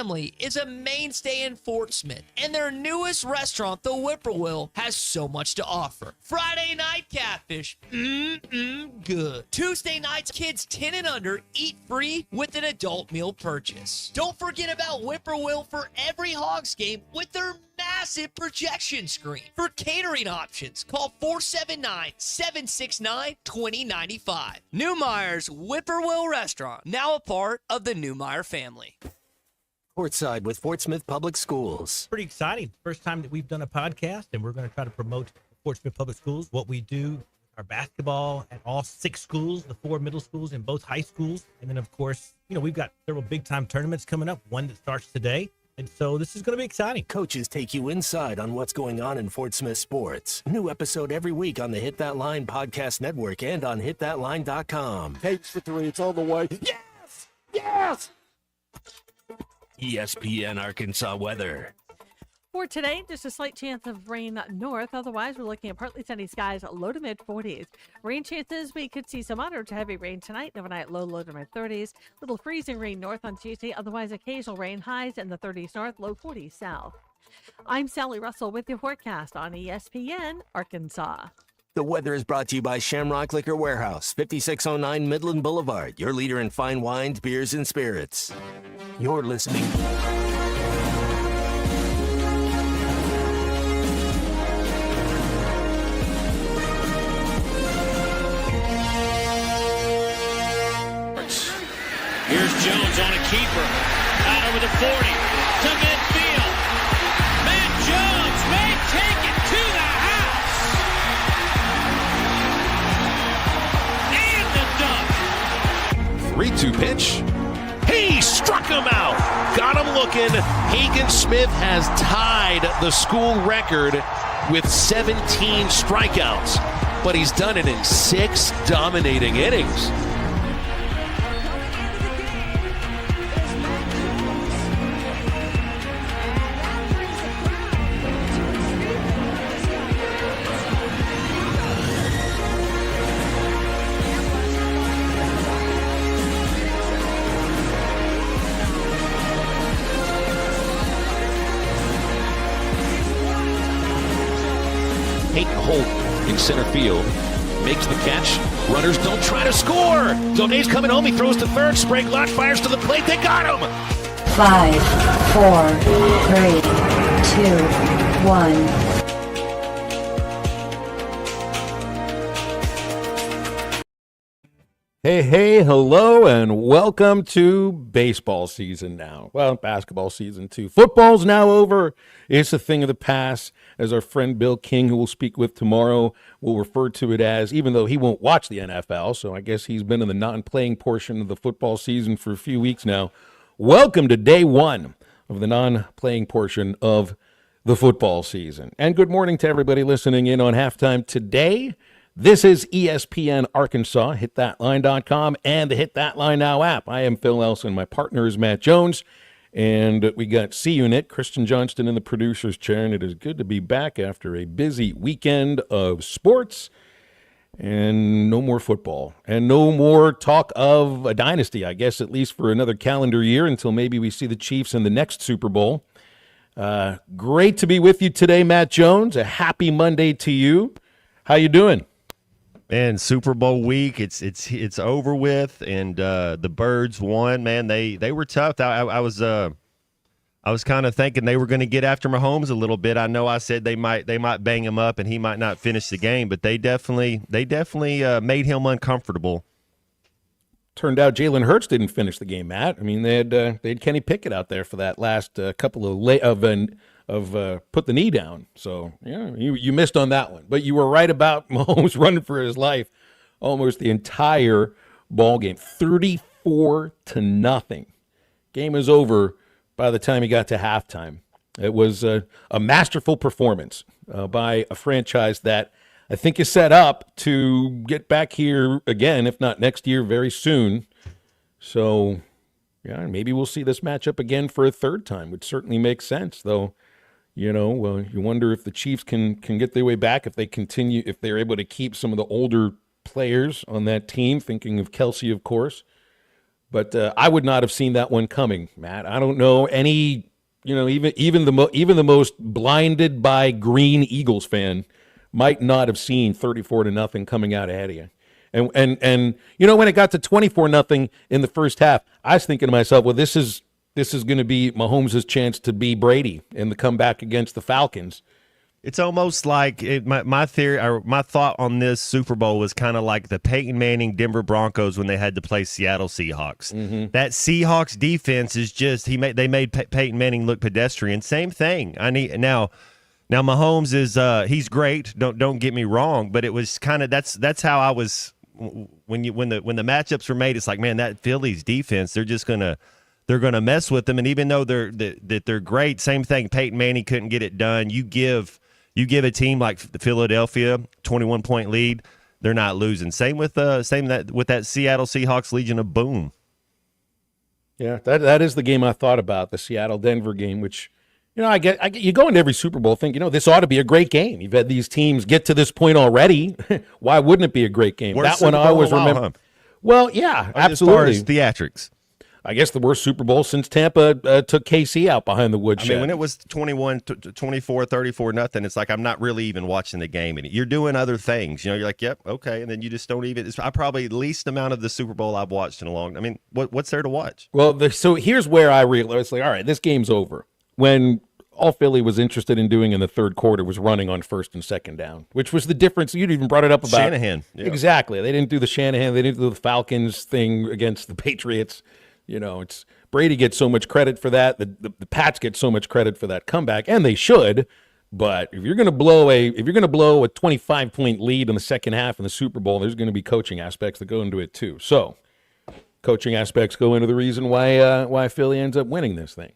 family is a mainstay in Fort Smith, and their newest restaurant, the Whippoorwill, has so much to offer. Friday night catfish, good. Tuesday nights, kids 10 and under eat free with an adult meal purchase. Don't forget about Whippoorwill for every Hogs game with their massive projection screen. For catering options, call 479-769-2095. Newmeyer's Whippoorwill Restaurant, now a part of the Newmeyer family. Courtside with Fort Smith Public Schools. Pretty exciting. First time that we've done a podcast, and we're going to try to promote Fort Smith Public Schools, what we do, our basketball at all 6 schools, the 4 middle schools and both high schools. And then, of course, we've got several big-time tournaments coming up, one that starts today. And so this is going to be exciting. Coaches take you inside on what's going on in Fort Smith sports. New episode every week on the Hit That Line podcast network and on hitthatline.com. Takes for 3. It's all the way. Yes! Yes! ESPN Arkansas weather. For today, just a slight chance of rain north. Otherwise, we're looking at partly sunny skies, low to mid 40s. Rain chances, we could see some moderate to heavy rain tonight. Overnight, low to mid 30s. Little freezing rain north on Tuesday. Otherwise, occasional rain, highs in the 30s north, low 40s south. I'm Sally Russell with your forecast on ESPN Arkansas. The weather is brought to you by Shamrock Liquor Warehouse, 5609 Midland Boulevard, your leader in fine wines, beers, and spirits. You're listening. Here's Jones on a keeper. Out over the 40 to midfield. Matt Jones may take it to the house. And the dunk. 3-2 pitch. He struck him out. Got him looking. Hagen Smith has tied the school record with 17 strikeouts, but he's done it in 6 dominating innings. Peyton Holt in center field makes the catch. Runners don't try to score. Donay's coming home. He throws to third. Sprague launch fires to the plate. They got him. 5, 4, 3, 2, 1. Hey, hello, and welcome to baseball season now. Well, basketball season too. Football's now over. It's a thing of the past, as our friend Bill King, who we'll speak with tomorrow, will refer to it as, even though he won't watch the NFL, so I guess he's been in the non-playing portion of the football season for a few weeks now. Welcome to day one of the non-playing portion of the football season. And good morning to everybody listening in on halftime today. This is ESPN Arkansas, hitthatline.com, and the Hit That Line Now app. I am Phil Elson. My partner is Matt Jones, and we got C-Unit, Kristen Johnston in the producer's chair, and it is good to be back after a busy weekend of sports and no more football and no more talk of a dynasty, I guess, at least for another calendar year until maybe we see the Chiefs in the next Super Bowl. Great to be with you today, Matt Jones. A happy Monday to you. How you doing? Man, Super Bowl week, it's over with, and the Birds won. Man, they were tough. I was kind of thinking they were going to get after Mahomes a little bit. I know I said they might bang him up and he might not finish the game, but they definitely made him uncomfortable. Turned out Jalen Hurts didn't finish the game, Matt. I mean, they had Kenny Pickett out there for that last couple of put the knee down. So, yeah, you missed on that one. But you were right about Mahomes running for his life almost the entire ball game. 34-0. Game is over by the time he got to halftime. It was a masterful performance by a franchise that I think is set up to get back here again, if not next year, very soon. So, yeah, maybe we'll see this matchup again for a third time, which certainly makes sense, though. You wonder if the Chiefs can get their way back, if they're able to keep some of the older players on that team, thinking of Kelsey, of course. But I would not have seen that one coming, Matt. I don't know any, even the most blinded by green Eagles fan might not have seen 34-0 coming out ahead of you. And when it got to 24-0 in the first half, I was thinking to myself, well, this is going to be Mahomes' chance to be Brady in the comeback against the Falcons. It's almost like my theory or my thought on this Super Bowl was kind of like the Peyton Manning Denver Broncos when they had to play Seattle Seahawks. Mm-hmm. That Seahawks defense is just they made Peyton Manning look pedestrian. Same thing. Now Mahomes is he's great. Don't get me wrong, but it was kind of that's how I was when the matchups were made. It's like, man, that Phillies defense, they're gonna mess with them, and even though they're great, same thing. Peyton Manning couldn't get it done. You give a team like Philadelphia 21-point lead, they're not losing. Same with that Seattle Seahawks Legion of Boom. Yeah, that is the game I thought about, the Seattle-Denver game, which, I get you go into every Super Bowl thinking, this ought to be a great game. You've had these teams get to this point already. Why wouldn't it be a great game? Worst that one I always remember. Huh? Well, yeah, absolutely. As far as theatrics. I guess the worst Super Bowl since Tampa took KC out behind the woodshed. I mean, when it was 24, 34-0, it's like I'm not really even watching the game. And you're doing other things. You're like, yep, okay. And then you just don't even – I probably least amount of the Super Bowl I've watched in a long – I mean, what's there to watch? Well, so here's where I realized, all right, this game's over. When all Philly was interested in doing in the third quarter was running on first and second down, which was the difference. You'd even brought it up about – Shanahan. Yeah. Exactly. They didn't do the Shanahan. They didn't do the Falcons thing against the Patriots. It's Brady gets so much credit for that. The Pats get so much credit for that comeback, and they should. But if you're going to blow a 25-point lead in the second half in the Super Bowl, there's going to be coaching aspects that go into it too. So, coaching aspects go into the reason why Philly ends up winning this thing.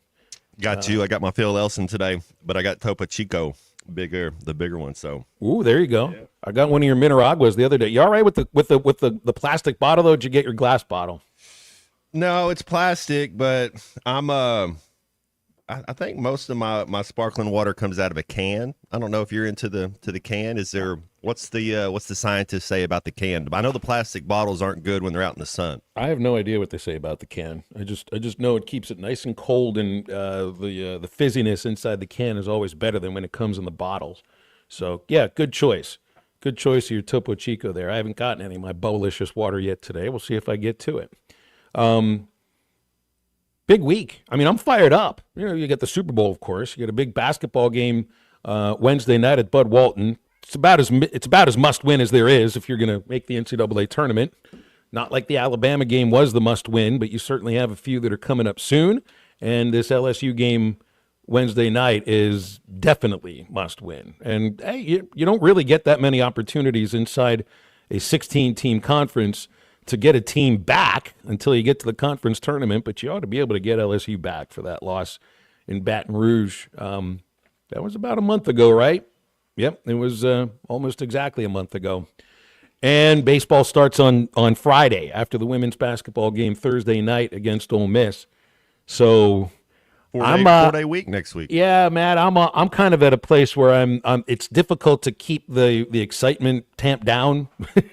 I got my Phil Elson today, but I got Topo Chico, the bigger one. So, ooh, there you go. Yeah. I got one of your Minaraguas the other day. You all right with the plastic bottle though? Did you get your glass bottle? No, it's plastic, but I think most of my sparkling water comes out of a can. I don't know if you're into the can. Is there what's the scientists say about the can? I know the plastic bottles aren't good when they're out in the sun. I have no idea what they say about the can. I just know it keeps it nice and cold, and the fizziness inside the can is always better than when it comes in the bottles. So yeah, good choice. Good choice of your Topo Chico there. I haven't gotten any of my Bubblicious water yet today. We'll see if I get to it. Big week. I mean, I'm fired up. You get the Super Bowl, of course. You get a big basketball game Wednesday night at Bud Walton. It's about as must win as there is if you're going to make the NCAA tournament. Not like the Alabama game was the must win, but you certainly have a few that are coming up soon. And this LSU game Wednesday night is definitely must win. And hey, you don't really get that many opportunities inside a 16-team conference to get a team back until you get to the conference tournament, but you ought to be able to get LSU back for that loss in Baton Rouge. That was about a month ago, right? Yep, it was almost exactly a month ago. And baseball starts on Friday after the women's basketball game Thursday night against Ole Miss. So four-day week next week. Yeah, Matt, I'm kind of at a place where I'm it's difficult to keep the excitement tamped down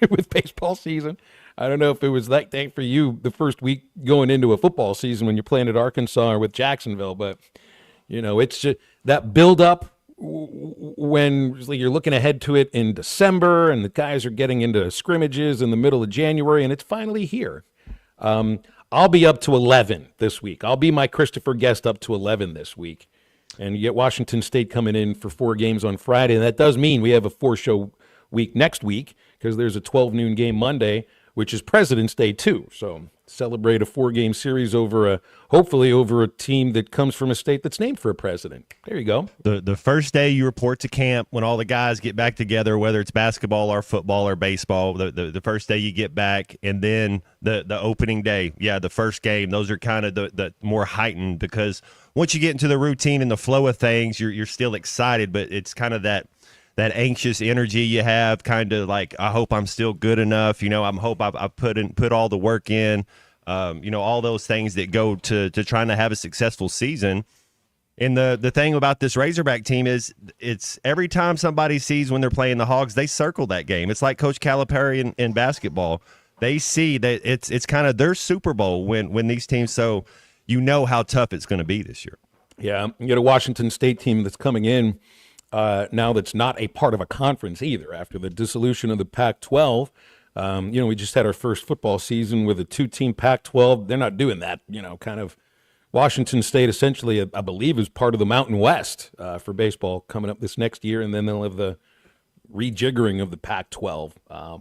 with baseball season. I don't know if it was that day for you the first week going into a football season when you're playing at Arkansas or with Jacksonville, but it's just that build up when you're looking ahead to it in December and the guys are getting into scrimmages in the middle of January and it's finally here. I'll be up to 11 this week. I'll be my Christopher guest up to 11 this week. And you get Washington State coming in for 4 games on Friday, and that does mean we have a 4-show week next week because there's a 12 noon game Monday, which is President's Day too. So celebrate a 4-game series hopefully over a team that comes from a state that's named for a president. There you go. The first day you report to camp when all the guys get back together, whether it's basketball or football or baseball, the first day you get back, and then the opening day, the first game, those are kind of the more heightened because once you get into the routine and the flow of things, you're still excited, but it's kind of that anxious energy you have, kind of like, I hope I'm still good enough. I hope I've put all the work in, all those things that go to trying to have a successful season. And the thing about this Razorback team is it's every time somebody sees when they're playing the Hogs, they circle that game. It's like Coach Calipari in basketball. they see that it's kind of their Super Bowl when these teams. So you know how tough it's going to be this year. Yeah, you get a Washington State team that's coming in now that's not a part of a conference either after the dissolution of the Pac-12. We just had our first football season with a 2-team Pac-12. They're not doing that, kind of. Washington State essentially, I believe, is part of the Mountain West for baseball coming up this next year, and then they'll have the rejiggering of the Pac-12.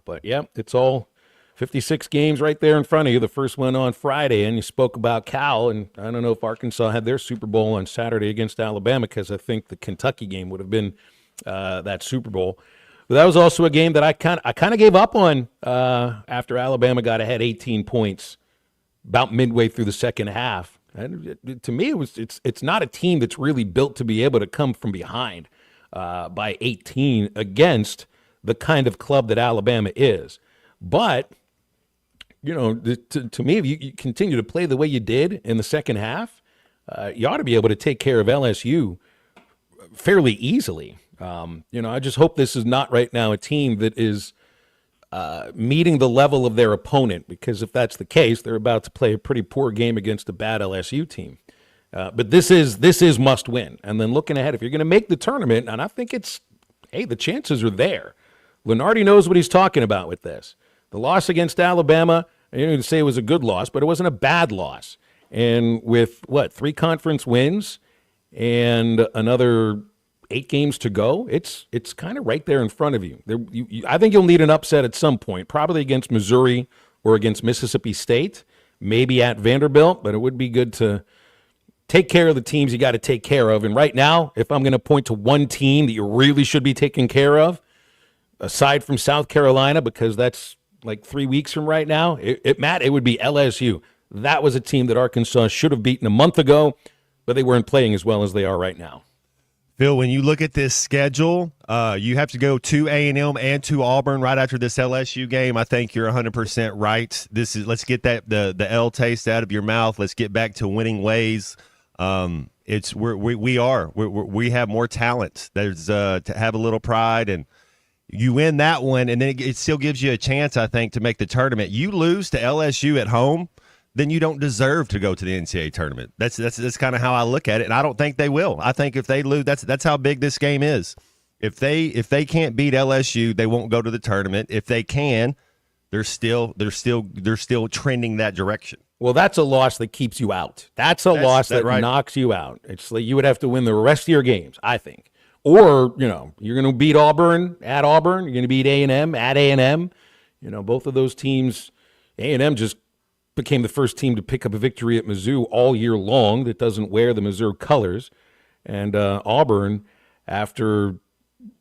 But, yeah, it's all 56 games right there in front of you. The first one on Friday, and you spoke about Cal, and I don't know if Arkansas had their Super Bowl on Saturday against Alabama because I think the Kentucky game would have been that Super Bowl. But that was also a game that I kind of gave up on after Alabama got ahead 18 points about midway through the second half. And to me, it's not a team that's really built to be able to come from behind by 18 against the kind of club that Alabama is. But, to me, if you continue to play the way you did in the second half, you ought to be able to take care of LSU fairly easily. I just hope this is not right now a team that is meeting the level of their opponent, because if that's the case, they're about to play a pretty poor game against a bad LSU team. But this is must win. And then looking ahead, if you're going to make the tournament, and I think the chances are there. Lunardi knows what he's talking about with this. The loss against Alabama, I didn't even say it was a good loss, but it wasn't a bad loss. And with 3 conference wins and another 8 games to go, it's kind of right there in front of you. I think you'll need an upset at some point, probably against Missouri or against Mississippi State, maybe at Vanderbilt, but it would be good to take care of the teams you got to take care of. And right now, if I'm going to point to one team that you really should be taking care of, aside from South Carolina, because that's like 3 weeks from right now, Matt, it would be LSU. That was a team that Arkansas should have beaten a month ago, but they weren't playing as well as they are right now. Phil, when you look at this schedule, you have to go to A&M and to Auburn right after this LSU game. I think you're 100% right. Let's get the L taste out of your mouth. Let's get back to winning ways. We have more talent. There's to have a little pride, and you win that one, and then it still gives you a chance, I think, to make the tournament. You lose to LSU at home, then you don't deserve to go to the NCAA tournament. That's kind of how I look at it, and I don't think they will. I think if they lose, that's how big this game is. If they can't beat LSU, they won't go to the tournament. If they can, they're still trending that direction. Well, that's a loss that keeps you out. That's a loss that knocks you out. It's like you would have to win the rest of your games, I think. Or, you're going to beat Auburn at Auburn. You're going to beat A&M at A&M. Both of those teams, A&M just became the first team to pick up a victory at Mizzou all year long that doesn't wear the Mizzou colors. And Auburn, after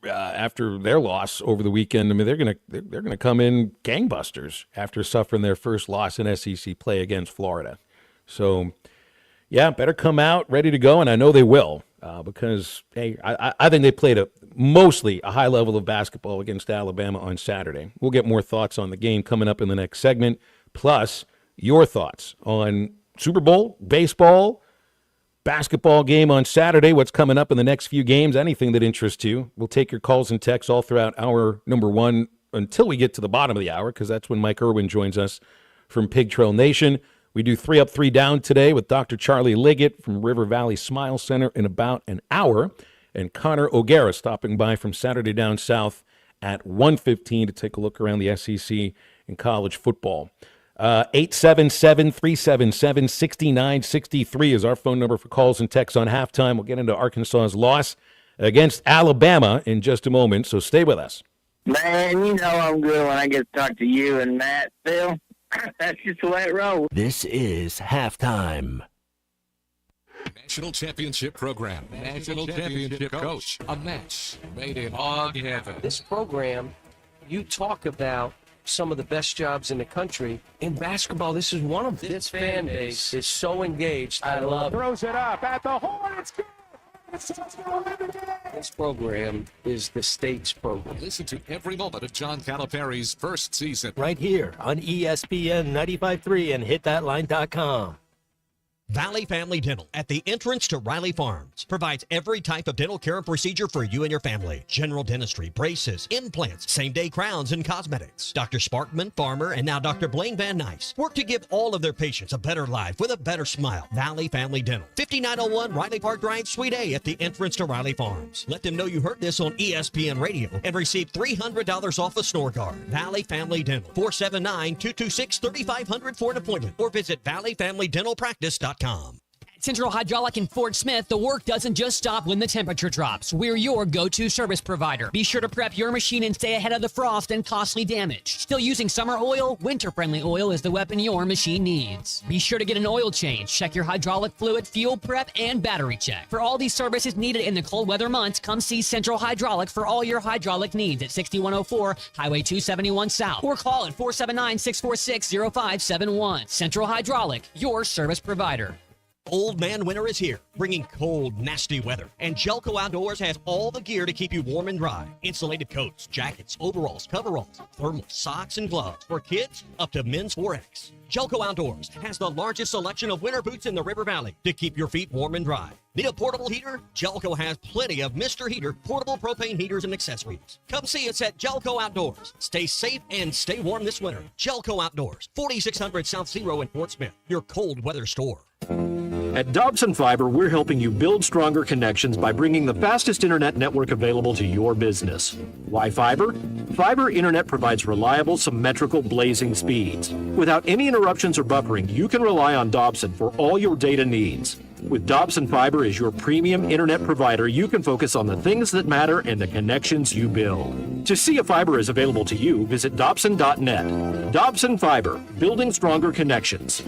their loss over the weekend, I mean, they're gonna come in gangbusters after suffering their first loss in SEC play against Florida. So, yeah, better come out ready to go, and I know they will. Because, hey, I think they played mostly a high level of basketball against Alabama on Saturday. We'll get more thoughts on the game coming up in the next segment, plus your thoughts on Super Bowl, baseball, basketball game on Saturday, what's coming up in the next few games, anything that interests you. We'll take your calls and texts all throughout hour number 1 until we get to the bottom of the hour, because that's when Mike Irwin joins us from Pig Trail Nation. We do 3 Up, 3 Down today with Dr. Charlie Liggett from River Valley Smile Center in about an hour, and Connor O'Gara stopping by from Saturday Down South at 1:15 to take a look around the SEC and college football. 877-377-6963 is our phone number for calls and texts on halftime. We'll get into Arkansas's loss against Alabama in just a moment, so stay with us. Man, you know I'm good when I get to talk to you and Matt, Phil. That's just the way it rolls. This is Halftime. National Championship Program. National Championship Coach. A match made in hog heaven. This program, you talk about some of the best jobs in the country. In basketball, this is one of them. This fan base is so engaged. I love it. Throws it up at the horn. It's good. This program is the state's program. Listen to every moment of John Calipari's first season. Right here on ESPN 95.3 and hitthatline.com. Valley Family Dental at the entrance to Riley Farms provides every type of dental care and procedure for you and your family. General dentistry, braces, implants, same-day crowns, and cosmetics. Dr. Sparkman, Farmer, and now Dr. Blaine Van Nice work to give all of their patients a better life with a better smile. Valley Family Dental, 5901 Riley Park Drive, Suite A at the entrance to Riley Farms. Let them know you heard this on ESPN Radio and receive $300 off a snore guard. Valley Family Dental, 479-226-3500 for an appointment or visit valleyfamilydentalpractice.com. Central Hydraulic in Fort Smith, the work doesn't just stop when the temperature drops. We're your go-to service provider. Be sure to prep your machine and stay ahead of the frost and costly damage. Still using summer oil? Winter-friendly oil is the weapon your machine needs. Be sure to get an oil change. Check your hydraulic fluid, fuel prep, and battery check. For all these services needed in the cold weather months, come see Central Hydraulic for all your hydraulic needs at 6104 Highway 271 South or call at 479-646-0571. Central Hydraulic, your service provider. Old Man Winter is here, bringing cold, nasty weather. And Jelco Outdoors has all the gear to keep you warm and dry. Insulated coats, jackets, overalls, coveralls, thermal socks, and gloves. For kids, up to men's 4X. Jelco Outdoors has the largest selection of winter boots in the River Valley to keep your feet warm and dry. Need a portable heater? Jelco has plenty of Mr. Heater portable propane heaters and accessories. Come see us at Jelco Outdoors. Stay safe and stay warm this winter. Jelco Outdoors, 4600 South Zero in Fort Smith, your cold weather store. At Dobson Fiber, we're helping you build stronger connections by bringing the fastest internet network available to your business. Why fiber? Fiber internet provides reliable, symmetrical, blazing speeds. Without any interruptions or buffering, you can rely on Dobson for all your data needs. With Dobson Fiber as your premium internet provider, you can focus on the things that matter and the connections you build. To see if fiber is available to you, visit Dobson.net. Dobson Fiber, building stronger connections.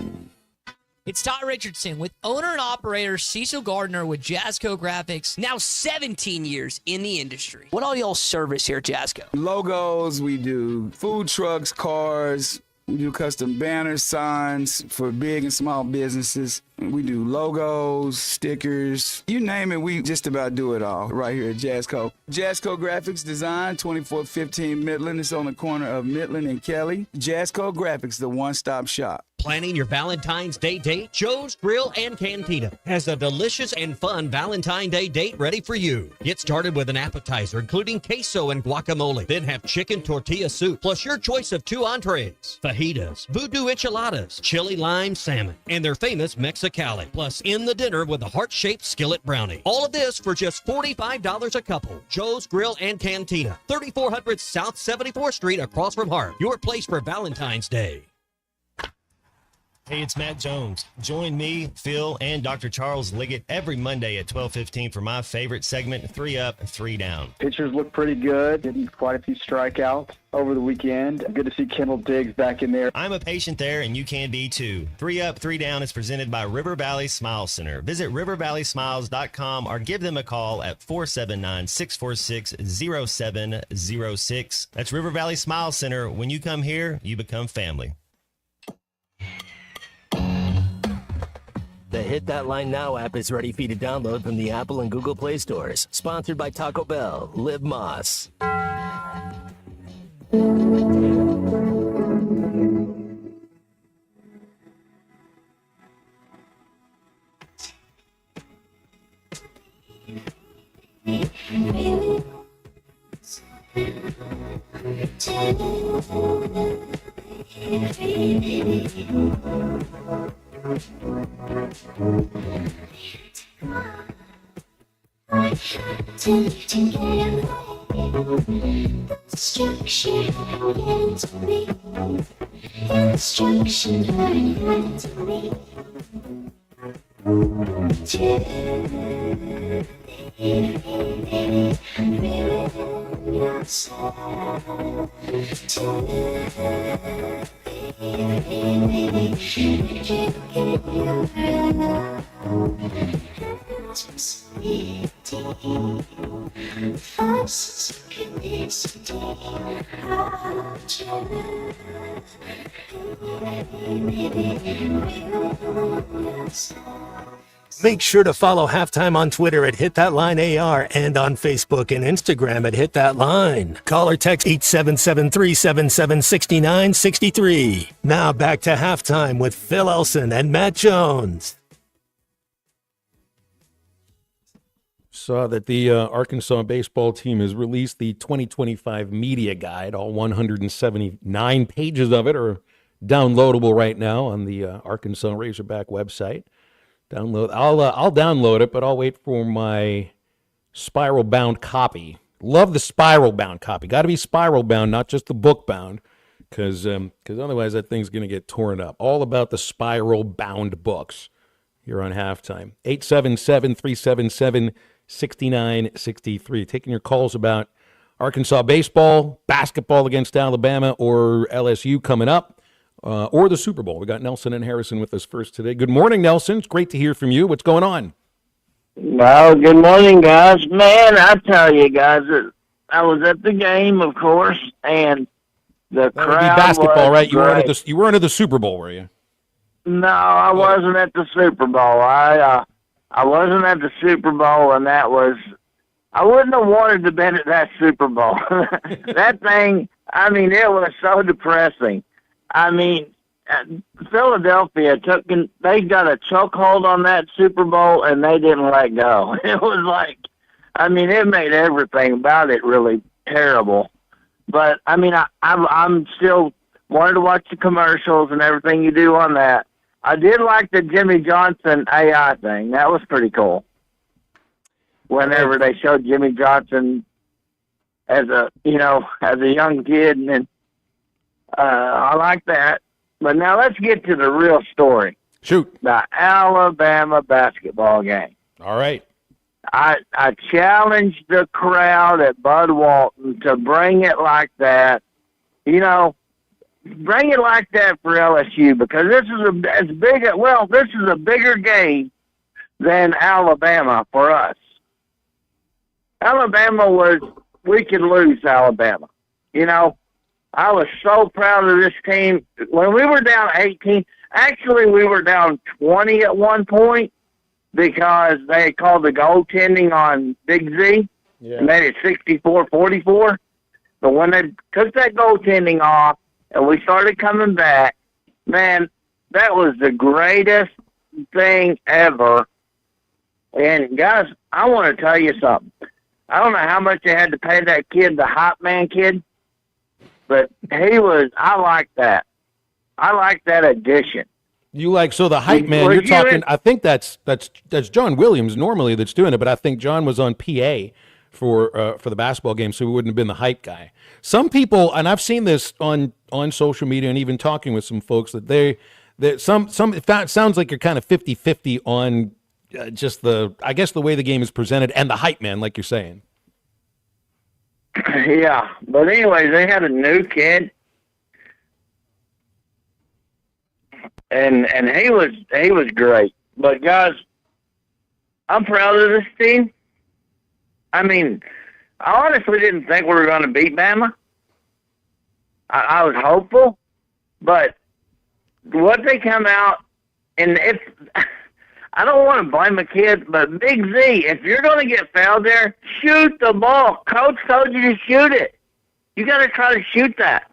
It's Todd Richardson with owner and operator Cecil Gardner with Jasco Graphics, now 17 years in the industry. What all y'all service here at Jasco? Logos, we do food trucks, cars, we do custom banners, signs for big and small businesses. We do logos, stickers, you name it, we just about do it all right here at Jasco. Jasco Graphics Design, 2415 Midland. It's on the corner of Midland and Kelly. Jasco Graphics, the one-stop shop. Planning your Valentine's Day date? Joe's Grill and Cantina has a delicious and fun Valentine's Day date ready for you. Get started with an appetizer, including queso and guacamole. Then have chicken tortilla soup, plus your choice of 2 entrees, fajitas, voodoo enchiladas, chili lime salmon, and their famous Mexicali. Plus, in the dinner with a heart-shaped skillet brownie. All of this for just $45 a couple. Joe's Grill and Cantina, 3400 South 74th Street, across from Hart. Your place for Valentine's Day. Hey, it's Matt Jones. Join me, Phil, and Dr. Charles Liggett every Monday at 12:15 for my favorite segment, 3 Up, 3 Down. Pitchers look pretty good. Getting quite a few strikeouts over the weekend. Good to see Kendall Diggs back in there. I'm a patient there, and you can be too. 3 Up, 3 Down is presented by River Valley Smile Center. Visit rivervalleysmiles.com or give them a call at 479-646-0706. That's River Valley Smile Center. When you come here, you become family. The Hit That Line Now app is ready for you to download from the Apple and Google Play stores. Sponsored by Taco Bell. Live Moss. Make sure to follow Halftime on Twitter at HitThatLineAR and on Facebook and Instagram at HitThatLine. Call or text 877-377-6963. Now back to Halftime with Phil Elson and Matt Jones. saw that the Arkansas baseball team has released the 2025 media guide. All 179 pages of it are downloadable right now on the Arkansas Razorback website. I'll download it, but I'll wait for my spiral bound copy. Love the spiral bound copy. Got to be spiral bound, not just the book bound, because otherwise that thing's going to get torn up. All about the spiral bound books here on Halftime. 877-377-6963. Taking your calls about Arkansas baseball, basketball against Alabama, or LSU coming up, or the Super Bowl. We got Nelson and Harrison with us first today. Good morning, Nelson. It's great to hear from you. What's going on? Well, good morning, guys. Man, I tell you, guys, I was at the game, of course, and the That would be crowd basketball, was right? You great. weren't at the Super Bowl, were you? No, I wasn't at the Super Bowl. I wasn't at the Super Bowl, and I wouldn't have wanted to been at that Super Bowl. That thing, I mean, it was so depressing. I mean, Philadelphia they got a chokehold on that Super Bowl, and they didn't let go. It was like, I mean, it made everything about it really terrible. But I mean, I'm still wanted to watch the commercials and everything you do on that. I did like the Jimmy Johnson AI thing. That was pretty cool. Whenever they showed Jimmy Johnson as a young kid, and I like that. But now let's get to the real story. Shoot. The Alabama basketball game. All right. I challenged the crowd at Bud Walton to bring it like that. Bring it like that for LSU, because this is a bigger game than Alabama for us. We could lose Alabama. I was so proud of this team. When we were down 18, actually we were down 20 at one point because they called the goaltending on Big Z and made it 64-44. But when they took that goaltending off and we started coming back, man, that was the greatest thing ever. And guys, I want to tell you something. I don't know how much they had to pay that kid, the Hot Man kid, but I like that. I like that addition. So the hype man, you're talking, I think that's John Williams normally that's doing it, but I think John was on PA for the basketball game, so he wouldn't have been the hype guy. Some people, and I've seen this on social media and even talking with some folks, that it sounds like you're kind of 50-50 on just the way the game is presented and the hype man, like you're saying. Yeah, but anyways, they had a new kid, and he was great. But guys, I'm proud of this team. I mean, I honestly didn't think we were going to beat Bama. I was hopeful, but what they come out, and I don't want to blame a kid, but Big Z, if you're going to get fouled there, shoot the ball. Coach told you to shoot it. You got to try to shoot that.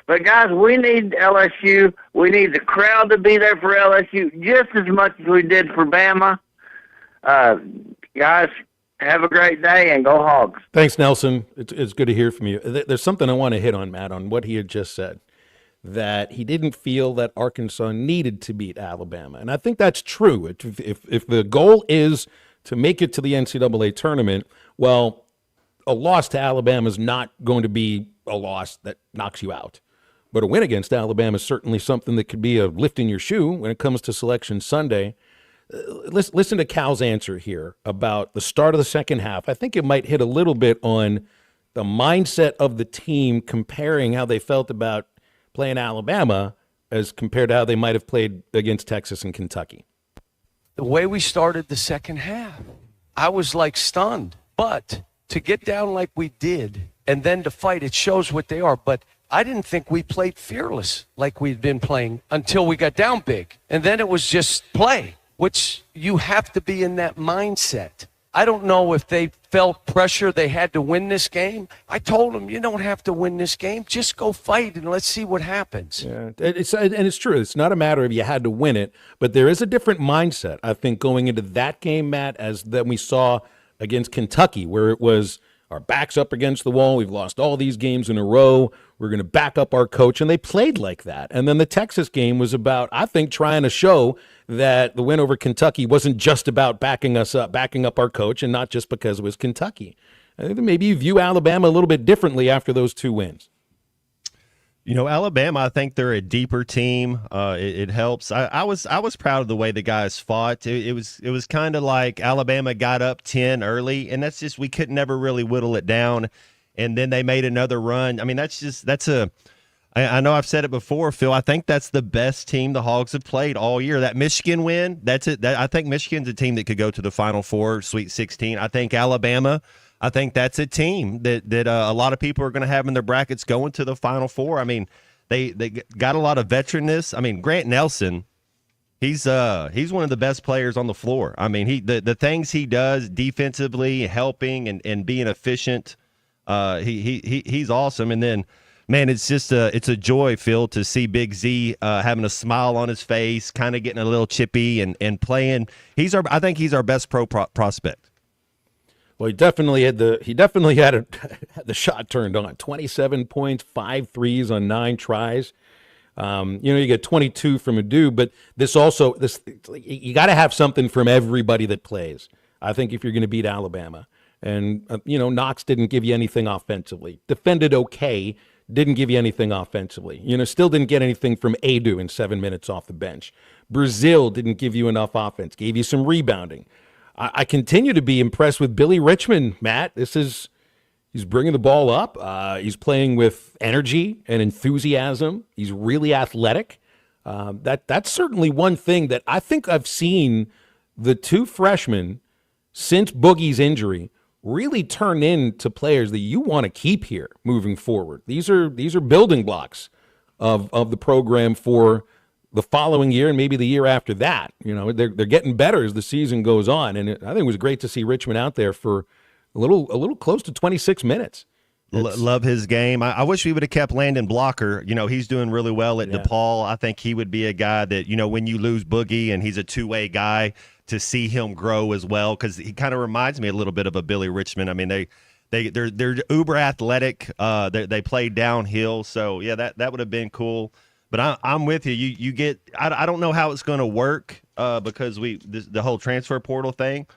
But, guys, we need LSU. We need the crowd to be there for LSU just as much as we did for Bama. Guys, have a great day and go Hogs. Thanks, Nelson. It's good to hear from you. There's something I want to hit on, Matt, on what he had just said, that he didn't feel that Arkansas needed to beat Alabama. And I think that's true. If the goal is to make it to the NCAA tournament, well, a loss to Alabama is not going to be a loss that knocks you out. But a win against Alabama is certainly something that could be a lift in your shoe when it comes to Selection Sunday. Listen to Cal's answer here about the start of the second half. I think it might hit a little bit on the mindset of the team, comparing how they felt about playing Alabama as compared to how they might have played against Texas and Kentucky. The way we started the second half, I was like stunned. But to get down like we did and then to fight, it shows what they are. But I didn't think we played fearless like we'd been playing until we got down big. And then it was just play, which you have to be in that mindset. I don't know if they felt pressure they had to win this game. I told them, you don't have to win this game. Just go fight and let's see what happens. Yeah, it's true. It's not a matter of you had to win it, but there is a different mindset, I think, going into that game, Matt, as that we saw against Kentucky, where it was our backs up against the wall. We've lost all these games in a row. We're going to back up our coach, and they played like that. And then the Texas game was about, I think, trying to show that the win over Kentucky wasn't just about backing up our coach, and not just because it was Kentucky. I think maybe you view Alabama a little bit differently after those 2 wins. You know, Alabama, I think they're a deeper team. It helps. I was proud of the way the guys fought. It was kind of like Alabama got up 10 early, and that's just, we could never really whittle it down. And then they made another run. I mean, I know I've said it before, Phil. I think that's the best team the Hogs have played all year. That Michigan win, that's it. I think Michigan's a team that could go to the Final Four, Sweet 16. I think Alabama, I think that's a team that a lot of people are going to have in their brackets going to the Final Four. I mean, they got a lot of veteranness. I mean, Grant Nelson, he's one of the best players on the floor. I mean, the things he does defensively, helping and being efficient, he's awesome. And then, man, it's just it's a joy, Phil, to see Big Z having a smile on his face, kind of getting a little chippy and playing. I think he's our best prospect. Well, he definitely had the shot turned on. 27 points, 5 threes on 9 tries. You get 22 from Adu, but you got to have something from everybody that plays. I think if you're going to beat Alabama, and Knox didn't give you anything offensively. Defended okay, didn't give you anything offensively. Still didn't get anything from Adu in 7 minutes off the bench. Brazile didn't give you enough offense. Gave you some rebounding. I continue to be impressed with Billy Richmond, Matt. He's bringing the ball up. He's playing with energy and enthusiasm. He's really athletic. That's certainly one thing that I think I've seen the 2 freshmen since Boogie's injury really turn into players that you want to keep here moving forward. These are building blocks of the program for the following year and maybe the year after that. They're getting better as the season goes on, and I think it was great to see Richmond out there for a little close to 26 minutes. Love his game. I wish we would have kept Landon Blocker. He's doing really well at DePaul. I think he would be a guy that, when you lose Boogie and he's a two-way guy, to see him grow as well, because he kind of reminds me a little bit of a Billy Richmond. I mean, they're uber athletic. They play downhill, so yeah, that would have been cool. But I'm with you. You get. I don't know how it's going to work because the whole transfer portal thing.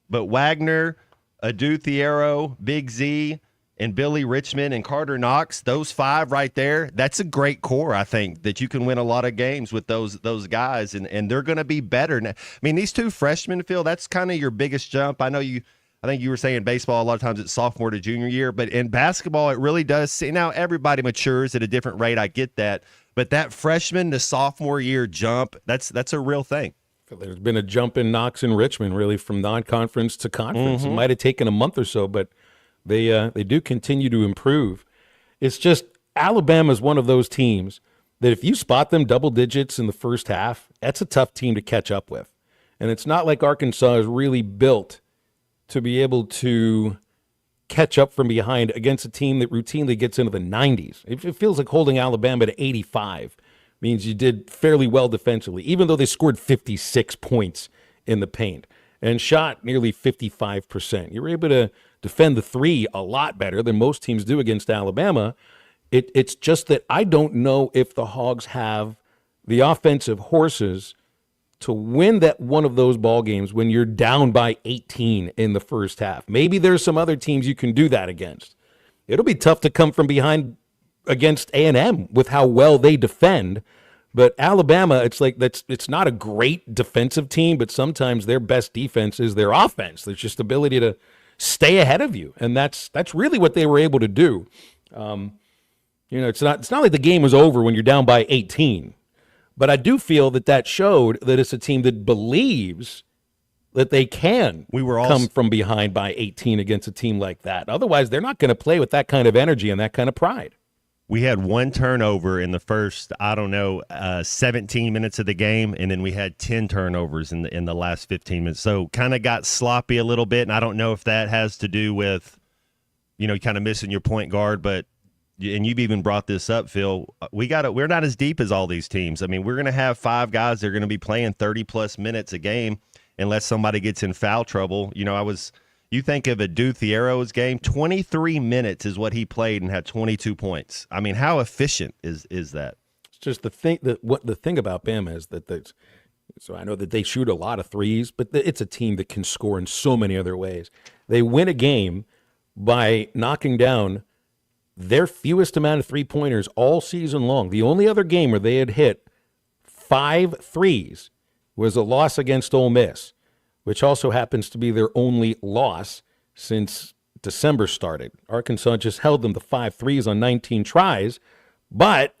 But Wagner, Adu Thiero, Big Z, and Billy Richmond and Carter Knox, those 5 right there, that's a great core, I think, that you can win a lot of games with those guys, and they're going to be better. Now, I mean, these 2 freshmen, Phil, that's kind of your biggest jump. I think you were saying baseball, a lot of times it's sophomore to junior year, but in basketball, it really does. See, now everybody matures at a different rate. I get that. But that freshman to sophomore year jump, that's a real thing. There's been a jump in Knox and Richmond, really, from non-conference to conference. It might have taken a month or so, but they do continue to improve. It's just Alabama's one of those teams that if you spot them double digits in the first half, that's a tough team to catch up with. And it's not like Arkansas is really built to be able to catch up from behind against a team that routinely gets into the 90s. It feels like holding Alabama to 85 means you did fairly well defensively, even though they scored 56 points in the paint and shot nearly 55%. You were able to defend the 3 a lot better than most teams do against Alabama. It's just that I don't know if the Hogs have the offensive horses to win that one of those ball games when you're down by 18 in the first half. Maybe there's some other teams you can do that against. It'll be tough to come from behind against A&M with how well they defend. But Alabama, it's not a great defensive team, but sometimes their best defense is their offense. There's just ability to stay ahead of you, and that's really what they were able to do. It's not like the game was over when you're down by 18. But I do feel that showed that it's a team that believes that they can come from behind by 18 against a team like that. Otherwise, they're not going to play with that kind of energy and that kind of pride. We had 1 turnover in the first, 17 minutes of the game, and then we had 10 turnovers in the last 15 minutes. So kind of got sloppy a little bit, and I don't know if that has to do with, kind of missing your point guard, but and you've even brought this up, Phil, we're not as deep as all these teams. I mean, we're going to have 5 guys that are going to be playing 30-plus minutes a game unless somebody gets in foul trouble. You You think of Edu Thiero's game, 23 minutes is what he played and had 22 points. I mean, how efficient is that? It's just the thing about Bama is that so I know that they shoot a lot of threes, but it's a team that can score in so many other ways. They win a game by knocking down their fewest amount of three-pointers all season long. The only other game where they had hit 5 threes was a loss against Ole Miss, which also happens to be their only loss since December started. Arkansas just held them to 5 threes on 19 tries, but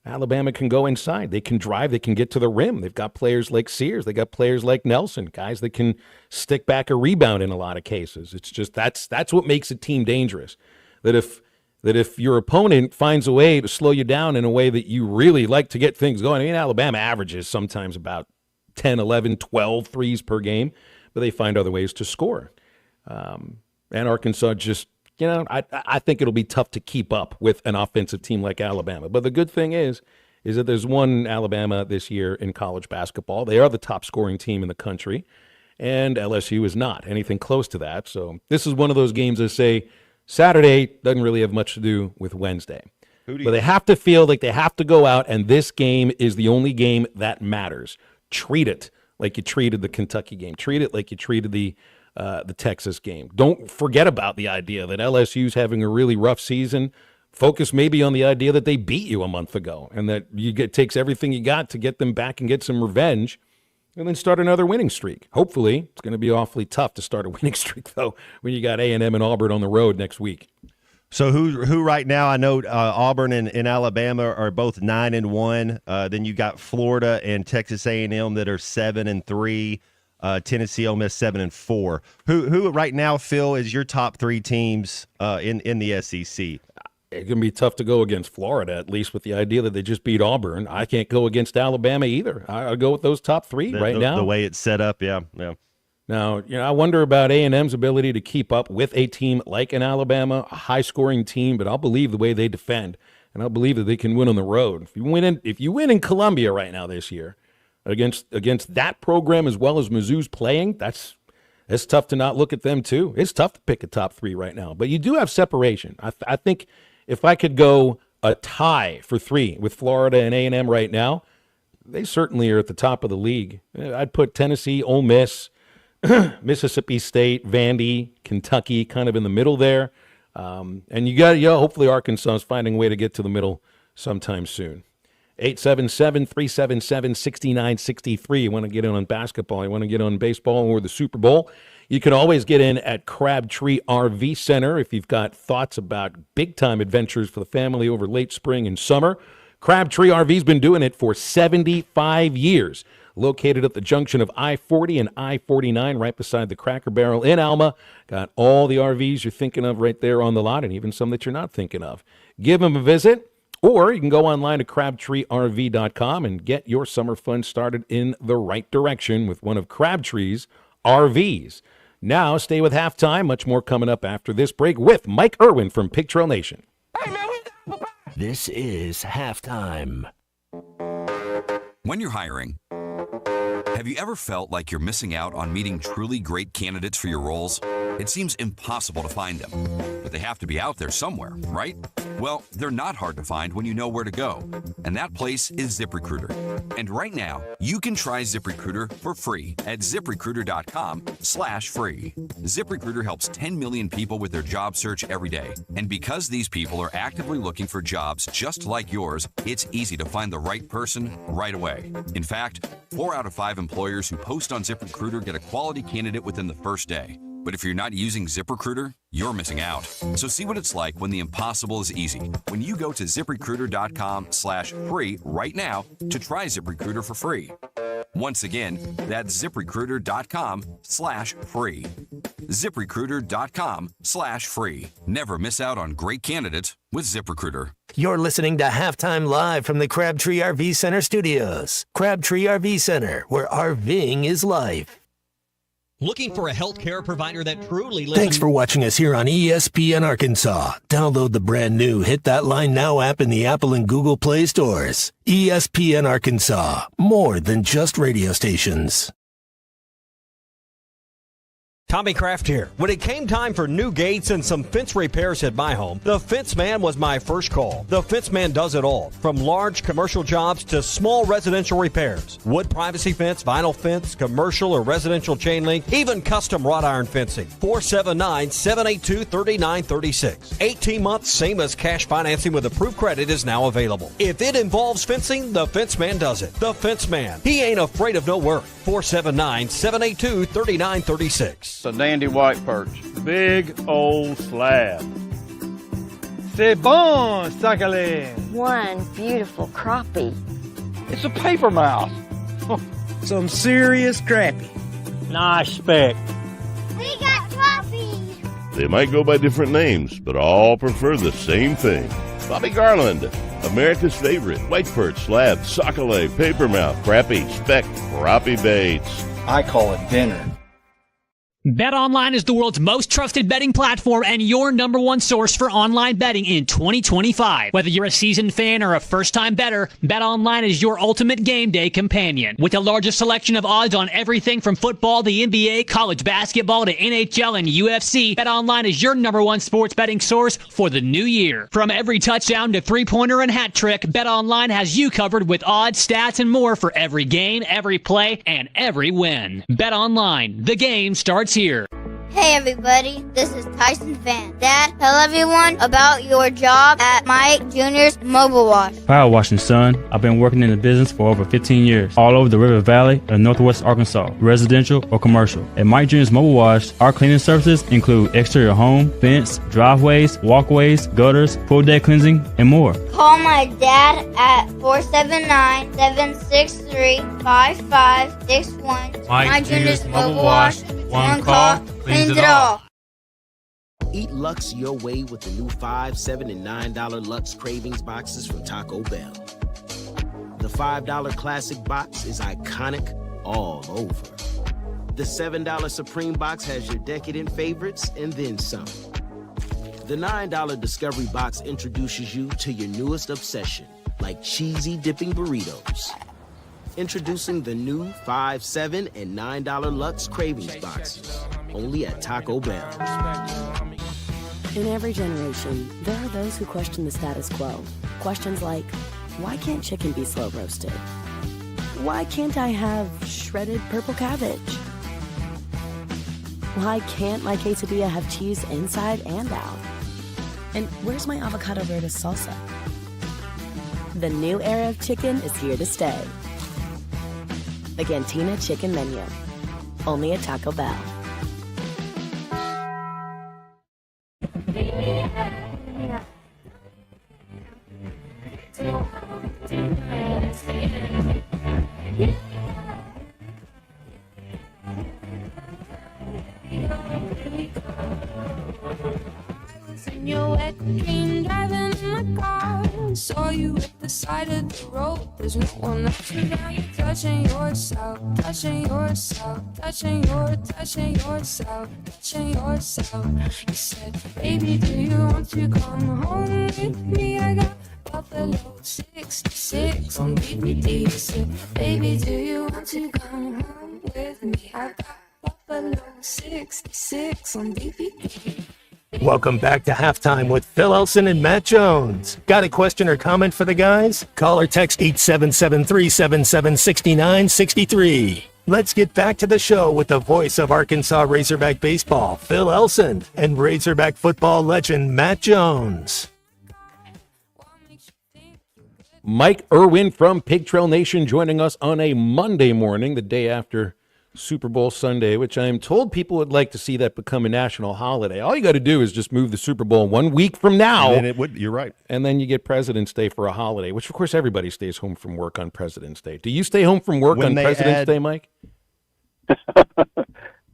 Alabama can go inside. They can drive. They can get to the rim. They've got players like Sears. They got players like Nelson, guys that can stick back a rebound in a lot of cases. It's just that's what makes a team dangerous. That if your opponent finds a way to slow you down in a way that you really like to get things going. I mean, Alabama averages sometimes about 10, 11, 12 threes per game, but they find other ways to score. And Arkansas just, I think it'll be tough to keep up with an offensive team like Alabama. But the good thing is that there's one Alabama this year in college basketball. They are the top scoring team in the country, and LSU is not anything close to that. So this is one of those games that say Saturday doesn't really have much to do with Wednesday. But they have to feel like they have to go out, and this game is the only game that matters. Treat it like you treated the Kentucky game. Treat it like you treated the Texas game. Don't forget about the idea that LSU's having a really rough season. Focus maybe on the idea that they beat you a month ago and that it takes everything you got to get them back and get some revenge and then start another winning streak. Hopefully, it's going to be awfully tough to start a winning streak, though, when you got A&M and Auburn on the road next week. So who right now? I know Auburn and Alabama are both 9-1. Then you got Florida and Texas A&M that are 7-3. Tennessee, Ole Miss 7-4. Who right now, Phil, is your top 3 teams in the SEC? It's going to be tough to go against Florida, at least with the idea that they just beat Auburn. I can't go against Alabama either. I'll go with those top 3 right now. The way it's set up, yeah. Now, I wonder about A&M's ability to keep up with a team like an Alabama, a high-scoring team, but I'll believe the way they defend, and I'll believe that they can win on the road. If you win in Columbia right now this year against that program as well as Mizzou's playing, that's tough to not look at them too. It's tough to pick a top 3 right now, but you do have separation. I think if I could go a tie for 3 with Florida and A&M right now, they certainly are at the top of the league. I'd put Tennessee, Ole Miss, Mississippi State, Vandy, Kentucky kind of in the middle there. And you got hopefully Arkansas is finding a way to get to the middle sometime soon. 877-377-6963. You want to get in on basketball, you want to get on baseball or the Super Bowl, you can always get in at Crabtree RV Center if you've got thoughts about big-time adventures for the family over late spring and summer. Crabtree RV's been doing it for 75 years. Located at the junction of I-40 and I-49 right beside the Cracker Barrel in Alma. Got all the RVs you're thinking of right there on the lot and even some that you're not thinking of. Give them a visit, or you can go online to crabtreerv.com and get your summer fun started in the right direction with one of Crabtree's RVs. Now, stay with Halftime. Much more coming up after this break with Mike Irwin from Pig Trail Nation. This is Halftime. When you're hiring, have you ever felt like you're missing out on meeting truly great candidates for your roles? It seems impossible to find them, but they have to be out there somewhere, right? Well, they're not hard to find when you know where to go, and that place is ZipRecruiter. And right now, you can try ZipRecruiter for free at ZipRecruiter.com/free. ZipRecruiter helps 10 million people with their job search every day, and because these people are actively looking for jobs just like yours, it's easy to find the right person right away. In fact, 4 out of 5 employers who post on ZipRecruiter get a quality candidate within the first day. But if you're not using ZipRecruiter, you're missing out. So see what it's like when the impossible is easy. When you go to ZipRecruiter.com/free right now to try ZipRecruiter for free. Once again, that's ZipRecruiter.com/free. ZipRecruiter.com/free. Never miss out on great candidates with ZipRecruiter. You're listening to Halftime Live from the Crabtree RV Center studios. Crabtree RV Center, where RVing is life. Looking for a healthcare provider that truly listens? Thanks for watching us here on ESPN Arkansas. Download the brand new Hit That Line Now app in the Apple and Google Play stores. ESPN Arkansas, more than just radio stations. Tommy Kraft here. When it came time for new gates and some fence repairs at my home, the Fence Man was my first call. The Fence Man does it all, from large commercial jobs to small residential repairs. Wood privacy fence, vinyl fence, commercial or residential chain link, even custom wrought iron fencing. 479-782-3936. 18 months, same as cash financing with approved credit is now available. If it involves fencing, the Fence Man does it. The Fence Man. He ain't afraid of no work. 479-782-3936. A dandy white perch. Big old slab. C'est bon, Sakhalin. One beautiful crappie. It's a paper mouse. Some serious crappie. Nice speck. We got crappies. They might go by different names, but all prefer the same thing. Bobby Garland, America's favorite. White perch, slab, sockeye, papermouth, crappie, speck, crappie baits. I call it dinner. BetOnline is the world's most trusted betting platform and your number one source for online betting in 2025. Whether you're a seasoned fan or a first-time bettor, BetOnline is your ultimate game day companion. With the largest selection of odds on everything from football to NBA, college basketball to NHL and UFC, BetOnline is your number one sports betting source for the new year. From every touchdown to three-pointer and hat trick, BetOnline has you covered with odds, stats, and more for every game, every play, and every win. BetOnline, the game starts here. Hey everybody, this is Tyson Fan. Dad, tell everyone about your job at Mike Jr.'s Mobile Wash. Power washing, son. I've been working in the business for over 15 years, all over the River Valley and Northwest Arkansas, residential or commercial. At Mike Jr.'s Mobile Wash, our cleaning services include exterior home, fence, driveways, walkways, gutters, pool deck cleansing, and more. Call my dad at 479-763-5561. Mike Jr.'s Mobile Wash. One call, cleans it all. Eat Lux your way with the new $5, $7, and $9 Lux Cravings boxes from Taco Bell. The $5 Classic box is iconic all over. The $7 Supreme box has your decadent favorites and then some. The $9 Discovery box introduces you to your newest obsession, like cheesy dipping burritos. Introducing the new $5, $7, and $9 Lux Cravings boxes, only at Taco Bell. In every generation, there are those who question the status quo. Questions like, why can't chicken be slow roasted? Why can't I have shredded purple cabbage? Why can't my quesadilla have cheese inside and out? And where's my avocado verde salsa? The new era of chicken is here to stay. The Cantina Chicken Menu, only at Taco Bell. In your wet dream, driving in my car, saw you at the side of the road. There's no one else around, touching yourself, touching yourself, touching yourself. You said, baby, do you want to come home with me? I got Buffalo 66 on DVD. You said, baby, do you want to come home with me? I got Buffalo 66 on DVD. Welcome back to Halftime with Phil Elson and Matt Jones. Got a question or comment for the guys? Call or text 877-377-6963. Let's get back to the show with the voice of Arkansas Razorback baseball, Phil Elson, and Razorback football legend Matt Jones. Mike Irwin from Pig Trail Nation joining us on a Monday morning, the day after Super Bowl Sunday, which I am told people would like to see that become a national holiday. All you got to do is just move the Super Bowl 1 week from now. And it would. You're right. And then you get President's Day for a holiday, which, of course, everybody stays home from work on President's Day. Do you stay home from work on President's Day, Mike?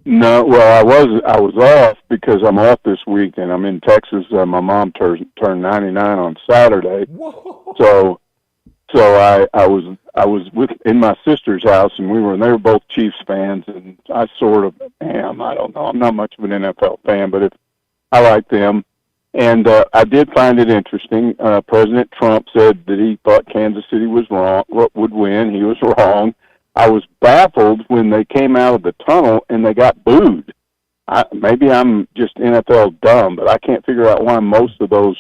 No, well, I was off because I'm off this week, and I'm in Texas. My mom turned 99 on Saturday. Whoa. So I was in my sister's house, and they were both Chiefs fans, and I sort of am. I don't know. I'm not much of an NFL fan, but I like them. And I did find it interesting. President Trump said that he thought Kansas City would win. He was wrong. I was baffled when they came out of the tunnel and they got booed. maybe I'm just NFL dumb, but I can't figure out why most of those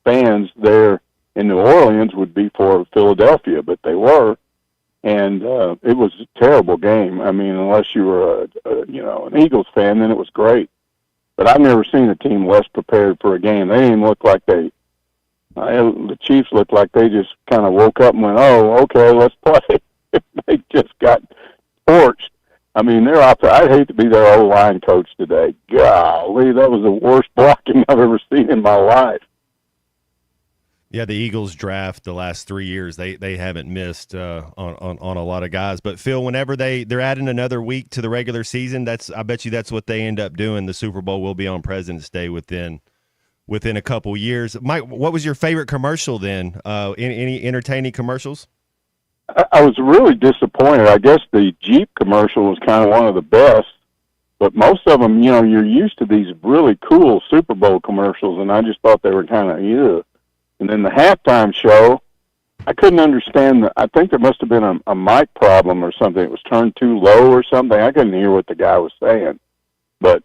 fans there in New Orleans would be for Philadelphia, but they were. And it was a terrible game. I mean, unless you were an Eagles fan, then it was great. But I've never seen a team less prepared for a game. They didn't even look like the Chiefs looked like they just kind of woke up and went, "Oh, okay, let's play." They just got torched. I mean, I'd hate to be their O-line coach today. Golly, that was the worst blocking I've ever seen in my life. Yeah, the Eagles draft the last 3 years, they haven't missed on a lot of guys. But Phil, whenever they're adding another week to the regular season, I bet you that's what they end up doing. The Super Bowl will be on President's Day within a couple years. Mike, what was your favorite commercial then? Any entertaining commercials? I was really disappointed. I guess the Jeep commercial was kind of one of the best, but most of them, you're used to these really cool Super Bowl commercials, and I just thought they were kind of ew. And then the halftime show, I couldn't understand. I think there must have been a mic problem or something. It was turned too low or something. I couldn't hear what the guy was saying. But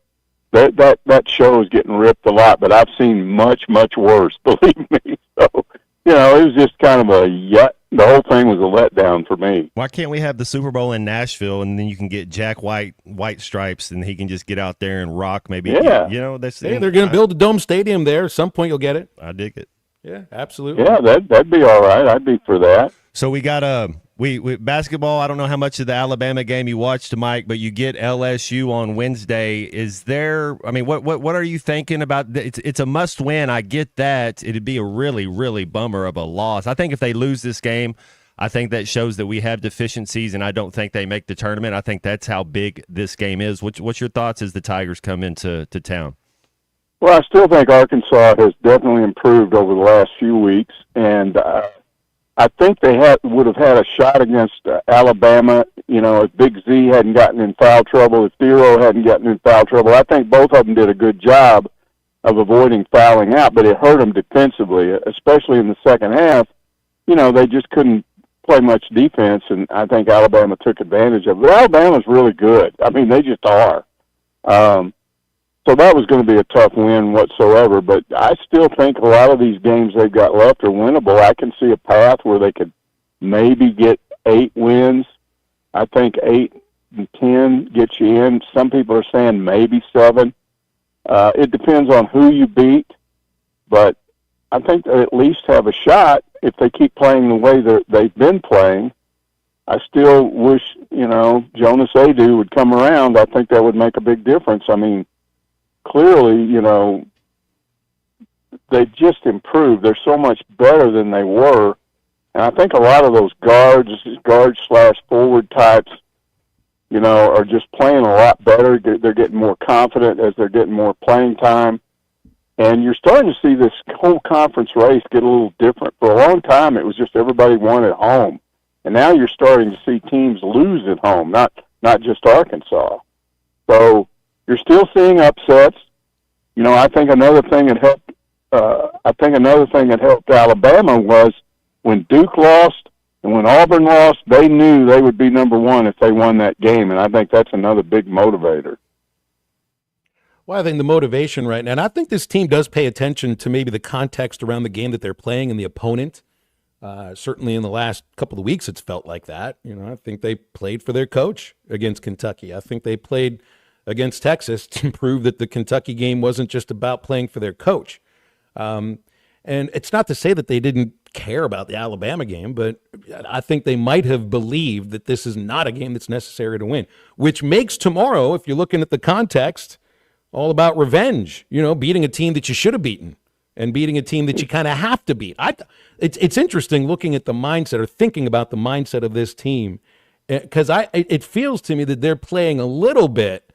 that show is getting ripped a lot. But I've seen much, much worse, believe me. So, it was just kind of the whole thing was a letdown for me. Why can't we have the Super Bowl in Nashville, and then you can get Jack White stripes, and he can just get out there and rock maybe? Yeah. They're going to build a dome stadium there. At some point you'll get it. I dig it. Yeah, absolutely. Yeah, that'd be all right. I'd be for that. So we got we basketball. I don't know how much of the Alabama game you watched, Mike, but you get LSU on Wednesday. Is there? I mean, what are you thinking about? It's a must win. I get that. It'd be a really, really bummer of a loss. I think if they lose this game, I think that shows that we have deficiencies, and I don't think they make the tournament. I think that's how big this game is. What's your thoughts as the Tigers come into town? Well, I still think Arkansas has definitely improved over the last few weeks, and I think they would have had a shot against Alabama, if Big Z hadn't gotten in foul trouble, if Thero hadn't gotten in foul trouble. I think both of them did a good job of avoiding fouling out, but it hurt them defensively, especially in the second half. They just couldn't play much defense, and I think Alabama took advantage of it. But Alabama's really good. I mean, they just are. So that was going to be a tough win whatsoever, but I still think a lot of these games they've got left are winnable. I can see a path where they could maybe get 8 wins. I think 8 and 10 gets you in. Some people are saying maybe 7. It depends on who you beat, but I think they at least have a shot if they keep playing the way that they've been playing. I still wish, Jonas Adu would come around. I think that would make a big difference. I mean, clearly, they just improved. They're so much better than they were. And I think a lot of those guard/forward types, are just playing a lot better. They're getting more confident as they're getting more playing time. And you're starting to see this whole conference race get a little different. For a long time, it was just everybody won at home. And now you're starting to see teams lose at home, not just Arkansas. So you're still seeing upsets. I think another thing that helped. Alabama was when Duke lost and when Auburn lost. They knew they would be number one if they won that game, and I think that's another big motivator. Well, I think the motivation right now, and I think this team does pay attention to maybe the context around the game that they're playing and the opponent. Certainly in the last couple of weeks, it's felt like that. I think they played for their coach against Kentucky. I think they played against Texas to prove that the Kentucky game wasn't just about playing for their coach. And it's not to say that they didn't care about the Alabama game, but I think they might have believed that this is not a game that's necessary to win, which makes tomorrow, if you're looking at the context, all about revenge, beating a team that you should have beaten and beating a team that you kind of have to beat. It's interesting looking at the mindset or thinking about the mindset of this team, because it feels to me that they're playing a little bit.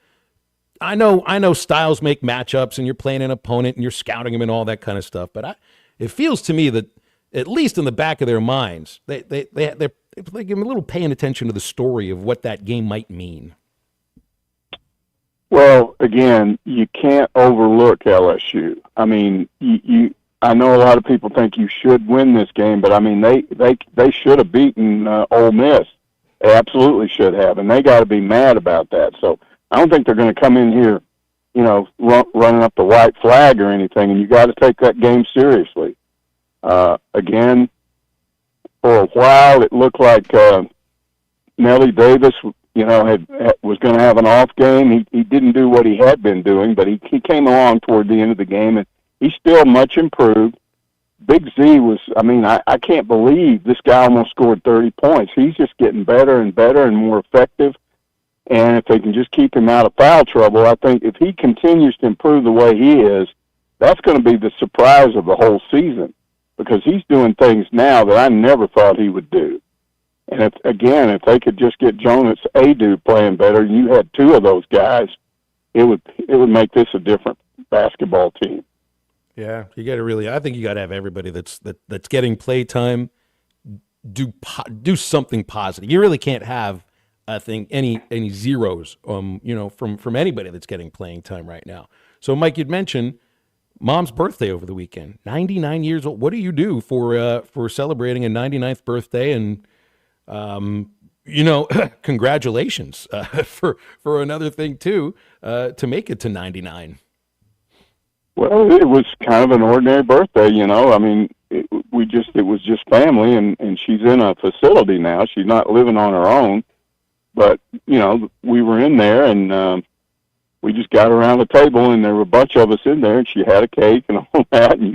I know styles make matchups, and you're playing an opponent, and you're scouting them and all that kind of stuff. But it feels to me that at least in the back of their minds, they're giving a little paying attention to the story of what that game might mean. Well, again, you can't overlook LSU. I mean, I know a lot of people think you should win this game, but I mean, they should have beaten Ole Miss. They absolutely should have, and they got to be mad about that. So I don't think they're going to come in here running up the white flag or anything, and you got to take that game seriously. Again, for a while, it looked like Nelly Davis, was going to have an off game. He didn't do what he had been doing, but he came along toward the end of the game, and he's still much improved. Big Z was, I can't believe this guy almost scored 30 points. He's just getting better and better and more effective. And if they can just keep him out of foul trouble, I think if he continues to improve the way he is, that's going to be the surprise of the whole season, because he's doing things now that I never thought he would do. And if they could just get Jonas Adu playing better, and you had two of those guys, it would make this a different basketball team. Yeah, you got to I think you got to have everybody that's getting play time do something positive. You really can't have, I think, any zeros, from anybody that's getting playing time right now. So, Mike, you'd mentioned Mom's birthday over the weekend, 99 years old. What do you do for celebrating a 99th birthday? And congratulations for another thing too, to make it to 99. Well, it was kind of an ordinary birthday, it was just family, and she's in a facility now. She's not living on her own, but we were in there, and we just got around the table, and there were a bunch of us in there, and she had a cake and all that, and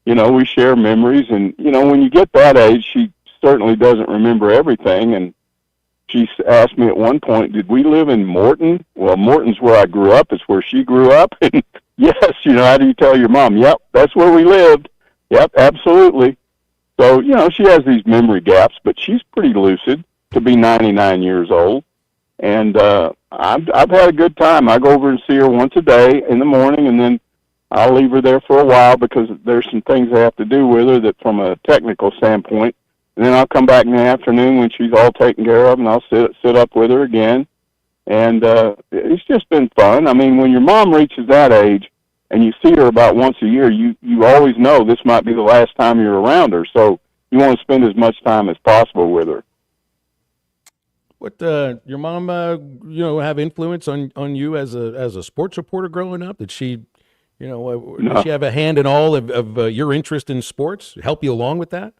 we share memories, and when you get that age, she certainly doesn't remember everything. And she asked me at one point, did we live in Morton? Well, Morton's where I grew up. It's where she grew up. And yes, how do you tell your mom? Yep, that's where we lived. Yep, absolutely. So, she has these memory gaps, but she's pretty lucid to be 99 years old. And I've had a good time. I go over and see her once a day in the morning, and then I'll leave her there for a while because there's some things I have to do with her that from a technical standpoint. And then I'll come back in the afternoon when she's all taken care of, and I'll sit up with her again. And it's just been fun. When your mom reaches that age and you see her about once a year, you always know this might be the last time you're around her. So you want to spend as much time as possible with her. What your mom, have influence on you as a sports reporter growing up? Did she, did she have a hand in all of your interest in sports? Help you along with that?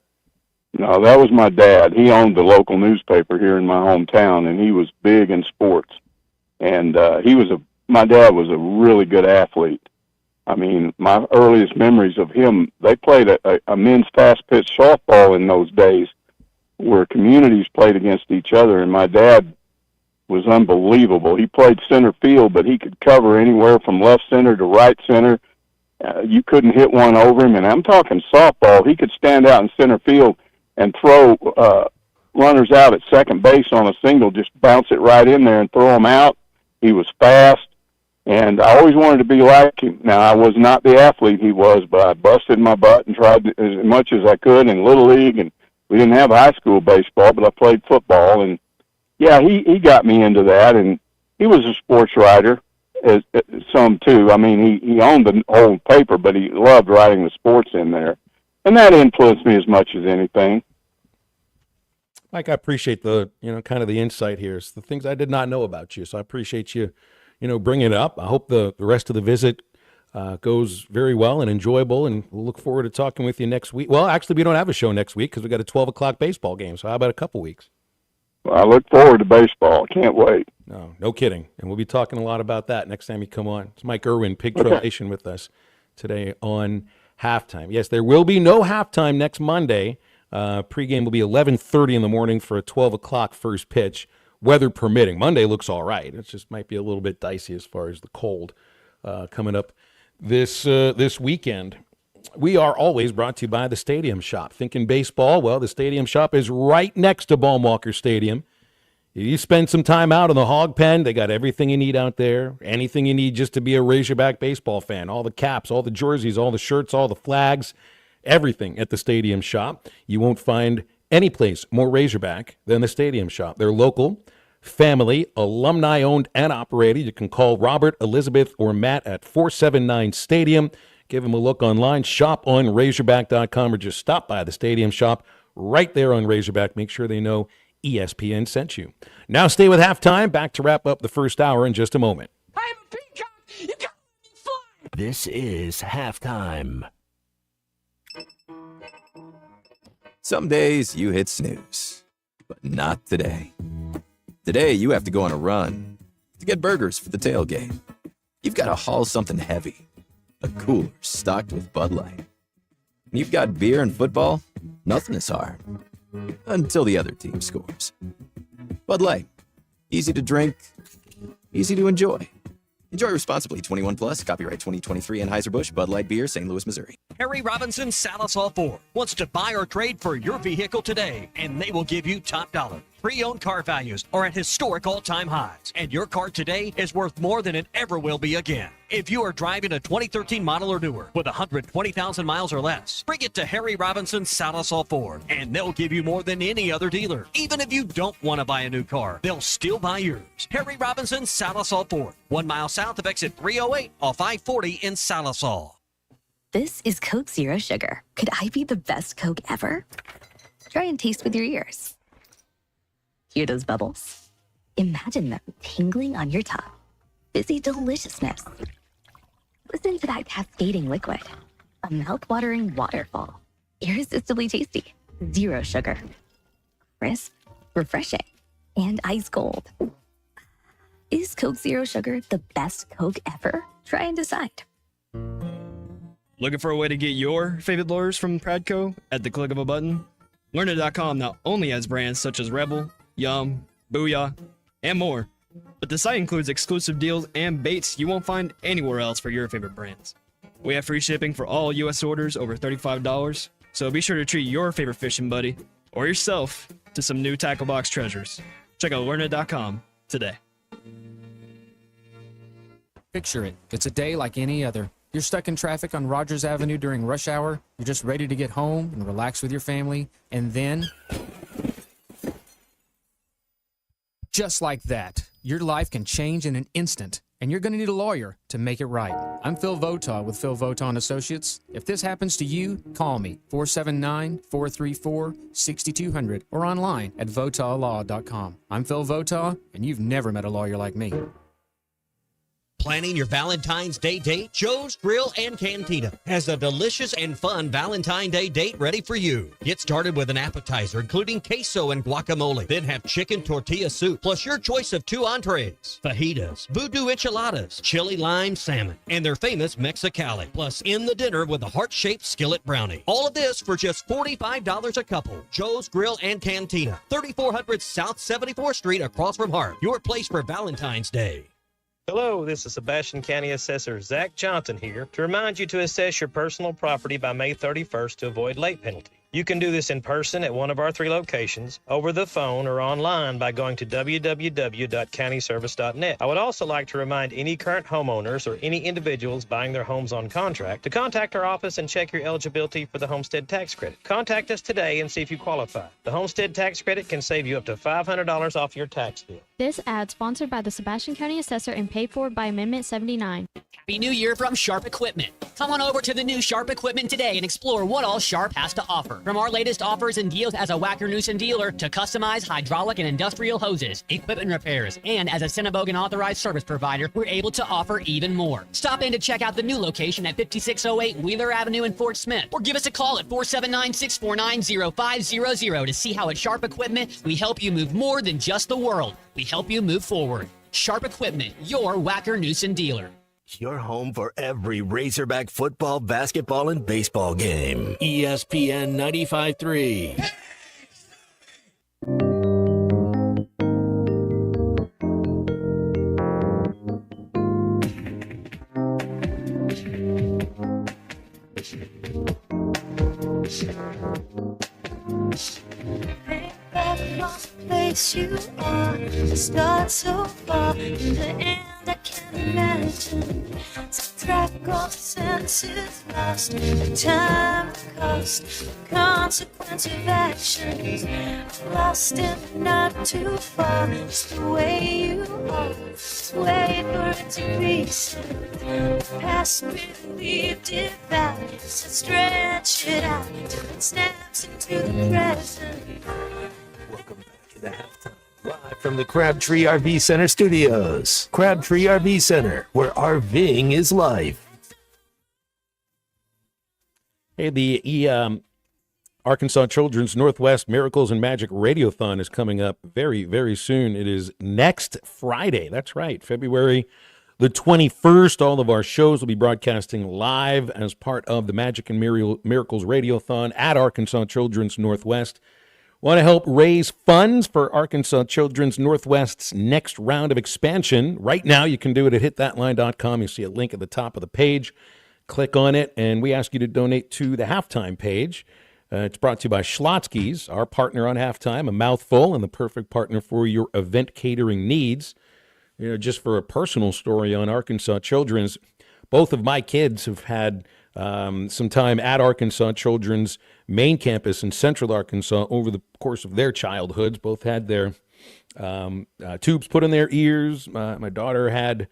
No, that was my dad. He owned the local newspaper here in my hometown, and he was big in sports. And my dad was a really good athlete. My earliest memories of him, they played a men's fast-pitch softball in those days where communities played against each other, and my dad was unbelievable. He played center field, but he could cover anywhere from left center to right center. You couldn't hit one over him, and I'm talking softball. He could stand out in center field and throw runners out at second base on a single, just bounce it right in there and throw them out. He was fast, and I always wanted to be like him. Now, I was not the athlete he was, but I busted my butt and tried as much as I could in Little League, and we didn't have high school baseball, but I played football, and yeah, he got me into that, and he was a sports writer, some too. He owned the whole paper, but he loved writing the sports in there, and that influenced me as much as anything. Mike, I appreciate the, kind of the insight here. It's the things I did not know about you. So I appreciate you, bringing it up. I hope the rest of the visit goes very well and enjoyable, and we'll look forward to talking with you next week. Well, actually, we don't have a show next week because we got a 12 o'clock baseball game. So how about a couple weeks? Well, I look forward to baseball. Can't wait. No kidding. And we'll be talking a lot about that next time you come on. It's Mike Irwin, Pig Trail Nation, with us today on Halftime. Yes, there will be no halftime next Monday. Pregame will be 11:30 in the morning for a 12 o'clock first pitch, weather permitting. Monday looks all right. It just might be a little bit dicey as far as the cold coming up this weekend. We are always brought to you by the Stadium Shop. Thinking baseball? Well, the Stadium Shop is right next to Baum-Walker Stadium. If you spend some time out in the Hog Pen, they got everything you need out there. Anything you need just to be a Razorback baseball fan. All the caps, all the jerseys, all the shirts, all the flags. Everything at the Stadium Shop. You won't find any place more Razorback than the Stadium Shop. They're local, family, alumni-owned and operated. You can call Robert, Elizabeth, or Matt at 479-STADIUM. Give them a look online, shoponrazorback.com, or just stop by the Stadium Shop right there on Razorback. Make sure they know ESPN sent you. Now stay with Halftime. Back to wrap up the first hour in just a moment. I'm a peacock This is halftime. Some days you hit snooze, but not today. Today you have to go on a run to get burgers for the tailgate. You've got to haul something heavy, a cooler stocked with Bud Light. And you've got beer and football, nothing is hard. Until the other team scores. Bud Light, easy to drink, easy to enjoy. Enjoy responsibly. 21 plus. Copyright 2023 Anheuser-Busch Bud Light Beer, St. Louis, Missouri. Harry Robinson Salisal Ford wants to buy or trade for your vehicle today, and they will give you top dollar. Pre-owned car values are at historic all-time highs, and your car today is worth more than it ever will be again. If you are driving a 2013 model or newer with 120,000 miles or less, bring it to Harry Robinson Salisal Ford, and they'll give you more than any other dealer. Even if you don't want to buy a new car, they'll still buy yours. Harry Robinson Salisal Ford, 1 mile south of exit 308 off I-40 in Salisal. This is Coke Zero Sugar. Could I be the best Coke ever? Try and taste with your ears. Hear those bubbles? Imagine them tingling on your tongue. Fizzy deliciousness. Listen to that cascading liquid. A mouth-watering waterfall. Irresistibly tasty. Zero sugar. Crisp, refreshing, and ice cold. Is Coke Zero Sugar the best Coke ever? Try and decide. Looking for a way to get your favorite lures from Pradco at the click of a button? Learner.com not only has brands such as Rebel, Yum, Booyah, and more, but the site includes exclusive deals and baits you won't find anywhere else for your favorite brands. We have free shipping for all U.S. orders over $35, so be sure to treat your favorite fishing buddy or yourself to some new tackle box treasures. Check out Learner.com today. Picture it. It's a day like any other. You're stuck in traffic on Rogers Avenue during rush hour. You're just ready to get home and relax with your family. And then, just like that, your life can change in an instant. And you're going to need a lawyer to make it right. I'm Phil Votaw with Phil Votaw & Associates. If this happens to you, call me, 479-434-6200, or online at votawlaw.com. I'm Phil Votaw, and you've never met a lawyer like me. Planning your Valentine's Day date? Joe's Grill and Cantina has a delicious and fun Valentine's Day date ready for you. Get started with an appetizer including queso and guacamole. Then have chicken tortilla soup plus your choice of 2 entrees, fajitas, voodoo enchiladas, chili lime salmon, and their famous Mexicali. Plus in the dinner with a heart-shaped skillet brownie. All of this for just $45 a couple. Joe's Grill and Cantina, 3400 South 74th Street across from Hart. Your place for Valentine's Day. Hello, this is Sebastian County Assessor Zach Johnson here to remind you to assess your personal property by May 31st to avoid late penalty. You can do this in person at one of our 3 locations, over the phone, or online by going to www.countyservice.net. I would also like to remind any current homeowners or any individuals buying their homes on contract to contact our office and check your eligibility for the homestead tax credit. Contact us today and see if you qualify. The homestead tax credit can save you up to $500 off your tax bill. This ad sponsored by the Sebastian County Assessor and paid for by Amendment 79. Happy New Year from Sharp Equipment. Come on over to the new Sharp Equipment today and explore what all Sharp has to offer. From our latest offers and deals as a Wacker-Neuson dealer to customized hydraulic and industrial hoses, equipment repairs, and as a Cinnabogan authorized service provider, we're able to offer even more. Stop in to check out the new location at 5608 Wheeler Avenue in Fort Smith, or give us a call at 479-649-0500 to see how at Sharp Equipment we help you move more than just the world. We help you move forward. Sharp Equipment, your Wacker-Neuson dealer. Your home for every Razorback football, basketball, and baseball game. ESPN 95.3. Place you are, the start so far, in the end I can't imagine. Subtract all the senses lost, the time, the cost, the consequence of actions. Lost and not too far, just the way you are. Just wait for it to reset. The past believed it valid, so stretch it out till it snaps into the present. Welcome back to the halftime live from the Crabtree RV Center studios. Crabtree RV Center, where RVing is life. Hey, the Arkansas Children's Northwest Miracles and Magic Radiothon is coming up very, very soon. It is next Friday. That's right, February the 21st. All of our shows will be broadcasting live as part of the Magic and Miracles Radiothon at Arkansas Children's Northwest. Want to help raise funds for Arkansas Children's Northwest's next round of expansion? Right now, you can do it at hitthatline.com. You see a link at the top of the page. Click on it, and we ask you to donate to the halftime page. It's brought to you by Schlotzsky's, our partner on halftime, a mouthful and the perfect partner for your event catering needs. You know, just for a personal story on Arkansas Children's, both of my kids have had some time at Arkansas Children's main campus in Central Arkansas over the course of their childhoods. Both had their tubes put in their ears. My daughter had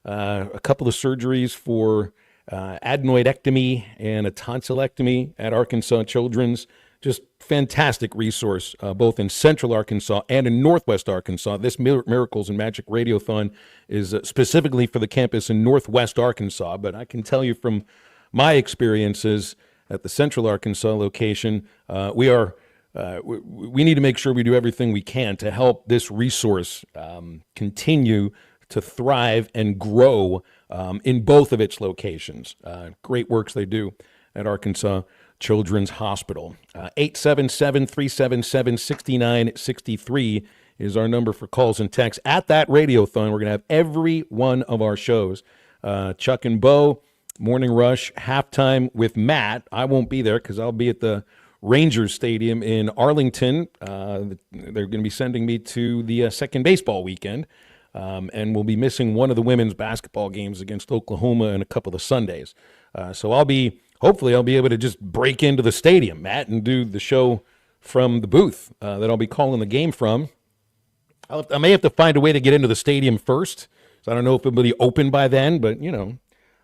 a couple of surgeries for adenoidectomy and a tonsillectomy at Arkansas Children's. Just fantastic resource, both in Central Arkansas and in Northwest Arkansas. This Miracles and Magic Radiothon is specifically for the campus in Northwest Arkansas, but I can tell you from my experiences at the Central Arkansas location, we need to make sure we do everything we can to help this resource continue to thrive and grow in both of its locations. Great works they do at Arkansas Children's Hospital. 877-377-6963 is our number for calls and texts. At that radiothon, we're going to have every one of our shows. Chuck and Bo, Morning Rush, halftime with Matt. I won't be there because I'll be at the Rangers Stadium in Arlington. They're going to be sending me to the second baseball weekend, and we'll be missing one of the women's basketball games against Oklahoma and a couple of Sundays. So hopefully I'll be able to just break into the stadium, Matt, and do the show from the booth that I'll be calling the game from. I may have to find a way to get into the stadium first. So I don't know if it'll be open by then, but, you know,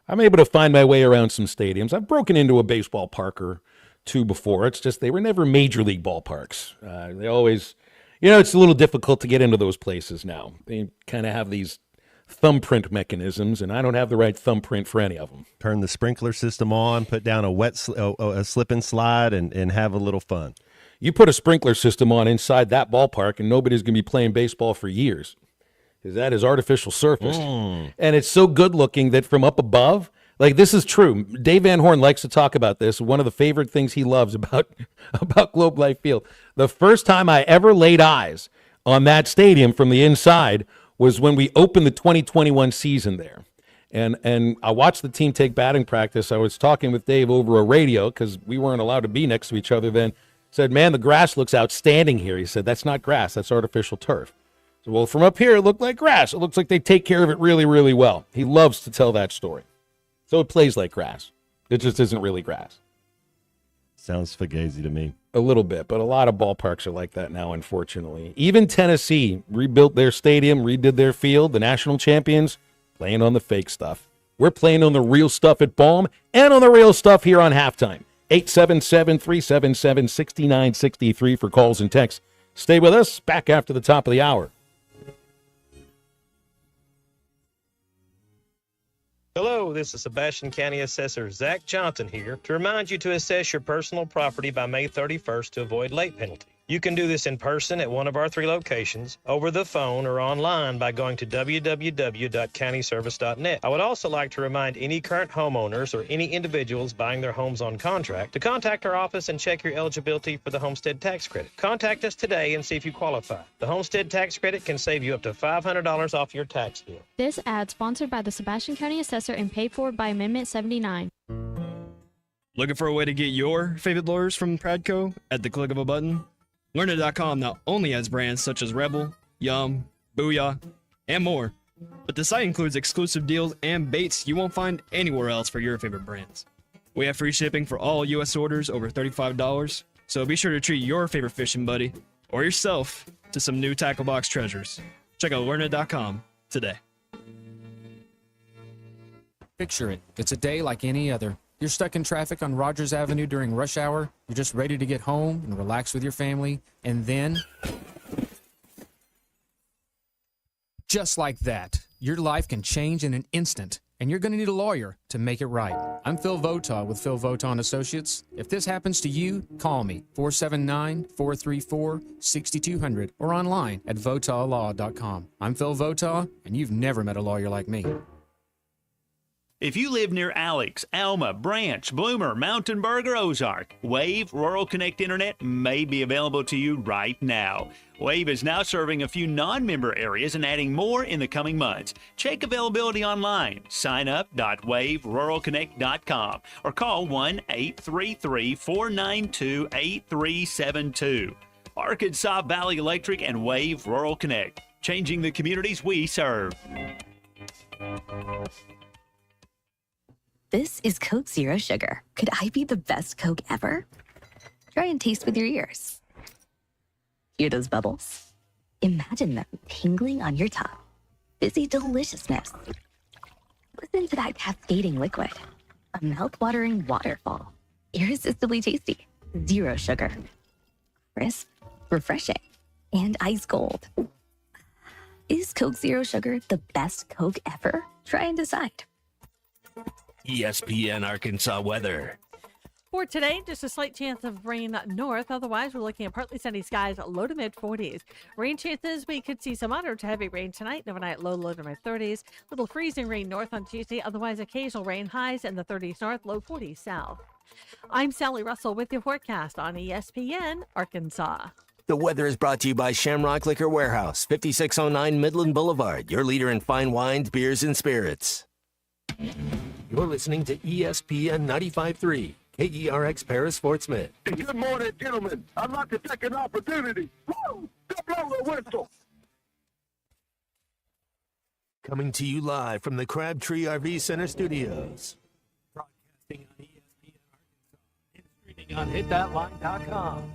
I'm able to find my way around some stadiums. I've broken into a baseball park or two before. It's just they were never major league ballparks. They always, you know, it's a little difficult to get into those places now. They kind of have these thumbprint mechanisms, and I don't have the right thumbprint for any of them. Turn the sprinkler system on, put down a slip and slide, and have a little fun. You put a sprinkler system on inside that ballpark, and nobody's going to be playing baseball for years, because that is artificial surface. And it's so good looking that from up above, like, this is true. Dave Van Horn likes to talk about this. One of the favorite things he loves about Globe Life Field. The first time I ever laid eyes on that stadium from the inside was when we opened the 2021 season there. And I watched the team take batting practice. I was talking with Dave over a radio because we weren't allowed to be next to each other then. Said, man, the grass looks outstanding here. He said, that's not grass, that's artificial turf. So, well, from up here, it looked like grass. It looks like they take care of it really, really well. He loves to tell that story. So it plays like grass. It just isn't really grass. Sounds fugazi to me. A little bit, but a lot of ballparks are like that now, unfortunately. Even Tennessee rebuilt their stadium, redid their field. The national champions playing on the fake stuff. We're playing on the real stuff at Baum and on the real stuff here on halftime. 877-377-6963 for calls and texts. Stay with us. Back after the top of the hour. Hello, this is Sebastian County Assessor Zach Johnson here to remind you to assess your personal property by May 31st to avoid late penalty. You can do this in person at one of our 3 locations, over the phone, or online by going to www.countyservice.net. I would also like to remind any current homeowners or any individuals buying their homes on contract to contact our office and check your eligibility for the homestead tax credit. Contact us today and see if you qualify. The homestead tax credit can save you up to $500 off your tax bill. This ad sponsored by the Sebastian County Assessor and paid for by Amendment 79. Looking for a way to get your favorite lawyers from Pradco at the click of a button? Learner.com not only has brands such as Rebel, Yum, Booyah, and more, but the site includes exclusive deals and baits you won't find anywhere else for your favorite brands. We have free shipping for all U.S. orders over $35, so be sure to treat your favorite fishing buddy or yourself to some new tackle box treasures. Check out Learner.com today. Picture it. It's a day like any other. You're stuck in traffic on Rogers Avenue during rush hour. You're just ready to get home and relax with your family. And then Just like that, your life can change in an instant, and you're going to need a lawyer to make it right. I'm Phil Votaw with Phil Votaw Associates. If this happens to you, call me, 479-434-6200, or online at votawlaw.com. I'm Phil Votaw, and you've never met a lawyer like me. If you live near Alex, Alma, Branch, Bloomer, Mountain Berg, or Ozark, Wave Rural Connect Internet may be available to you right now. Wave is now serving a few non-member areas and adding more in the coming months. Check availability online. Sign up.waveruralconnect.com or call 1-833-492-8372. Arkansas Valley Electric and Wave Rural Connect, changing the communities we serve. This is Coke Zero Sugar. Could I be the best Coke ever? Try and taste with your ears. Hear those bubbles? Imagine them tingling on your tongue. Fizzy deliciousness. Listen to that cascading liquid. A mouth-watering waterfall. Irresistibly tasty. Zero sugar. Crisp, refreshing, and ice cold. Is Coke Zero Sugar the best Coke ever? Try and decide. ESPN Arkansas weather. For today, just a slight chance of rain north. Otherwise, we're looking at partly sunny skies, low to mid 40s. Rain chances, we could see some moderate to heavy rain tonight. Overnight, low to mid 30s. Little freezing rain north on Tuesday. Otherwise, occasional rain, highs in the 30s north, low 40s south. I'm Sally Russell with your forecast on ESPN Arkansas. The weather is brought to you by Shamrock Liquor Warehouse, 5609 Midland Boulevard, your leader in fine wines, beers, and spirits. You're listening to ESPN 95.3, KERX Paris Fort Smith. Good morning, gentlemen. I'd like to take an opportunity. Woo! To blow the whistle. Coming to you live from the Crabtree RV Center studios. Broadcasting on ESPN Arkansas and streaming on hitthatline.com.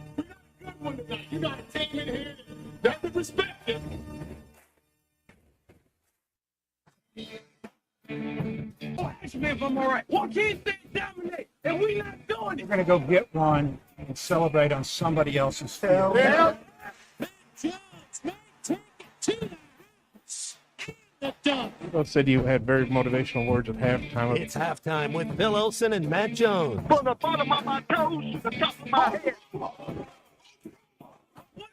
Good one tonight. You got to take me here. That's the perspective. Oh, ask me if I'm all right. Why can't they dominate? And we not doing it. We're going to go get one and celebrate on somebody else's field. Yeah. Both said you had very motivational words at halftime. It's halftime with Phil Elson and Matt Jones. From the bottom of my toes to the top of my head.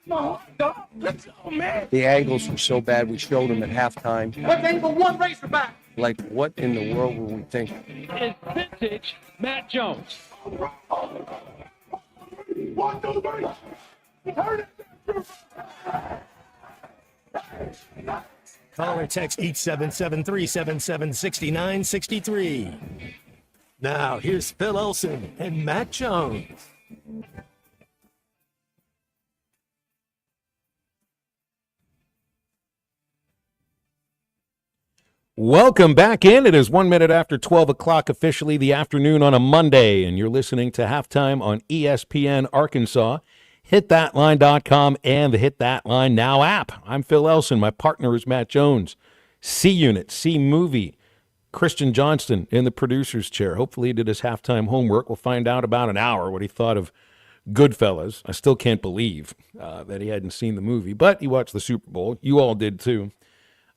My heart, dog. Let's go, man. The angles were so bad, we showed them at halftime. What angle one Razorback? Like, what in the world were we thinking? It's vintage Matt Jones. One, two, three. Heard it. Call or text 877-377-6963. Now, here's Phil Elson and Matt Jones. Welcome back in. It is 1 minute after 12 o'clock, officially the afternoon on a Monday, and you're listening to Halftime on ESPN Arkansas, hitthatline.com, and the Hit That Line Now app. I'm Phil Elson. My partner is Matt Jones. C-Unit, C-Movie, Christian Johnston in the producer's chair. Hopefully he did his halftime homework. We'll find out about an hour what he thought of Goodfellas. I still can't believe that he hadn't seen the movie, but he watched the Super Bowl. You all did too.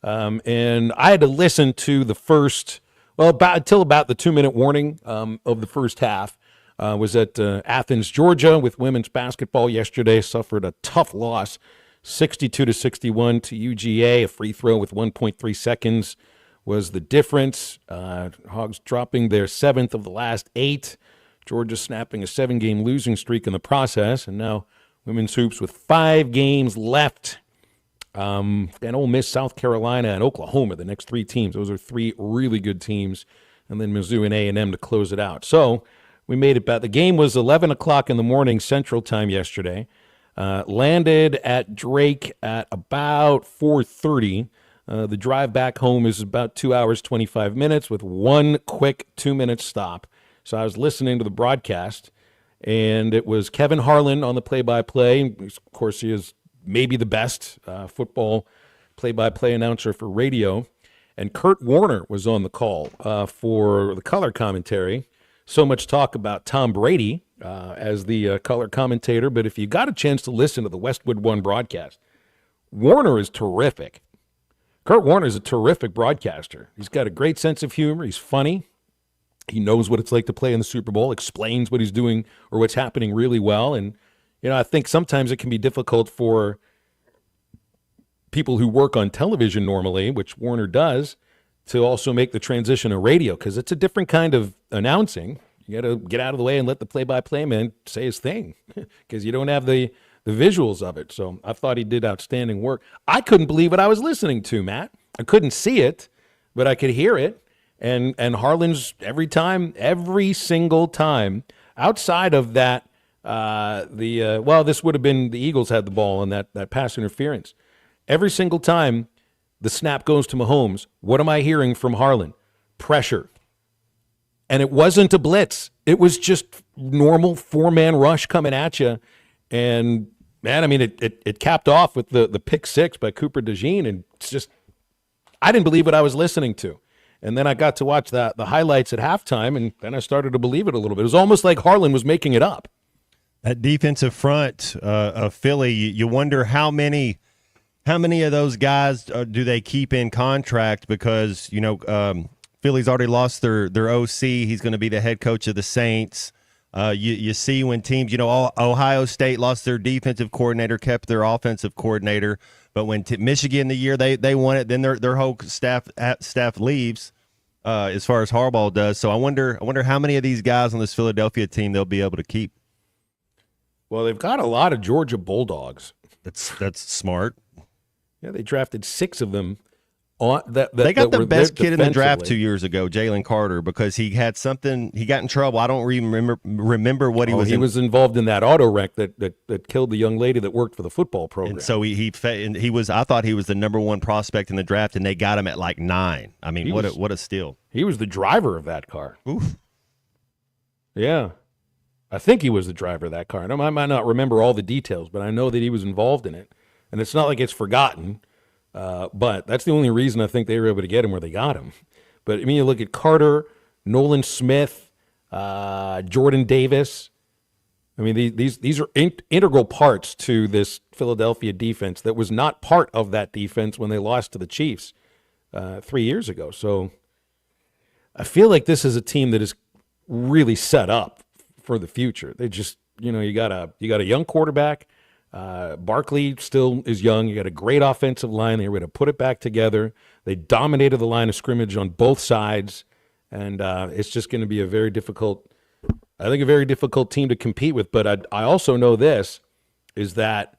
And I had to listen to the first, until about the 2-minute warning of the first half. Was at Athens, Georgia, with women's basketball yesterday. Suffered a tough loss, 62-61 to UGA. A free throw with 1.3 seconds was the difference. Hogs dropping their 7th of the last 8. Georgia snapping a 7-game losing streak in the process. And now women's hoops with 5 games left. And Ole Miss, South Carolina, and Oklahoma, the next 3 teams. Those are 3 really good teams. And then Mizzou and A&M to close it out. So we made it back. The game was 11 o'clock in the morning Central Time yesterday. Landed at Drake at about 4:30. The drive back home is about 2 hours, 25 minutes with one quick 2-minute stop. So I was listening to the broadcast, and it was Kevin Harlan on the play-by-play. Of course, he is maybe the best football play-by-play announcer for radio. And Kurt Warner was on the call for the color commentary. So much talk about Tom Brady as the color commentator, but if you got a chance to listen to the Westwood One broadcast, Warner is terrific. Kurt Warner's a terrific broadcaster. He's got a great sense of humor. He's funny. He knows what it's like to play in the Super Bowl, explains what he's doing or what's happening really well. And, I think sometimes it can be difficult for people who work on television normally, which Warner does, to also make the transition to radio because it's a different kind of announcing. You got to get out of the way and let the play-by-play man say his thing because you don't have the visuals of it. So I thought he did outstanding work. I couldn't believe what I was listening to, Matt. I couldn't see it, but I could hear it. And Harlan's every single time, outside of that, this would have been the Eagles had the ball on that pass interference. Every single time the snap goes to Mahomes, what am I hearing from Harlan? Pressure. And it wasn't a blitz. It was just normal four-man rush coming at you. And, man, I mean, it capped off with the pick six by Cooper DeJean. And it's just, I didn't believe what I was listening to. And then I got to watch the highlights at halftime, and then I started to believe it a little bit. It was almost like Harlan was making it up. That defensive front of Philly, you wonder how many of those guys do they keep in contract because, Philly's already lost their OC. He's going to be the head coach of the Saints. You see when teams, Ohio State lost their defensive coordinator, kept their offensive coordinator. But when Michigan the year they won it, then their whole staff leaves as far as Harbaugh does. So I wonder how many of these guys on this Philadelphia team they'll be able to keep. Well, they've got a lot of Georgia Bulldogs. That's smart. Yeah, they drafted 6 of them. They got the best kid in the draft 2 years ago, Jalen Carter, because he had something. He got in trouble. I don't even remember what he was. He was involved in that auto wreck that killed the young lady that worked for the football program. And so he was. I thought he was the number 1 prospect in the draft, and they got him at like 9. I mean, what a steal! He was the driver of that car. Oof. Yeah, I think he was the driver of that car. I might not remember all the details, but I know that he was involved in it, and it's not like it's forgotten. But that's the only reason I think they were able to get him where they got him. But, I mean, you look at Carter, Nolan Smith, Jordan Davis. I mean, these are integral parts to this Philadelphia defense that was not part of that defense when they lost to the Chiefs 3 years ago. So I feel like this is a team that is really set up for the future. They just, you got a young quarterback. Barkley still is young. You got a great offensive line. They were going to put it back together. They dominated the line of scrimmage on both sides, and it's just going to be a very difficult team to compete with. But I also know this, is that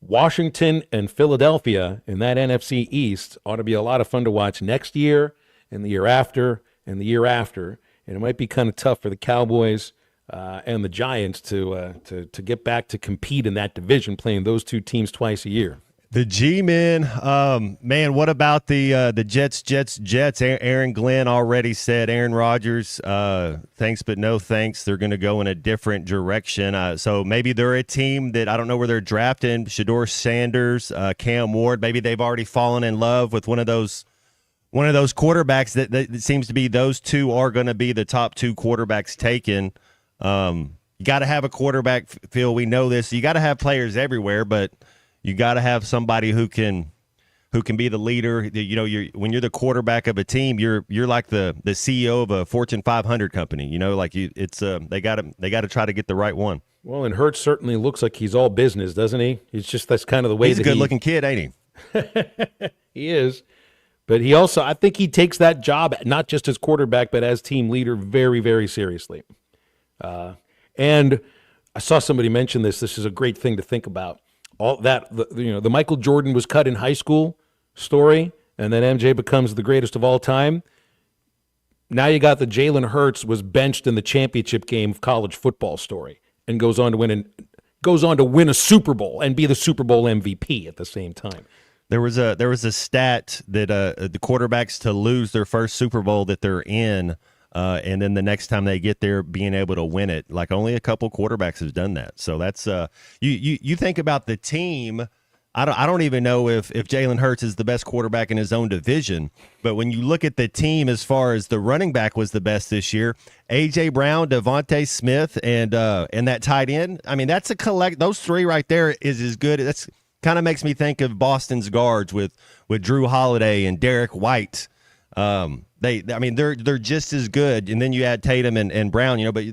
Washington and Philadelphia in that NFC East ought to be a lot of fun to watch next year and the year after and the year after. And it might be kind of tough for the Cowboys and the Giants to get back to compete in that division, playing those two teams twice a year. The G-men, man, what about the Jets? Aaron Glenn already said, Aaron Rodgers, thanks but no thanks. They're going to go in a different direction. So maybe they're a team that I don't know where they're drafting. Shedeur Sanders, Cam Ward. Maybe they've already fallen in love with one of those quarterbacks that seems to be those two are going to be the top 2 quarterbacks taken. You got to have a quarterback, Phil. We know this. You got to have players everywhere, but you got to have somebody who can be the leader. When you're the quarterback of a team, you're like the CEO of a Fortune 500 company. They got to try to get the right one. Well, and Hurts certainly looks like he's all business, doesn't he? That's kind of the way. He's a good-looking kid, ain't he? He is. But he also, I think he takes that job not just as quarterback, but as team leader very, very seriously. And I saw somebody mention this. This is a great thing to think about. All that, the Michael Jordan was cut in high school story, and then MJ becomes the greatest of all time. Now you got the Jalen Hurts was benched in the championship game of college football story, and goes on to win a Super Bowl and be the Super Bowl MVP at the same time. There was a stat that the quarterbacks to lose their first Super Bowl that they're in. And then the next time they get there, being able to win it, like only a couple quarterbacks have done that. So that's you think about the team. I don't even know if Jalen Hurts is the best quarterback in his own division, but when you look at the team as far as the running back was the best this year, A.J. Brown, Devontae Smith, and that tight end. I mean, that's a collect. Those 3 right there is as good. kind of makes me think of Boston's guards with Drew Holiday and Derek White. They're just as good. And then you add Tatum and Brown, but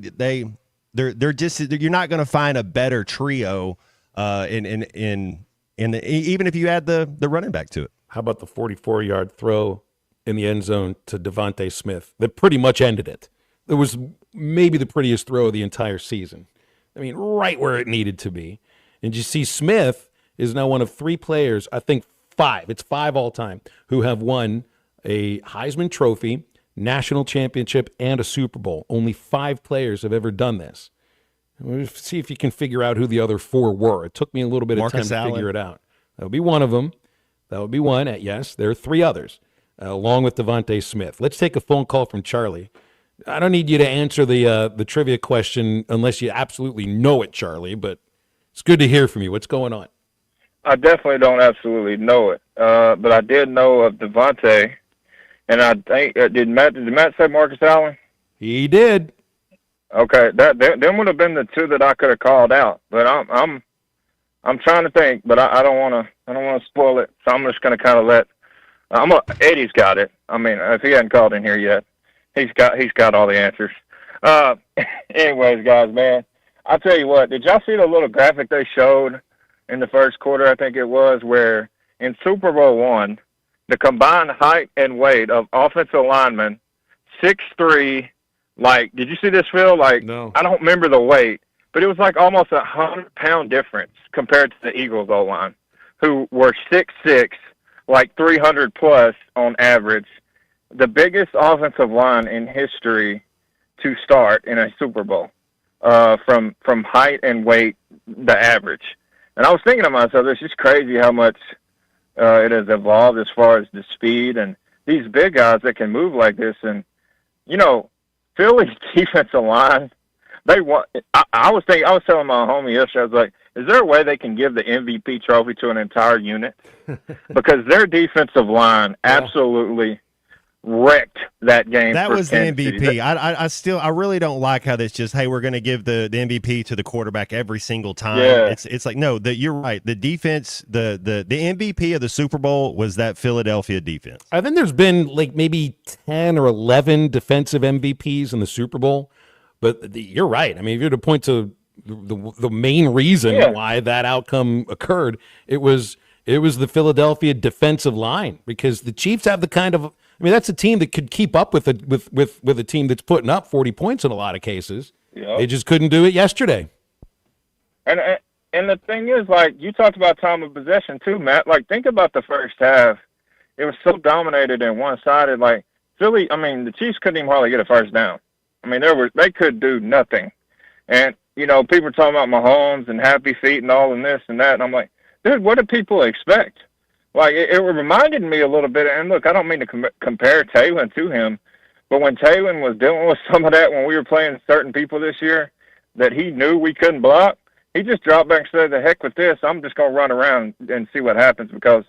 they're just, you're not going to find a better trio even if you add the running back to it. How about the 44-yard throw in the end zone to Devontae Smith that pretty much ended it? It was maybe the prettiest throw of the entire season. I mean, right where it needed to be. And you see Smith is now one of 3 players, I think 5, it's 5 all time, who have won a Heisman Trophy, national championship, and a Super Bowl. Only 5 players have ever done this. We'll see if you can figure out who the other 4 were. It took me a little bit of Marcus time to Allen. figure it out. That would be one of them. That would be one. Yes, there are 3 others, along with Devontae Smith. Let's take a phone call from Charlie. I don't need you to answer the trivia question unless you absolutely know it, Charlie, but it's good to hear from you. What's going on? I definitely don't absolutely know it, but I did know of Devontae, and I think did Matt say Marcus Allen? He did. Okay, them would have been the 2 that I could have called out, but I'm trying to think, but I don't want to spoil it, so I'm just going to kind of let Eddie's got it. I mean, if he hadn't called in here yet, he's got all the answers. Anyways, guys, man, I'll tell you what. Did y'all see the little graphic they showed in the first quarter? I think it was where in Super Bowl I, the combined height and weight of offensive linemen, 6'3". Like, did you see this, Phil? Like, no. I don't remember the weight, but it was like almost 100-pound difference compared to the Eagles O-line, who were 6'6", like 300 plus on average. The biggest offensive line in history to start in a Super Bowl, from height and weight, the average. And I was thinking to myself, it's just crazy how much it has evolved as far as the speed and these big guys that can move like this. And, Philly's defensive line, I was telling my homie yesterday, I was like, is there a way they can give the MVP trophy to an entire unit? Because their defensive line absolutely wrecked that game. That for was the Kansas City. MVP. I really don't like how this just, hey, we're going to give the MVP to the quarterback every single time. Yeah. It's like, no, you're right. The defense, the MVP of the Super Bowl was that Philadelphia defense. I think there's been like maybe 10 or 11 defensive MVPs in the Super Bowl, but you're right. I mean, if you're to point to the main reason why that outcome occurred, it was the Philadelphia defensive line, because the Chiefs have the kind of, that's a team that could keep up with a team that's putting up 40 points in a lot of cases. Yep. They just couldn't do it yesterday. And the thing is, like, you talked about time of possession too, Matt. Like, think about the first half. It was so dominated and one-sided. Like, Philly, the Chiefs couldn't even hardly get a first down. They could do nothing. And, people are talking about Mahomes and happy feet and all and this and that. And I'm like, dude, what do people expect? Like, it reminded me a little bit, and look, I don't mean to compare Taylor to him, but when Taylor was dealing with some of that when we were playing certain people this year that he knew we couldn't block, he just dropped back and said, the heck with this, I'm just going to run around and see what happens. Because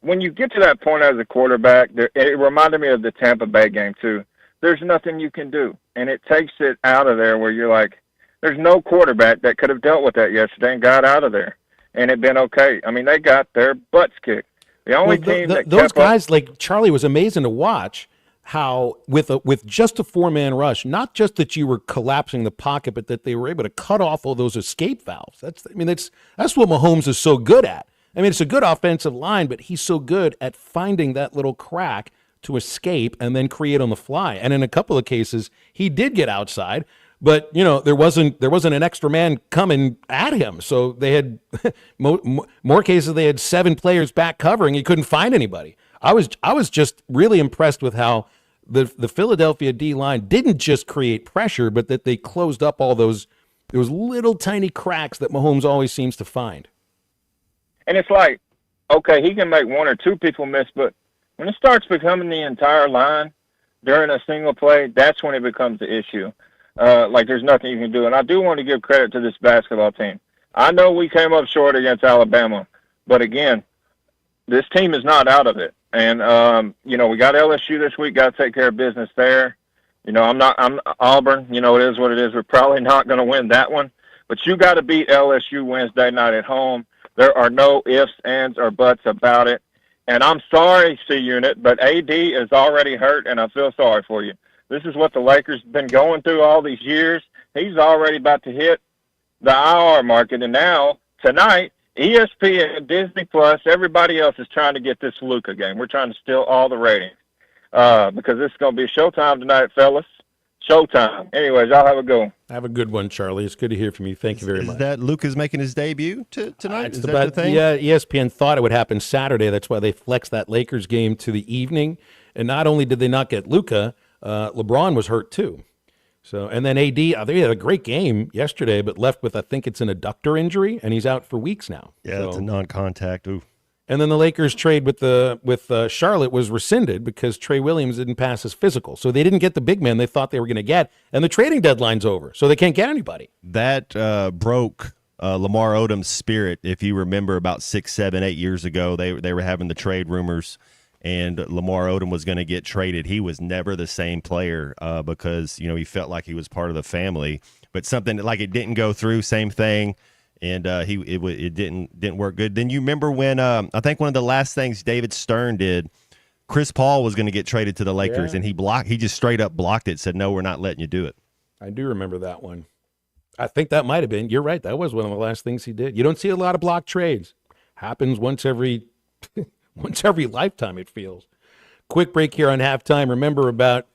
when you get to that point as a quarterback, it reminded me of the Tampa Bay game too. There's nothing you can do, and it takes it out of there where you're like, there's no quarterback that could have dealt with that yesterday and got out of there, and it'd been okay. They got their butts kicked. The only team that those guys, like Charlie, was amazing to watch how with just a 4-man rush, not just that you were collapsing the pocket, but that they were able to cut off all those escape valves. That's what Mahomes is so good at. It's a good offensive line, but he's so good at finding that little crack to escape and then create on the fly. And in a couple of cases, he did get outside. But, there wasn't an extra man coming at him. So they had more cases. They had 7 players back covering. He couldn't find anybody. I was just really impressed with how the Philadelphia D-line didn't just create pressure, but that they closed up all those little tiny cracks that Mahomes always seems to find. And it's like, okay, he can make 1 or 2 people miss, but when it starts becoming the entire line during a single play, that's when it becomes the issue. Like there's nothing you can do. And I do want to give credit to this basketball team. I know we came up short against Alabama, but again, this team is not out of it. And, we got LSU this week, got to take care of business there. I'm Auburn, it is what it is. We're probably not going to win that one, but you got to beat LSU Wednesday night at home. There are no ifs, ands, or buts about it. And I'm sorry, C-Unit, but AD is already hurt, and I feel sorry for you. This is what the Lakers have been going through all these years. He's already about to hit the IR market, and now, tonight, ESPN, Disney Plus, everybody else is trying to get this Luka game. We're trying to steal all the ratings because this is going to be showtime tonight, fellas. Showtime. Anyways, y'all have a go. Have a good one, Charlie. It's good to hear from you. Thank you very much. Is that Luka's making his debut tonight? It's Is that the thing? Yeah, ESPN thought it would happen Saturday. That's why they flexed that Lakers game to the evening. And not only did they not get Luka, LeBron was hurt too. So, and then AD, they had a great game yesterday, but left with, I think it's an adductor injury, and he's out for weeks now. Yeah, it's a non-contact. Ooh. And then the Lakers trade with Charlotte was rescinded because Trey Williams didn't pass his physical. So they didn't get the big man they thought they were going to get, and the trading deadline's over, so they can't get anybody. That broke Lamar Odom's spirit. If you remember, about 6, 7, 8 years ago, they were having the trade rumors, and Lamar Odom was going to get traded. He was never the same player because he felt like he was part of the family. But something like it didn't go through. Same thing. And it didn't work good. Then you remember when I think one of the last things David Stern did, Chris Paul was going to get traded to the Lakers, and he just straight up blocked it, said, no, we're not letting you do it. I do remember that one. I think that might have been. You're right. That was one of the last things he did. You don't see a lot of block trades. Happens once every lifetime, it feels. Quick break here on halftime. Remember about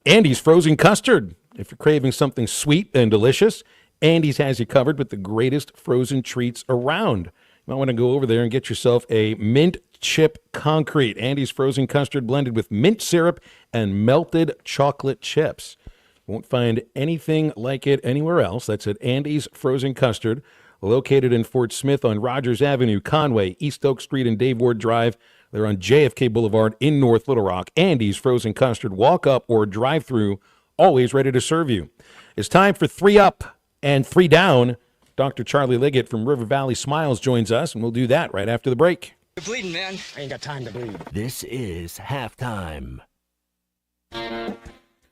Andy's frozen custard. If you're craving something sweet and delicious, Andy's has you covered with the greatest frozen treats around. You might want to go over there and get yourself a mint chip concrete. Andy's frozen custard blended with mint syrup and melted chocolate chips. Won't find anything like it anywhere else. That's at Andy's Frozen Custard, located in Fort Smith on Rogers Avenue, Conway, East Oak Street, and Dave Ward Drive. They're on JFK Boulevard in North Little Rock. Andy's Frozen Custard, walk up or drive through, always ready to serve you. It's time for 3 Up and 3 Down. Dr. Charlie Liggett from River Valley Smiles joins us, and we'll do that right after the break. You're bleeding, man. I ain't got time to bleed. This is halftime.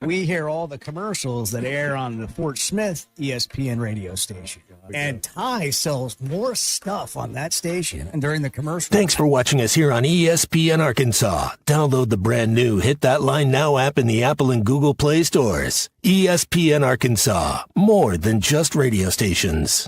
We hear all the commercials that air on the Fort Smith ESPN radio station. And Ty sells more stuff on that station and during the commercial. Thanks for watching us here on ESPN Arkansas. Download the brand new Hit That Line Now app in the Apple and Google Play stores. ESPN Arkansas, more than just radio stations.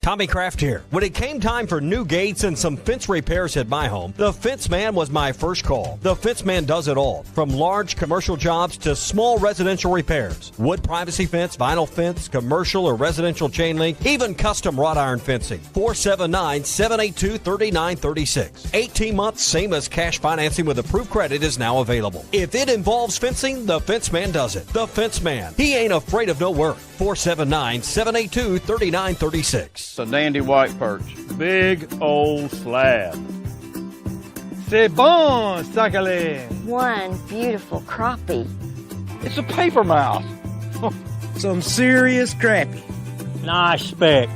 Tommy Kraft here. When it came time for new gates and some fence repairs at my home, the Fence Man was my first call. The Fence Man does it all, from large commercial jobs to small residential repairs. Wood privacy fence, vinyl fence, commercial or residential chain link, even custom wrought iron fencing. 479-782-3936. 18 months, same as cash financing with approved credit is now available. If it involves fencing, the Fence Man does it. The Fence Man. He ain't afraid of no work. 479-782-3936. A dandy white perch. Big old slab. C'est bon, sacalé. One beautiful crappie. It's a paper mouth. Some serious crappie. Nice speck.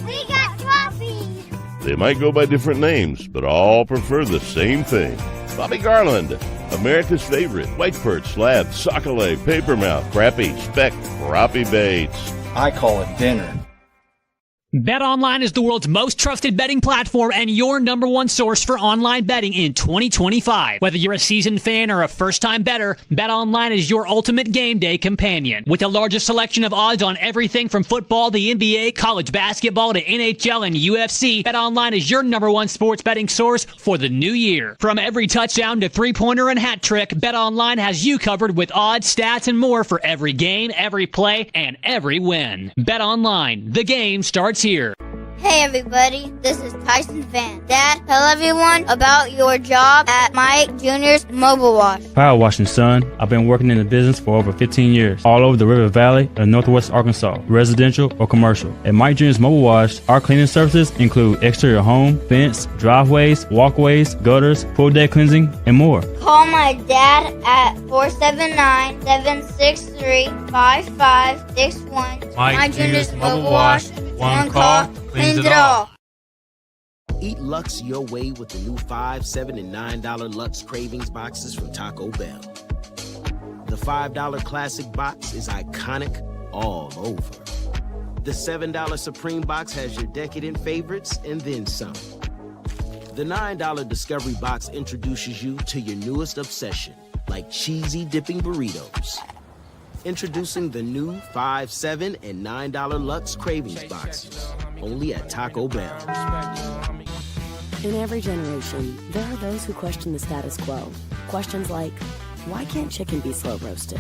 We got crappies. They might go by different names, but all prefer the same thing. Bobby Garland, America's favorite white perch, slab, sockeye, papermouth, crappie, speck, crappie baits. I call it dinner. BetOnline is the world's most trusted betting platform and your number one source for online betting in 2025. Whether you're a seasoned fan or a first-time bettor, BetOnline is your ultimate game day companion. With the largest selection of odds on everything from football to NBA, college basketball to NHL and UFC, BetOnline is your number one sports betting source for the new year. From every touchdown to three-pointer and hat trick, BetOnline has you covered with odds, stats, and more for every game, every play, and every win. BetOnline, the game starts here. Hey everybody, this is Tyson Van. Dad, tell everyone about your job at Mike Jr.'s Mobile Wash. Power washing, son. I've been working in the business for over 15 years, all over the River Valley and Northwest Arkansas, residential or commercial. At Mike Jr.'s Mobile Wash, our cleaning services include exterior home, fence, driveways, walkways, gutters, pool deck cleansing, and more. Call my dad at 479-763-5561. Mike Jr.'s Mobile Wash. One call, cleans it all. Eat Lux your way with the new $5, $7, and $9 Lux Cravings boxes from Taco Bell. The $5 classic box is iconic all over. The $7 Supreme Box has your decadent favorites and then some. The $9 Discovery Box introduces you to your newest obsession, like cheesy dipping burritos. Introducing the new $5, $7, and $9 Lux Cravings Boxes, only at Taco Bell. In every generation, there are those who question the status quo. Questions like, why can't chicken be slow roasted?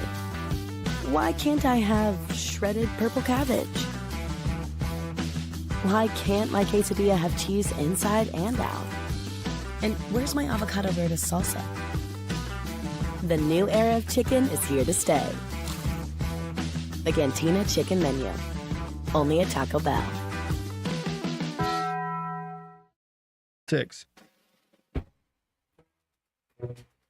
Why can't I have shredded purple cabbage? Why can't my quesadilla have cheese inside and out? And where's my avocado verde salsa? The new era of chicken is here to stay. The Cantina Chicken Menu, only at Taco Bell. 6.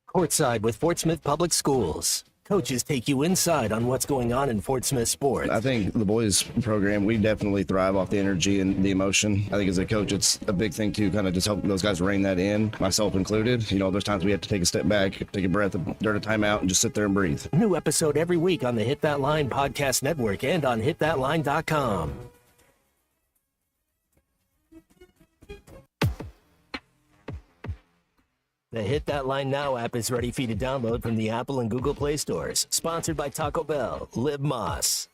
Courtside with Fort Smith Public Schools. Coaches take you inside on what's going on in Fort Smith sports. I think the boys program, we definitely thrive off the energy and the emotion. I think as a coach, it's a big thing to kind of just help those guys rein that in, myself included. You know, there's times we have to take a step back, take a breath during a timeout, and just sit there and breathe. New episode every week on the Hit That Line podcast network and on hitthatline.com. The Hit That Line Now app is ready for you to download from the Apple and Google Play stores. Sponsored by Taco Bell. Live Moss.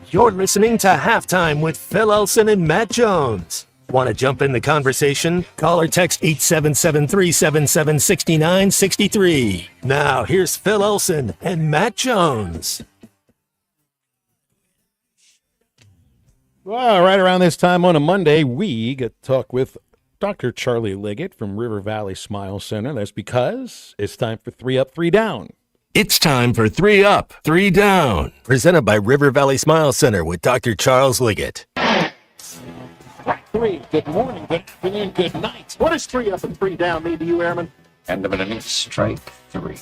You're listening to Halftime with Phil Elson and Matt Jones. Want to jump in the conversation? Call or text 877-377-6963. Now, here's Phil Elson and Matt Jones. Well, right around this time on a Monday, we get to talk with Dr. Charlie Liggett from River Valley Smile Center. That's because it's time for 3 Up, 3 Down. It's time for 3 Up, 3 Down. Presented by River Valley Smile Center with Dr. Charles Liggett. 3, good morning, good afternoon, good night. What does 3 up and 3 down mean to you, Airman? End of an inning, strike 3.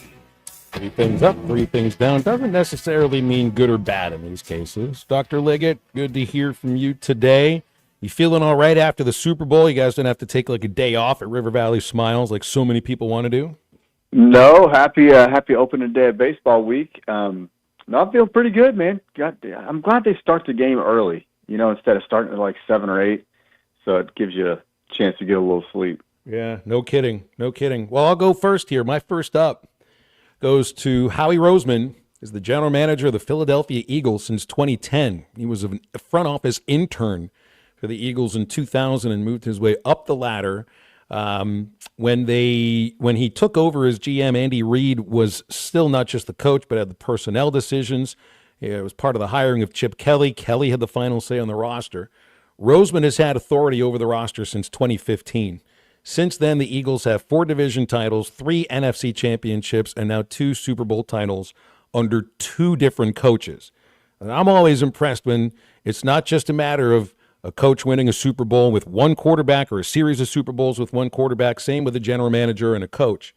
3 things up, 3 things down doesn't necessarily mean good or bad in these cases. Dr. Liggett, good to hear from you today. You feeling all right after the Super Bowl? You guys didn't have to take like a day off at River Valley Smiles like so many people want to do? No, happy opening day of baseball week. No, I feel pretty good, man. I'm glad they start the game early, instead of starting at like 7 or 8. So it gives you a chance to get a little sleep. Yeah, no kidding. Well, I'll go first here. My first up goes to Howie Roseman, is the general manager of the Philadelphia Eagles since 2010. He was a front office intern for the Eagles in 2000 and moved his way up the ladder. When he took over as GM, Andy Reid was still not just the coach, but had the personnel decisions. It was part of the hiring of Chip Kelly. Kelly had the final say on the roster. Roseman has had authority over the roster since 2015. Since then, the Eagles have 4 division titles, 3 NFC championships, and now 2 Super Bowl titles under 2 different coaches. And I'm always impressed when it's not just a matter of a coach winning a Super Bowl with one quarterback or a series of Super Bowls with one quarterback, same with a general manager and a coach.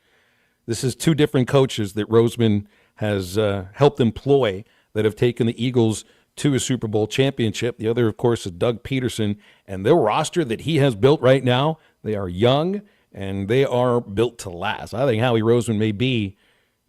This is 2 different coaches that Roseman has helped employ that have taken the Eagles to a Super Bowl championship. The other, of course, is Doug Peterson. And their roster that he has built right now, they are young and they are built to last. I think Howie Roseman may be,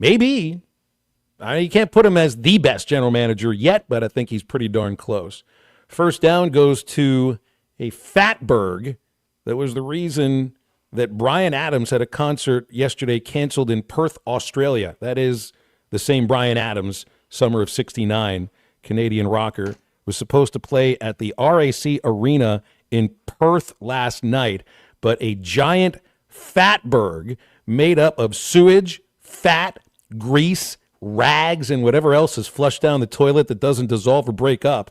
you can't put him as the best general manager yet, but I think he's pretty darn close. First down goes to a fatberg that was the reason that Bryan Adams had a concert yesterday canceled in Perth, Australia. That is the same Bryan Adams, summer of '69, Canadian rocker, was supposed to play at the RAC Arena in Perth last night, but a giant fatberg made up of sewage, fat, grease, rags, and whatever else is flushed down the toilet that doesn't dissolve or break up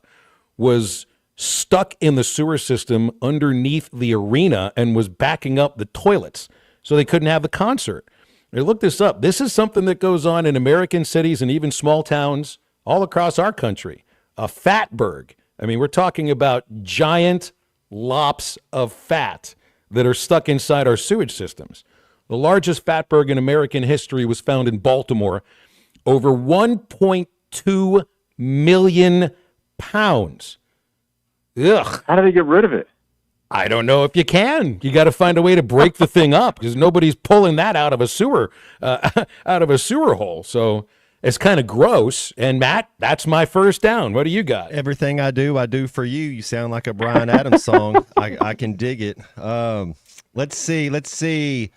was stuck in the sewer system underneath the arena and was backing up the toilets, so they couldn't have the concert. I looked this up. This is something that goes on in American cities and even small towns all across our country. A fatberg. I mean, we're talking about giant lops of fat that are stuck inside our sewage systems. The largest fatberg in American history was found in Baltimore. Over 1.2 million pounds. Ugh. How do they get rid of it? I don't know if you can. You got to find a way to break the thing up because nobody's pulling that out of a sewer hole. So it's kind of gross. And Matt, that's my first down. What do you got? Everything I do for you. You sound like a Bryan Adams song. I can dig it. Let's see.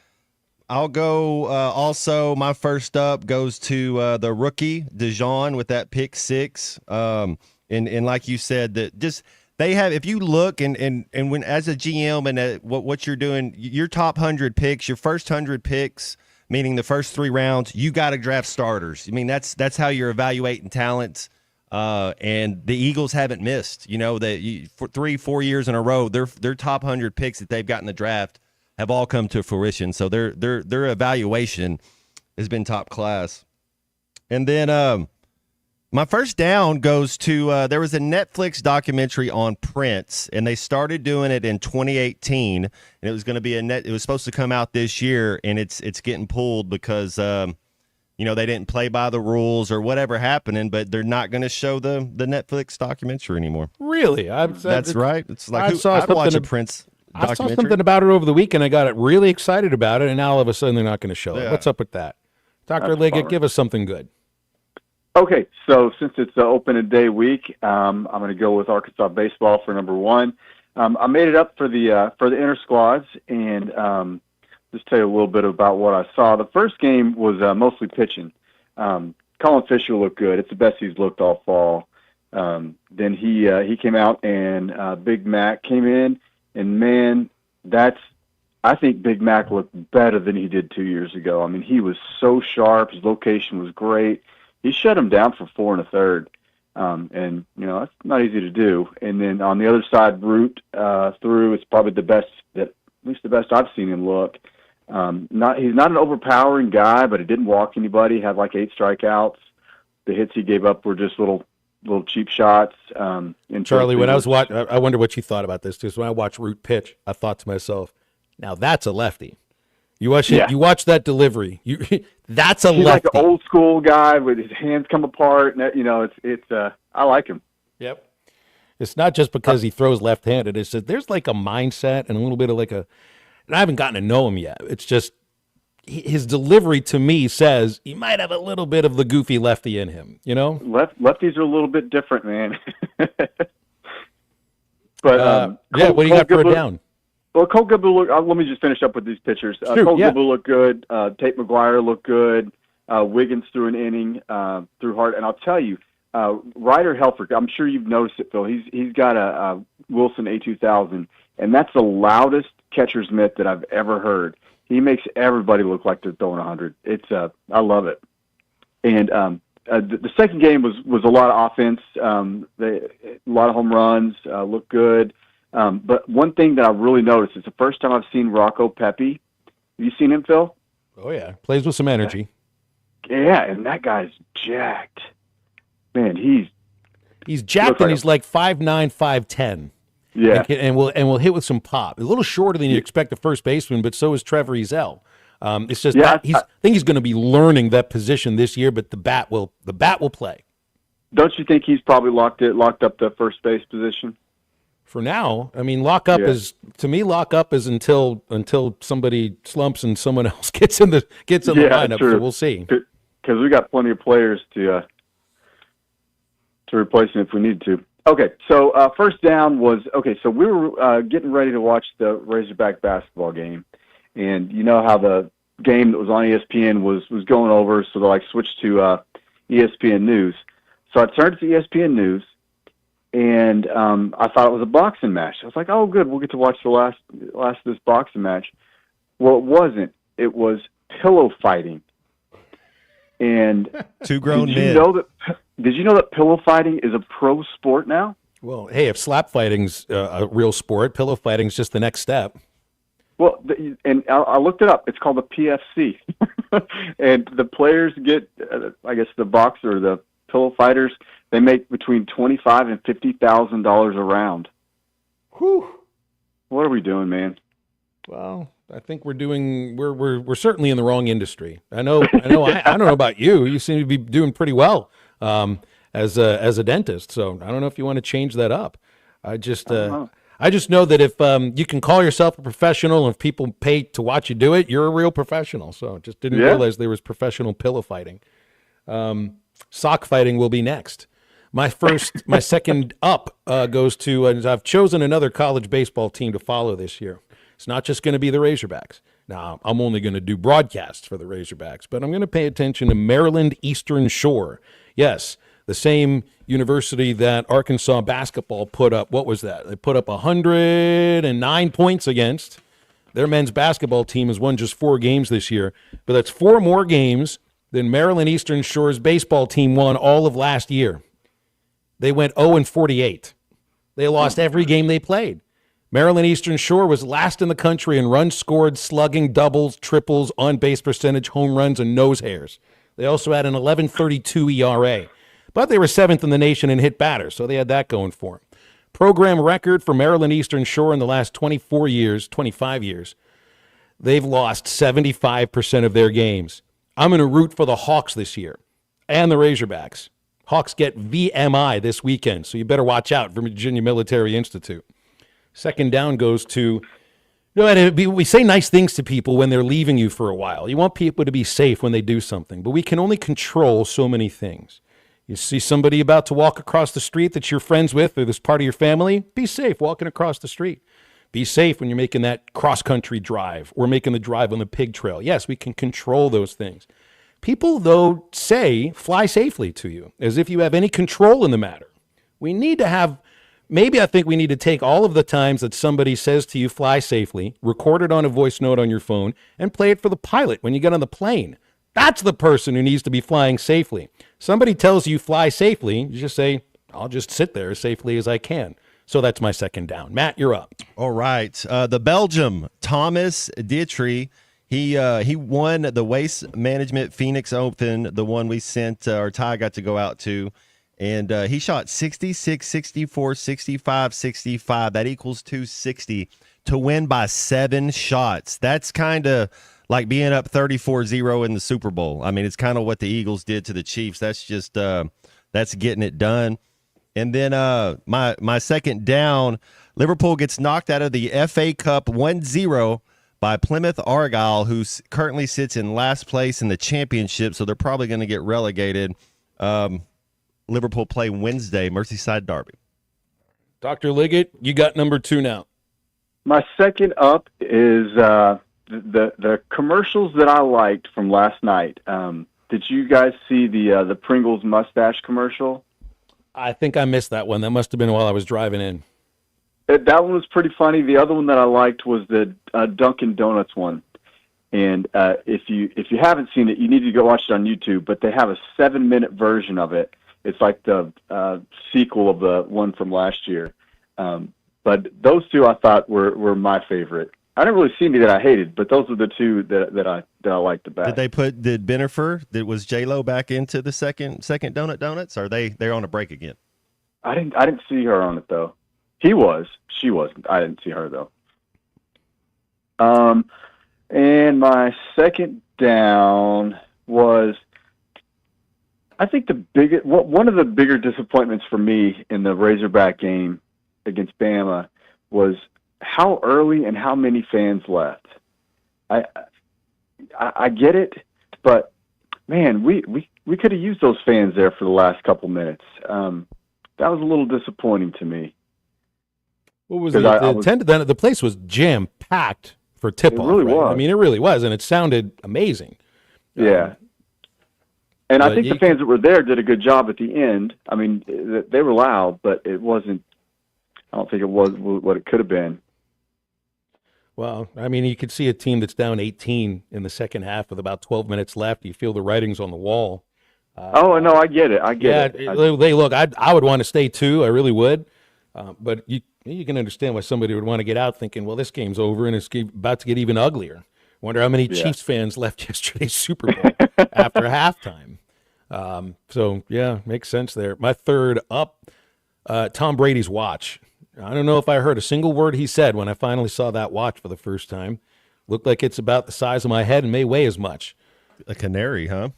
I'll go. Also, my first up goes to the rookie Dijon with that pick 6. And like you said, that just they have. If you look and when as a GM and what you're doing, your top 100 picks, your first 100 picks, meaning the first 3 rounds, you got to draft starters. I mean that's how you're evaluating talents. And the Eagles haven't missed. You know that for 3-4 years in a row, their top 100 picks that they've got in the draft have all come to fruition. So their evaluation has been top class. And then my first down goes to there was a Netflix documentary on Prince, and they started doing it in 2018, and it was going to be it was supposed to come out this year, and it's getting pulled because they didn't play by the rules or whatever happening, but they're not going to show the Netflix documentary anymore. Really? That's right. It's like I'd watch a Prince documentary. I saw something about it over the weekend. I got really excited about it, and now all of a sudden they're not going to show it. What's up with that? Dr. Liggett, give us something good. Okay, so since it's open a day week, I'm going to go with Arkansas baseball for number 1. I made it up for the inter squads, and just tell you a little bit about what I saw. The first game was mostly pitching. Colin Fisher looked good. It's the best he's looked all fall. Then he came out, and Big Mac came in, and man, I think Big Mac looked better than he did 2 years ago. I mean, he was so sharp. His location was great. He shut him down for 4 1/3. And, that's not easy to do. And then on the other side, Root threw. It's probably at least the best I've seen him look. He's not an overpowering guy, but he didn't walk anybody. He had like 8 strikeouts. The hits he gave up were just little cheap shots. And Charlie, when I was watching, I wonder what you thought about this too. So when I watched Root pitch, I thought to myself, now that's a lefty. You watch it. You watch that delivery. That's a He's lefty. like an old school guy with his hands come apart. And, I like him. Yep. It's not just because he throws left-handed. It's that there's like a mindset and a little bit of and I haven't gotten to know him yet. It's just his delivery to me says he might have a little bit of the goofy lefty in him. Lefties are a little bit different, man. But what do you got for a down? Well, Cole Gibbler, let me just finish up with these pitchers. Cole Gibbler looked good. Tate McGuire looked good. Wiggins threw an inning, threw hard. And I'll tell you, Ryder Helfrich, I'm sure you've noticed it, Phil. He's got a Wilson A2000, and that's the loudest catcher's mitt that I've ever heard. He makes everybody look like they're throwing 100. I love it. And the second game was a lot of offense. A lot of home runs, looked good. But one thing that I really noticed, it's the first time I've seen Rocco Pepe. Have you seen him, Phil? Oh, yeah. Plays with some energy. Yeah, and that guy's jacked. Man, he's jacked, and he's like 5'9", 5'10". Yeah, and will hit with some pop. A little shorter than you expect a first baseman, but so is Trevor Ezell. It's just I think he's going to be learning that position this year, but the bat will play. Don't you think he's probably locked up the first base position? For now, I mean, lock up is until somebody slumps and someone else gets in the lineup. True. So we'll see. Because we got plenty of players to replace him if we need to. Okay, so first down was so we were getting ready to watch the Razorback basketball game, and you know how the game that was on ESPN was going over, so they switched to ESPN News. So I turned to ESPN News. And I thought it was a boxing match. I was like, "Oh, good, we'll get to watch the last of this boxing match." Well, it wasn't. It was pillow fighting. And two grown men. Did you know that pillow fighting is a pro sport now? Well, hey, if slap fighting's a real sport, pillow fighting's just the next step. Well, and I looked it up. It's called the PFC, and the players get, I guess, the boxer, the pillow fighters. They make between $25,000 and $50,000 a round. Whew. What are we doing, man? Well, I think we're certainly in the wrong industry. I know. I don't know about you. You seem to be doing pretty well as a dentist. So I don't know if you want to change that up. I just know that if you can call yourself a professional and if people pay to watch you do it, you're a real professional. So just didn't realize there was professional pillow fighting. Sock fighting will be next. My second up goes to, and I've chosen another college baseball team to follow this year. It's not just going to be the Razorbacks. Now, I'm only going to do broadcasts for the Razorbacks, but I'm going to pay attention to Maryland Eastern Shore. Yes, the same university that Arkansas basketball put up, what was that? They put up 109 points against. Their men's basketball team has won just 4 games this year, but that's 4 more games than Maryland Eastern Shore's baseball team won all of last year. They went 0-48. They lost every game they played. Maryland Eastern Shore was last in the country in runs scored, slugging, doubles, triples, on-base percentage, home runs, and nose hairs. They also had an 11.32 ERA. But they were 7th in the nation in hit batters, so they had that going for them. Program record for Maryland Eastern Shore in the last 25 years, they've lost 75% of their games. I'm going to root for the Hawks this year and the Razorbacks. Hawks get VMI this weekend, so you better watch out for Virginia Military Institute. Second down goes to, we say nice things to people when they're leaving you for a while. You want people to be safe when they do something, but we can only control so many things. You see somebody about to walk across the street that you're friends with or this part of your family, be safe walking across the street. Be safe when you're making that cross-country drive or making the drive on the pig trail. Yes, we can control those things. People, though, say fly safely to you, as if you have any control in the matter. We need to have, I think we need to take all of the times that somebody says to you fly safely, record it on a voice note on your phone, and play it for the pilot when you get on the plane. That's the person who needs to be flying safely. Somebody tells you fly safely, you just say, I'll just sit there as safely as I can. So that's my second down. Matt, you're up. All right. The Belgium, Thomas Dietrich, he won the Waste Management Phoenix Open, the one we sent, or Ty got to go out to, and he shot 66, 64, 65, 65. That equals 260 to win by 7 shots. That's kind of like being up 34-0 in the Super Bowl. I mean, it's kind of what the Eagles did to the Chiefs. That's just that's getting it done. And then my second down, Liverpool gets knocked out of the FA Cup 1-0 by Plymouth Argyle, who currently sits in last place in the championship, so they're probably going to get relegated. Liverpool play Wednesday, Merseyside Derby. Dr. Liggett, you got number 2 now. My second up is the commercials that I liked from last night. Did you guys see the Pringles mustache commercial? I think I missed that one. That must have been while I was driving in. That one was pretty funny. The other one that I liked was the Dunkin' Donuts one. And if you haven't seen it, you need to go watch it on YouTube. But they have a 7-minute version of it. It's like the sequel of the one from last year. But those two I thought were my favorite. I didn't really see any that I hated, but those were the two that I liked the best. Did Bennifer, was J-Lo back into the second Donuts? Or they're on a break again? I didn't see her on it though. He was. She wasn't. I didn't see her though. And my second down was, I think one of the bigger disappointments for me in the Razorback game against Bama was how early and how many fans left. I get it, but man, we could have used those fans there for the last couple minutes. That was a little disappointing to me. What was the place was jam packed for tip-off. It really right? was. I mean, it really was, and it sounded amazing. Yeah. And I think the fans that were there did a good job at the end. I mean, they were loud, but it wasn't. I don't think it was what it could have been. Well, I mean, you could see a team that's down 18 in the second half with about 12 minutes left. You feel the writings on the wall. No, I get it. I get it. They look. I would want to stay too. I really would. But you can understand why somebody would want to get out, thinking, "Well, this game's over and it's about to get even uglier." Wonder how many Chiefs fans left yesterday's Super Bowl after halftime. So yeah, makes sense there. My third up, Tom Brady's watch. I don't know if I heard a single word he said when I finally saw that watch for the first time. Looked like it's about the size of my head and may weigh as much. A canary, huh?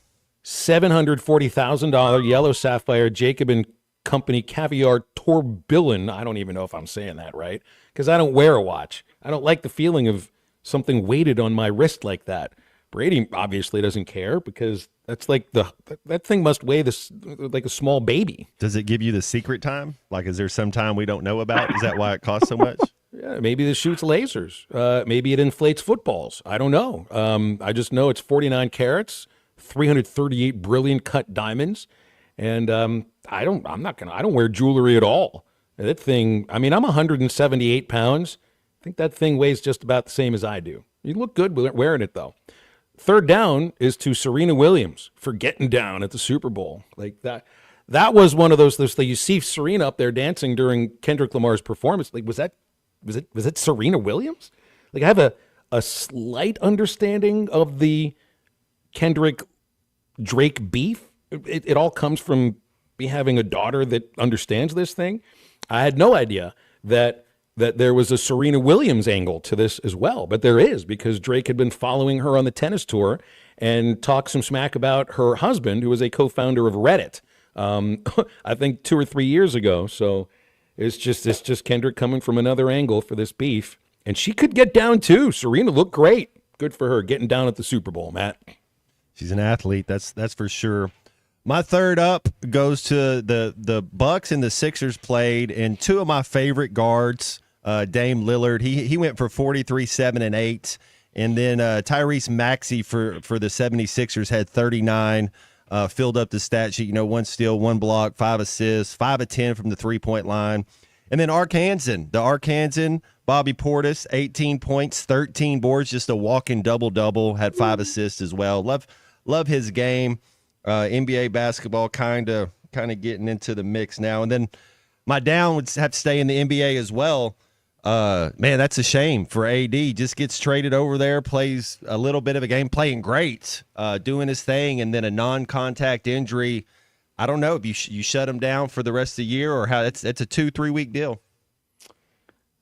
$740,000 yellow sapphire Jacob and Company caviar tourbillon. I don't even know if I'm saying that right, because I don't wear a watch. I don't like the feeling of something weighted on my wrist like that. Brady obviously doesn't care, because that's like that thing must weigh this like a small baby. Does it give you the secret time? Like, is there some time we don't know about? Is that why it costs so much? Yeah, maybe this shoots lasers. Maybe it inflates footballs. I don't know. I just know it's 49 carats, 338 brilliant cut diamonds, and I don't wear jewelry at all. That thing. I mean, I'm 178 pounds. I think that thing weighs just about the same as I do. You look good wearing it though. Third down is to Serena Williams for getting down at the Super Bowl. Like that was one of those things. You see Serena up there dancing during Kendrick Lamar's performance. Like, was it Serena Williams? Like, I have a slight understanding of the Kendrick Drake beef. It all comes from me having a daughter that understands this thing. I had no idea that there was a Serena Williams angle to this as well, but there is, because Drake had been following her on the tennis tour and talked some smack about her husband, who was a co-founder of Reddit, I think 2 or 3 years ago. So it's just Kendrick coming from another angle for this beef, and she could get down too. Serena looked great. Good for her getting down at the Super Bowl, Matt. She's an athlete, that's for sure. My third up goes to the Bucks and the Sixers played, and two of my favorite guards, Dame Lillard. He went for 43, 7, and 8. And then Tyrese Maxey for the 76ers had 39, filled up the stat sheet, 1 steal, 1 block, 5 assists, 5 of 10 from the three-point line. And then the Arkansan, Bobby Portis, 18 points, 13 boards, just a walking double-double, had 5 assists as well. Love his game. NBA basketball kind of getting into the mix now. And then my down would have to stay in the NBA as well. Man, that's a shame for AD. Just gets traded over there, plays a little bit of a game, playing great, doing his thing, and then a non-contact injury. I don't know if you shut him down for the rest of the year or how. It's a 2-3 week deal.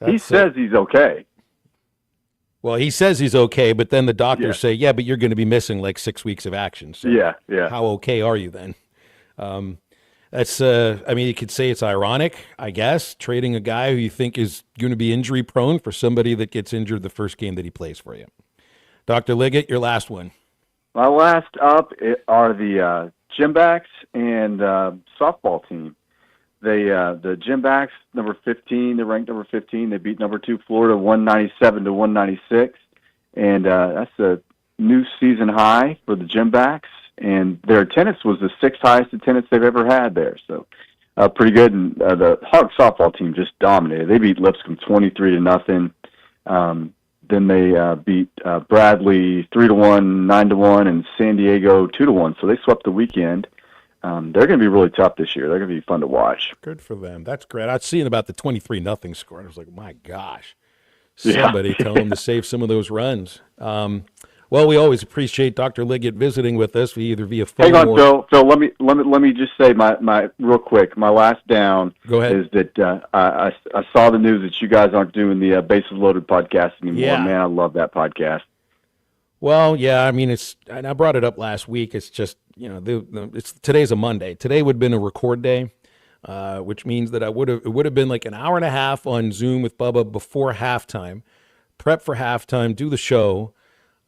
He says he's okay. Well, he says he's okay, but then the doctors say, yeah, but you're going to be missing like 6 weeks of action. So yeah. How okay are you then? That's, I mean, you could say it's ironic, I guess, trading a guy who you think is going to be injury prone for somebody that gets injured the first game that he plays for you. Dr. Liggett, your last one. My last up are the Gym Backs and softball team. The Gym Backs, number 15, they're ranked number 15. They beat number 2 Florida 197-196, and that's a new season high for the Gym Backs. And their attendance was the 6th highest attendance they've ever had there. So pretty good. And the Hawks softball team just dominated. They beat Lipscomb 23-0. Then they beat Bradley 3-1, 9-1, and San Diego 2-1. So they swept the weekend. They're going to be really tough this year. They're going to be fun to watch. Good for them. That's great. I'd seen about the 23-0 score, and I was like, my gosh. Somebody tell them to save some of those runs. Well, we always appreciate Dr. Liggett visiting with us, either via phone. Hang on, Phil. Phil, let me just say my real quick. My last down is that I saw the news that you guys aren't doing the Bases Loaded podcast anymore. Yeah. Man, I love that podcast. Well, yeah, I mean, and I brought it up last week. It's just, today's a Monday. Today would have been a record day, which means that it would have been like an hour and a half on Zoom with Bubba before halftime, prep for halftime, do the show,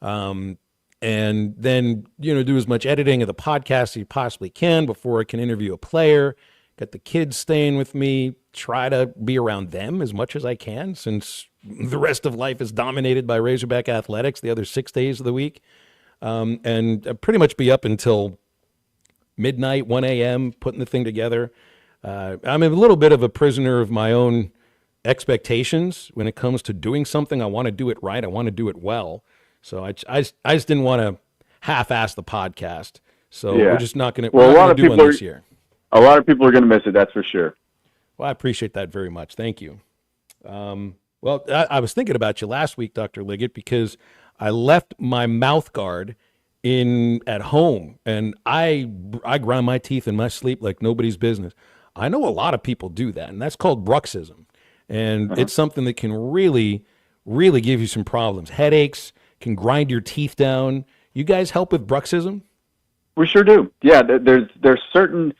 and then, do as much editing of the podcast as you possibly can before I can interview a player, get the kids staying with me, try to be around them as much as I can since the rest of life is dominated by Razorback athletics the other 6 days of the week, and pretty much be up until midnight, 1 a.m., putting the thing together. I'm a little bit of a prisoner of my own expectations when it comes to doing something. I want to do it right. I want to do it well. So I just didn't want to half-ass the podcast. So we're just not going to do one this year. A lot of people are going to miss it, that's for sure. Well, I appreciate that very much. Thank you. Well, I was thinking about you last week, Dr. Liggett, because I left my mouth guard at home, and I grind my teeth in my sleep like nobody's business. I know a lot of people do that, and that's called bruxism. And it's something that can really, really give you some problems. Headaches, can grind your teeth down. You guys help with bruxism? We sure do. Yeah, there's certain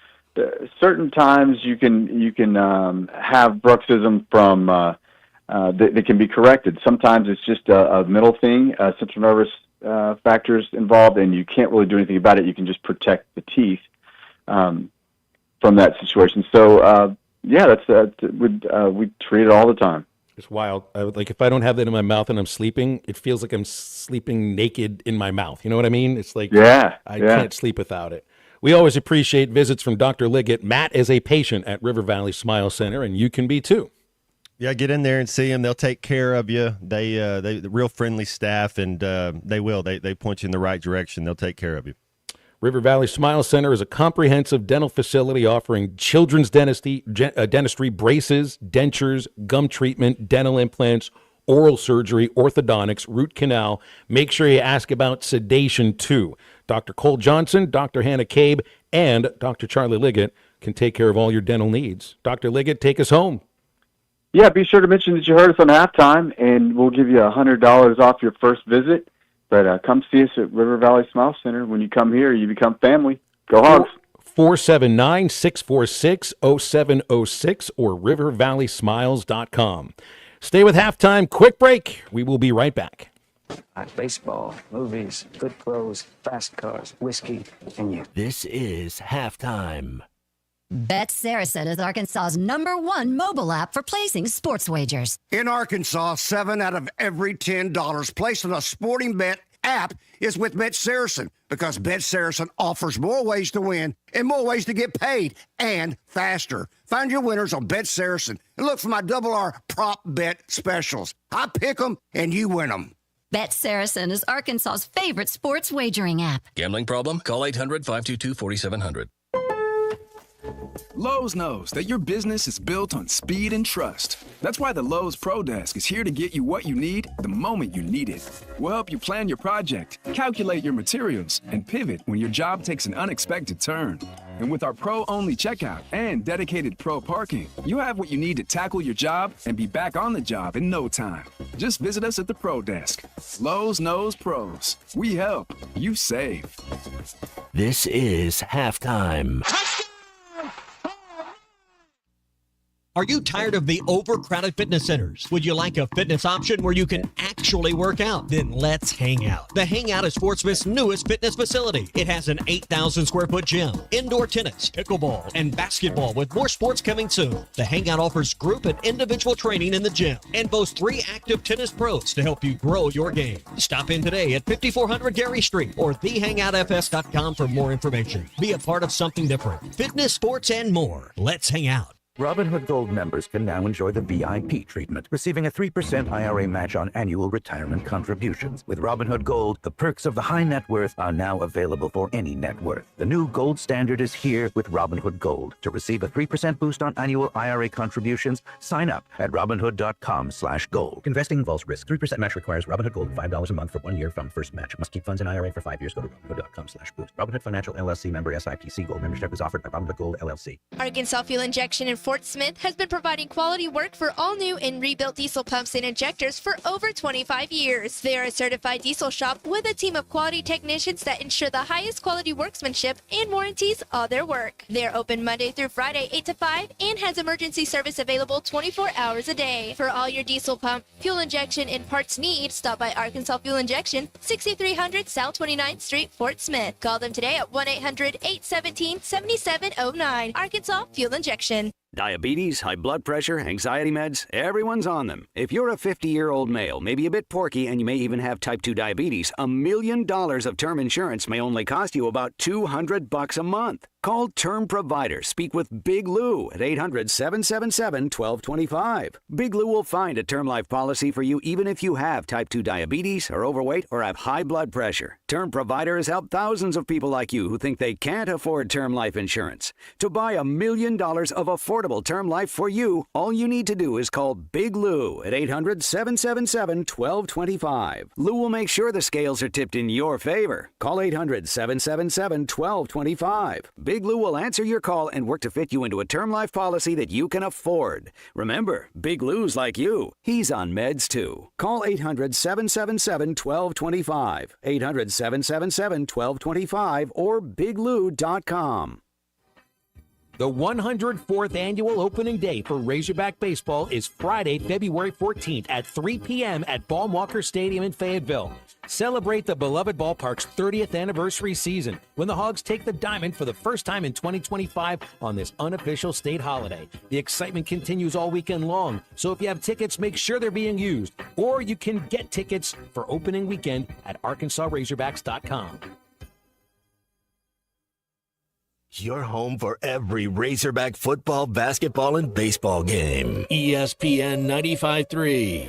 times you can have bruxism from that can be corrected. Sometimes it's just a mental thing, central nervous factors involved, and you can't really do anything about it. You can just protect the teeth from that situation. So we treat it all the time. It's wild. If I don't have that in my mouth and I'm sleeping, it feels like I'm sleeping naked in my mouth. You know what I mean? It's like I can't sleep without it. We always appreciate visits from Dr. Liggett. Matt is a patient at River Valley Smile Center, and you can be too. Yeah, get in there and see them. They'll take care of you. They real friendly staff, and they will. They point you in the right direction. They'll take care of you. River Valley Smile Center is a comprehensive dental facility offering children's dentistry, braces, dentures, gum treatment, dental implants, oral surgery, orthodontics, root canal. Make sure you ask about sedation, too. Dr. Cole Johnson, Dr. Hannah Cabe, and Dr. Charlie Liggett can take care of all your dental needs. Dr. Liggett, take us home. Yeah, be sure to mention that you heard us on halftime, and we'll give you $100 off your first visit. But come see us at River Valley Smile Center. When you come here, you become family. Go Hogs. 479-646-0706 or rivervalleysmiles.com. Stay with halftime. Quick break. We will be right back. Baseball, movies, good clothes, fast cars, whiskey, and you. This is halftime. Bet Saracen is Arkansas's #1 mobile app for placing sports wagers. In Arkansas, 7 out of every $10 placed on a sporting bet app is with Bet Saracen, because Bet Saracen offers more ways to win and more ways to get paid, and faster. Find your winners on Bet Saracen and look for my R prop bet specials. I pick them and you win them. Bet Saracen is Arkansas's favorite sports wagering app. Gambling problem? Call 800-522-4700. Lowe's knows that your business is built on speed and trust. That's why the Lowe's Pro Desk is here to get you what you need the moment you need it. We'll help you plan your project, calculate your materials, and pivot when your job takes an unexpected turn. And with our pro-only checkout and dedicated pro parking, you have what you need to tackle your job and be back on the job in no time. Just visit us at the Pro Desk. Lowe's knows pros. We help. You save. This is halftime. Are you tired of the overcrowded fitness centers? Would you like a fitness option where you can actually work out? Then let's hang out. The Hangout is Fort Smith's newest fitness facility. It has an 8,000 square foot gym, indoor tennis, pickleball, and basketball with more sports coming soon. The Hangout offers group and individual training in the gym and boasts 3 active tennis pros to help you grow your game. Stop in today at 5400 Gary Street or thehangoutfs.com for more information. Be a part of something different. Fitness, sports, and more. Let's hang out. Robinhood Gold members can now enjoy the VIP treatment, receiving a 3% IRA match on annual retirement contributions. With Robinhood Gold, the perks of the high net worth are now available for any net worth. The new gold standard is here with Robinhood Gold. To receive a 3% boost on annual IRA contributions, sign up at Robinhood.com/gold. Investing involves risk. 3% match requires Robinhood Gold $5 a month for 1 year from first match. Must keep funds in IRA for 5 years. Go to Robinhood.com/boost. Robinhood Financial LLC member SIPC. Gold membership is offered by Robinhood Gold LLC. Arkansas Fuel Injection in Fort Smith has been providing quality work for all new and rebuilt diesel pumps and injectors for over 25 years. They are a certified diesel shop with a team of quality technicians that ensure the highest quality workmanship and warranties all their work. They're open Monday through Friday 8 to 5 and has emergency service available 24 hours a day. For all your diesel pump, fuel injection, and parts needs, stop by Arkansas Fuel Injection, 6300 South 29th Street, Fort Smith. Call them today at 1-800-817-7709. Arkansas Fuel Injection. Diabetes, high blood pressure, anxiety meds, everyone's on them. If you're a 50-year-old male, maybe a bit porky, and you may even have type 2 diabetes, $1 million of term insurance may only cost you about $200 a month. Call Term Provider. Speak with Big Lou at 800-777-1225. Big Lou will find a term life policy for you even if you have type 2 diabetes, are overweight, or have high blood pressure. Term Provider has helped thousands of people like you who think they can't afford term life insurance. To buy $1 million of affordable term life for you, all you need to do is call Big Lou at 800-777-1225. Lou will make sure the scales are tipped in your favor. Call 800-777-1225. Big Lou will answer your call and work to fit you into a term life policy that you can afford. Remember, Big Lou's like you. He's on meds too. Call 800-777-1225. 800-777-1225 or biglou.com. The 104th annual opening day for Razorback Baseball is Friday, February 14th at 3 p.m. at Baum-Walker Stadium in Fayetteville. Celebrate the beloved ballpark's 30th anniversary season when the Hogs take the diamond for the first time in 2025 on this unofficial state holiday. The excitement continues all weekend long, so if you have tickets, make sure they're being used. Or you can get tickets for opening weekend at ArkansasRazorbacks.com. Your home for every Razorback football, basketball, and baseball game. ESPN 95.3.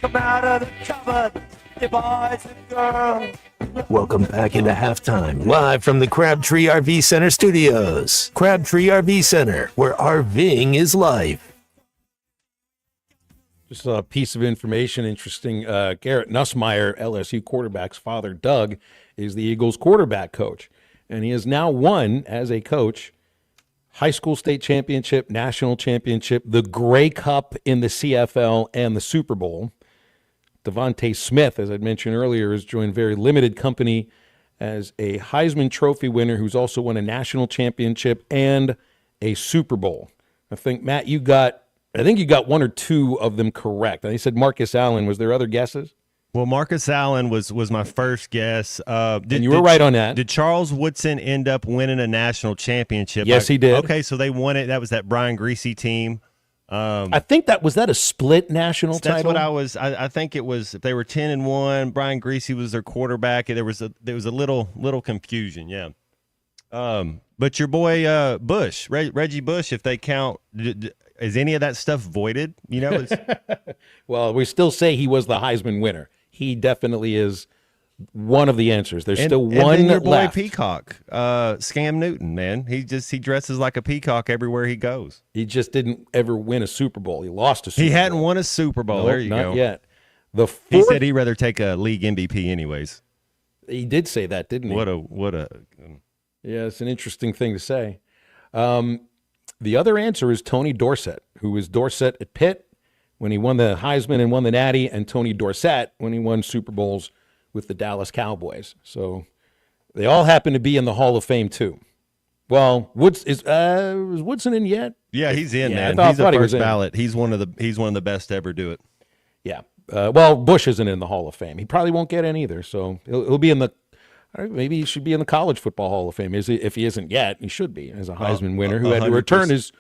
Come out of the cupboard, you boys and girls. Welcome back into halftime, live from the Crabtree RV Center studios. Crabtree RV Center, where RVing is life. Just a piece of information, interesting. Garrett Nussmeier, LSU quarterback's father, Doug, is the Eagles quarterback coach. And he has now won, as a coach, high school state championship, national championship, the Grey Cup in the CFL, and the Super Bowl. Devontae Smith, as I'd mentioned earlier, has joined very limited company as a Heisman Trophy winner who's also won a national championship and a Super Bowl. I think, Matt, you got one or two of them correct. And they said Marcus Allen. Was there other guesses? Well, Marcus Allen was my first guess. And you were right on that. Did Charles Woodson end up winning a national championship? Yes, he did. Okay, so they won it. That was that Brian Griese team. I think was that a split national title? That's what I think it was. If they were 10-1, Brian Griese was their quarterback. There was a little confusion, yeah. But your boy Bush, Reggie Bush, if they count, is any of that stuff voided? You know, well, we still say he was the Heisman winner. He definitely is one of the answers. There's still and one then your boy left. Peacock, Scam Newton, man. He dresses like a peacock everywhere he goes. He just didn't ever win a Super Bowl. He lost a Super Bowl. He hadn't won a Super Bowl. Nope, There you go. not yet. The He fourth, said he'd rather take a league MVP anyways. he did say that, didn't he? What a Yeah, it's an interesting thing to say. The other answer is Tony Dorsett, who was Dorsett at Pitt when he won the Heisman and won the Natty, and Tony Dorsett when he won Super Bowls with the Dallas Cowboys. So they all happen to be in the Hall of Fame too. Well, is Woodson in yet? Yeah, he's in, man. I He's a thought he first was in. ballot. He's one of the best to ever do it. Yeah. Well, Bush isn't in the Hall of Fame. He probably won't get in either. So he'll be in the. Maybe he should be in the College Football Hall of Fame. If he isn't yet, he should be as a Heisman winner who had to return that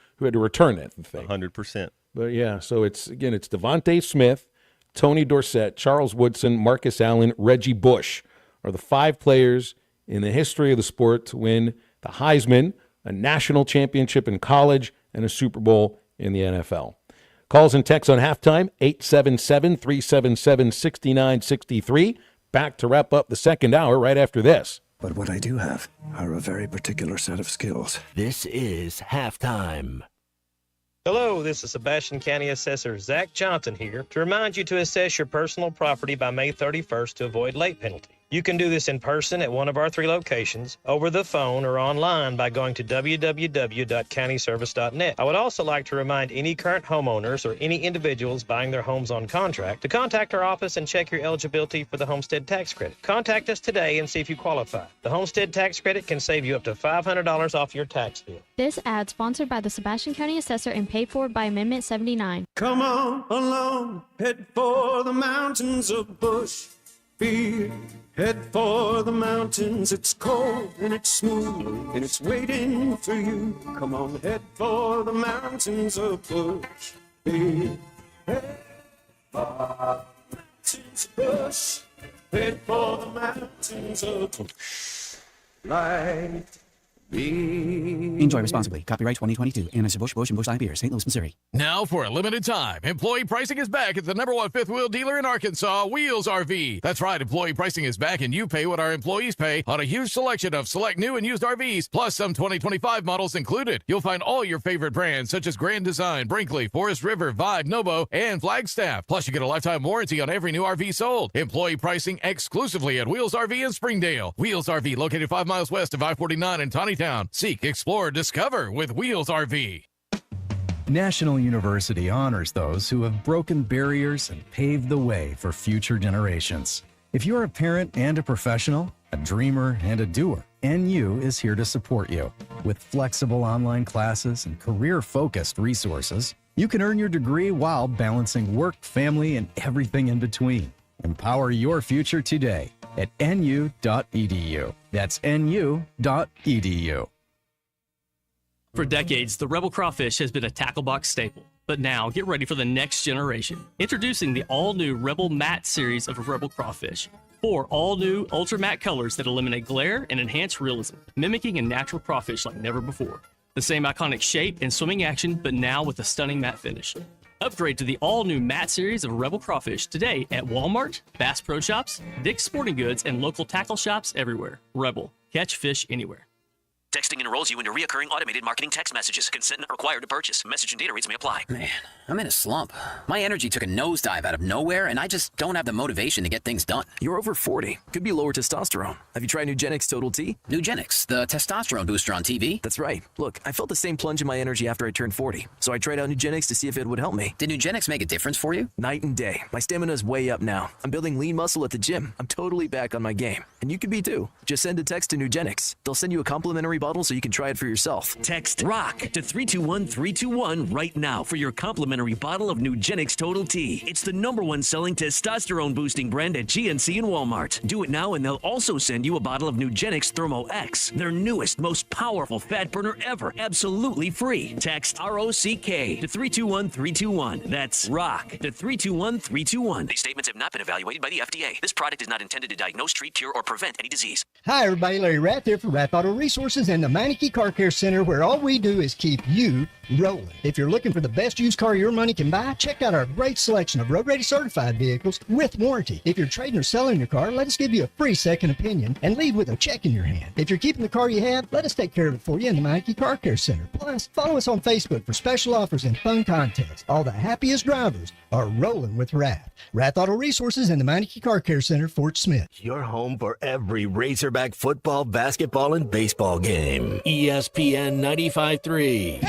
thing. 100%. But yeah, so it's Devontae Smith, Tony Dorsett, Charles Woodson, Marcus Allen, Reggie Bush are the 5 players in the history of the sport to win the Heisman, a national championship in college, and a Super Bowl in the NFL. Calls and texts on halftime, 877-377-6963. Back to wrap up the second hour right after this. But what I do have are a very particular set of skills. This is halftime. Hello, this is Sebastian County Assessor Zach Johnson here to remind you to assess your personal property by May 31st to avoid late penalty. You can do this in person at one of our 3 locations, over the phone, or online by going to www.countyservice.net. I would also like to remind any current homeowners or any individuals buying their homes on contract to contact our office and check your eligibility for the homestead tax credit. Contact us today and see if you qualify. The homestead tax credit can save you up to $500 off your tax bill. This ad sponsored by the Sebastian County Assessor and paid for by Amendment 79. Come on along, head for the mountains of Bush. Head for the mountains, it's cold and it's smooth and it's waiting for you. Come on, head for the mountains of Bush. Head for the mountains of Bush. Head for the mountains of Bush. Light. Enjoy responsibly. Copyright 2022. Anheuser-Busch, Busch, and Busch Light Beer, St. Louis, Missouri. Now, for a limited time, employee pricing is back at the #1 fifth wheel dealer in Arkansas, Wheels RV. That's right, employee pricing is back, and you pay what our employees pay on a huge selection of select new and used RVs, plus some 2025 models included. You'll find all your favorite brands, such as Grand Design, Brinkley, Forest River, Vibe, Nobo, and Flagstaff. Plus, you get a lifetime warranty on every new RV sold. Employee pricing exclusively at Wheels RV in Springdale. Wheels RV, located 5 miles west of I-49 in Tawnytown. Seek, explore, discover with Wheels RV. National University honors those who have broken barriers and paved the way for future generations. If you're a parent and a professional, a dreamer and a doer, NU is here to support you. With flexible online classes and career-focused resources, you can earn your degree while balancing work, family, and everything in between. Empower your future today at nu.edu. That's nu.edu. For decades, the Rebel Crawfish has been a tackle box staple. But now, get ready for the next generation. Introducing the all-new Rebel Matte series of Rebel Crawfish. 4 all-new ultra matte colors that eliminate glare and enhance realism, mimicking a natural crawfish like never before. The same iconic shape and swimming action, but now with a stunning matte finish. Upgrade to the all-new matte series of Rebel Crawfish today at Walmart, Bass Pro Shops, Dick's Sporting Goods, and local tackle shops everywhere. Rebel. Catch fish anywhere. Texting enrolls you into recurring automated marketing text messages. Consent not required to purchase. Message and data rates may apply. Man, I'm in a slump. My energy took a nosedive out of nowhere, and I just don't have the motivation to get things done. You're over 40. Could be lower testosterone. Have you tried Nugenix Total T? Nugenix, the testosterone booster on TV? That's right. Look, I felt the same plunge in my energy after I turned 40, so I tried out Nugenix to see if it would help me. Did Nugenix make a difference for you? Night and day. My stamina's way up now. I'm building lean muscle at the gym. I'm totally back on my game. And you could be too. Just send a text to Nugenix. They'll send you a complimentary bottle so you can try it for yourself. Text ROCK to 321-321 right now for your complimentary bottle of Nugenix Total T. It's the #1 selling testosterone boosting brand at GNC and Walmart. Do it now and they'll also send you a bottle of Nugenix Thermo X, their newest, most powerful fat burner ever, absolutely free. Text ROCK to 321-321. That's ROCK to 321-321. These statements have not been evaluated by the FDA. This product is not intended to diagnose, treat, cure, or prevent any disease. Hi, everybody. Larry Rath here for Rath Auto Resources and the Meineke Car Care Center, where all we do is keep you rolling. If you're looking for the best used car your money can buy, check out our great selection of road-ready certified vehicles with warranty. If you're trading or selling your car, let us give you a free second opinion and leave with a check in your hand. If you're keeping the car you have, let us take care of it for you in the Meineke Car Care Center. Plus, follow us on Facebook for special offers and fun contests. All the happiest drivers are rolling with Rath. Rath Auto Resources and the Meineke Car Care Center, Fort Smith. Your home for every Razorback football, basketball, and baseball game. ESPN 95.3.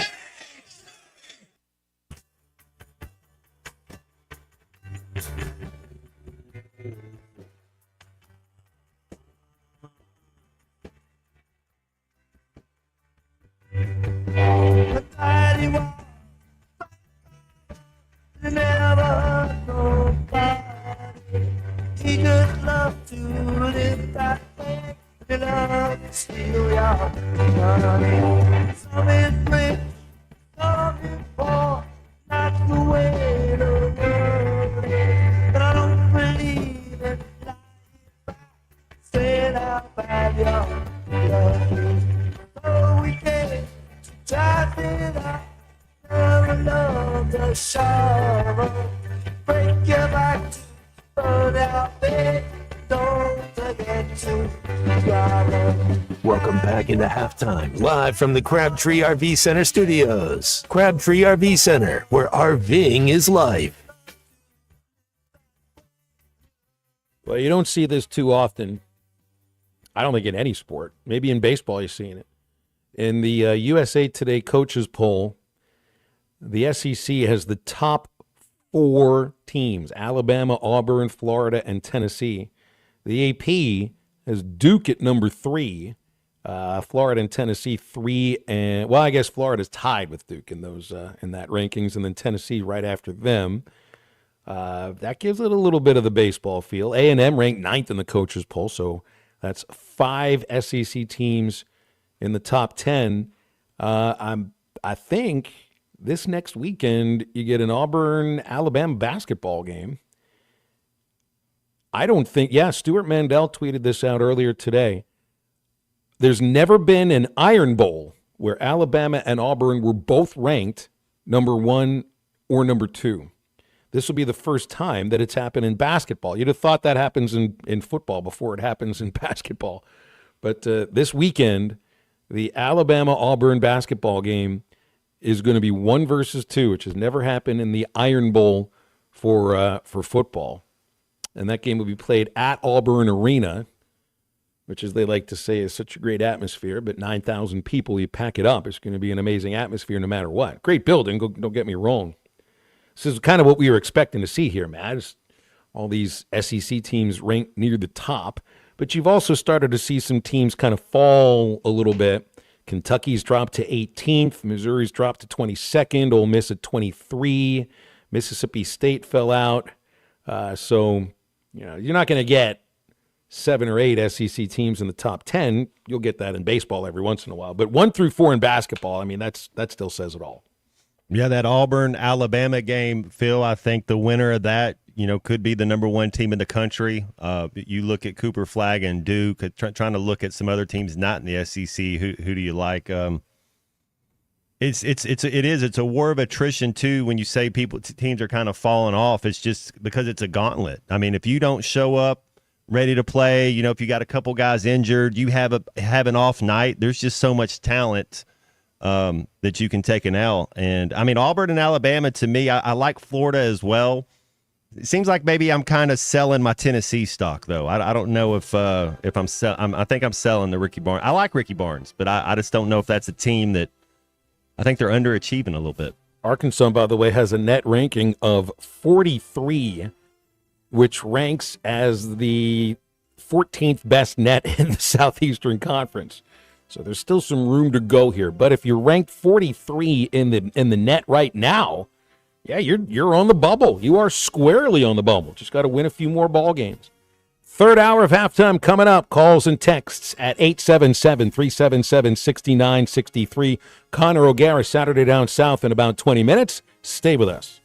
Never nobody. He just loved to live that way. He loved to steal your money. Some is rich, some is poor. That's the way the world is. But I don't believe in life. Straight out bad your love is. So we came to drive it out. Never loved the shovel. Break your back to burn out bed. Don't forget to swallow. Welcome back into halftime, live from the Crabtree RV Center studios. Crabtree RV Center, where RVing is life. Well, you don't see this too often. I don't think in any sport. Maybe in baseball you're seeing it. In the USA Today coaches poll, the SEC has the top 4 teams: Alabama, Auburn, Florida, and Tennessee. The AP has Duke at number 3, Florida and Tennessee 3, and well, I guess Florida's tied with Duke in those in that rankings, and then Tennessee right after them. That gives it a little bit of the baseball feel. A&M ranked 9th in the coaches poll, so that's 5 SEC teams in the top 10. I think this next weekend you get an Auburn-Alabama basketball game. I don't think, Stuart Mandel tweeted this out earlier today. There's never been an Iron Bowl where Alabama and Auburn were both ranked number 1 or number 2. This will be the first time that it's happened in basketball. You'd have thought that happens in football before it happens in basketball. But this weekend, the Alabama-Auburn basketball game is going to be 1 versus 2, which has never happened in the Iron Bowl for football. And that game will be played at Auburn Arena, which, as they like to say, is such a great atmosphere. But 9,000 people, you pack it up. It's going to be an amazing atmosphere no matter what. Great building, don't get me wrong. This is kind of what we were expecting to see here, Matt. It's all these SEC teams ranked near the top. But you've also started to see some teams kind of fall a little bit. Kentucky's dropped to 18th. Missouri's dropped to 22nd. Ole Miss at 23. Mississippi State fell out. So, you're not going to get 7 or 8 SEC teams in the top 10. You'll get that in baseball every once in a while. But 1 through 4 in basketball, I mean, that still says it all. Yeah, that Auburn-Alabama game, Phil, I think the winner of that, could be the number 1 team in the country. You look at Cooper Flag and Duke, trying to look at some other teams not in the SEC. Who do you like? It's a war of attrition too. When you say teams are kind of falling off, it's just because it's a gauntlet. I mean, if you don't show up ready to play, if you got a couple guys injured, you have an off night. There's just so much talent that you can take an L. And I mean, Auburn and Alabama, to me, I like Florida as well. It seems like maybe I'm kind of selling my Tennessee stock, though. I don't know if I think I'm selling the Ricky Barnes. I like Ricky Barnes, but I just don't know if that's a team that I think they're underachieving a little bit. Arkansas, by the way, has a net ranking of 43, which ranks as the 14th best net in the Southeastern Conference. So there's still some room to go here. But if you're ranked 43 in the net right now, yeah, you're on the bubble. You are squarely on the bubble. Just got to win a few more ball games. Third hour of halftime coming up. Calls and texts at 877-377-6963. Connor O'Gara, Saturday Down South in about 20 minutes. Stay with us.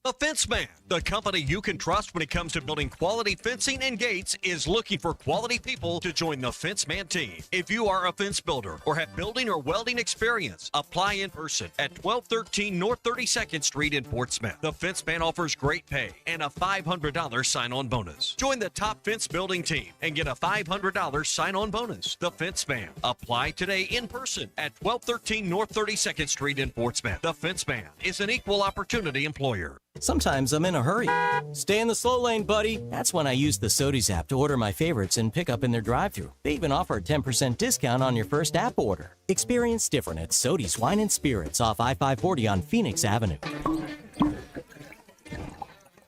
The Fence Man, the company you can trust when it comes to building quality fencing and gates, is looking for quality people to join the Fence Man team. If you are a fence builder or have building or welding experience, apply in person at 1213 North 32nd Street in Fort Smith. The Fence Man offers great pay and a $500 sign-on bonus. Join the top fence building team and get a $500 sign-on bonus. The Fence Man. Apply today in person at 1213 North 32nd Street in Fort Smith. The Fence Man is an equal opportunity employer. Sometimes I'm in a hurry. Stay in the slow lane, buddy. That's when I use the Sodies app to order my favorites and pick up in their drive-thru. They even offer a 10% discount on your first app order. Experience different at Sodies Wine and Spirits off I-540 on Phoenix Avenue.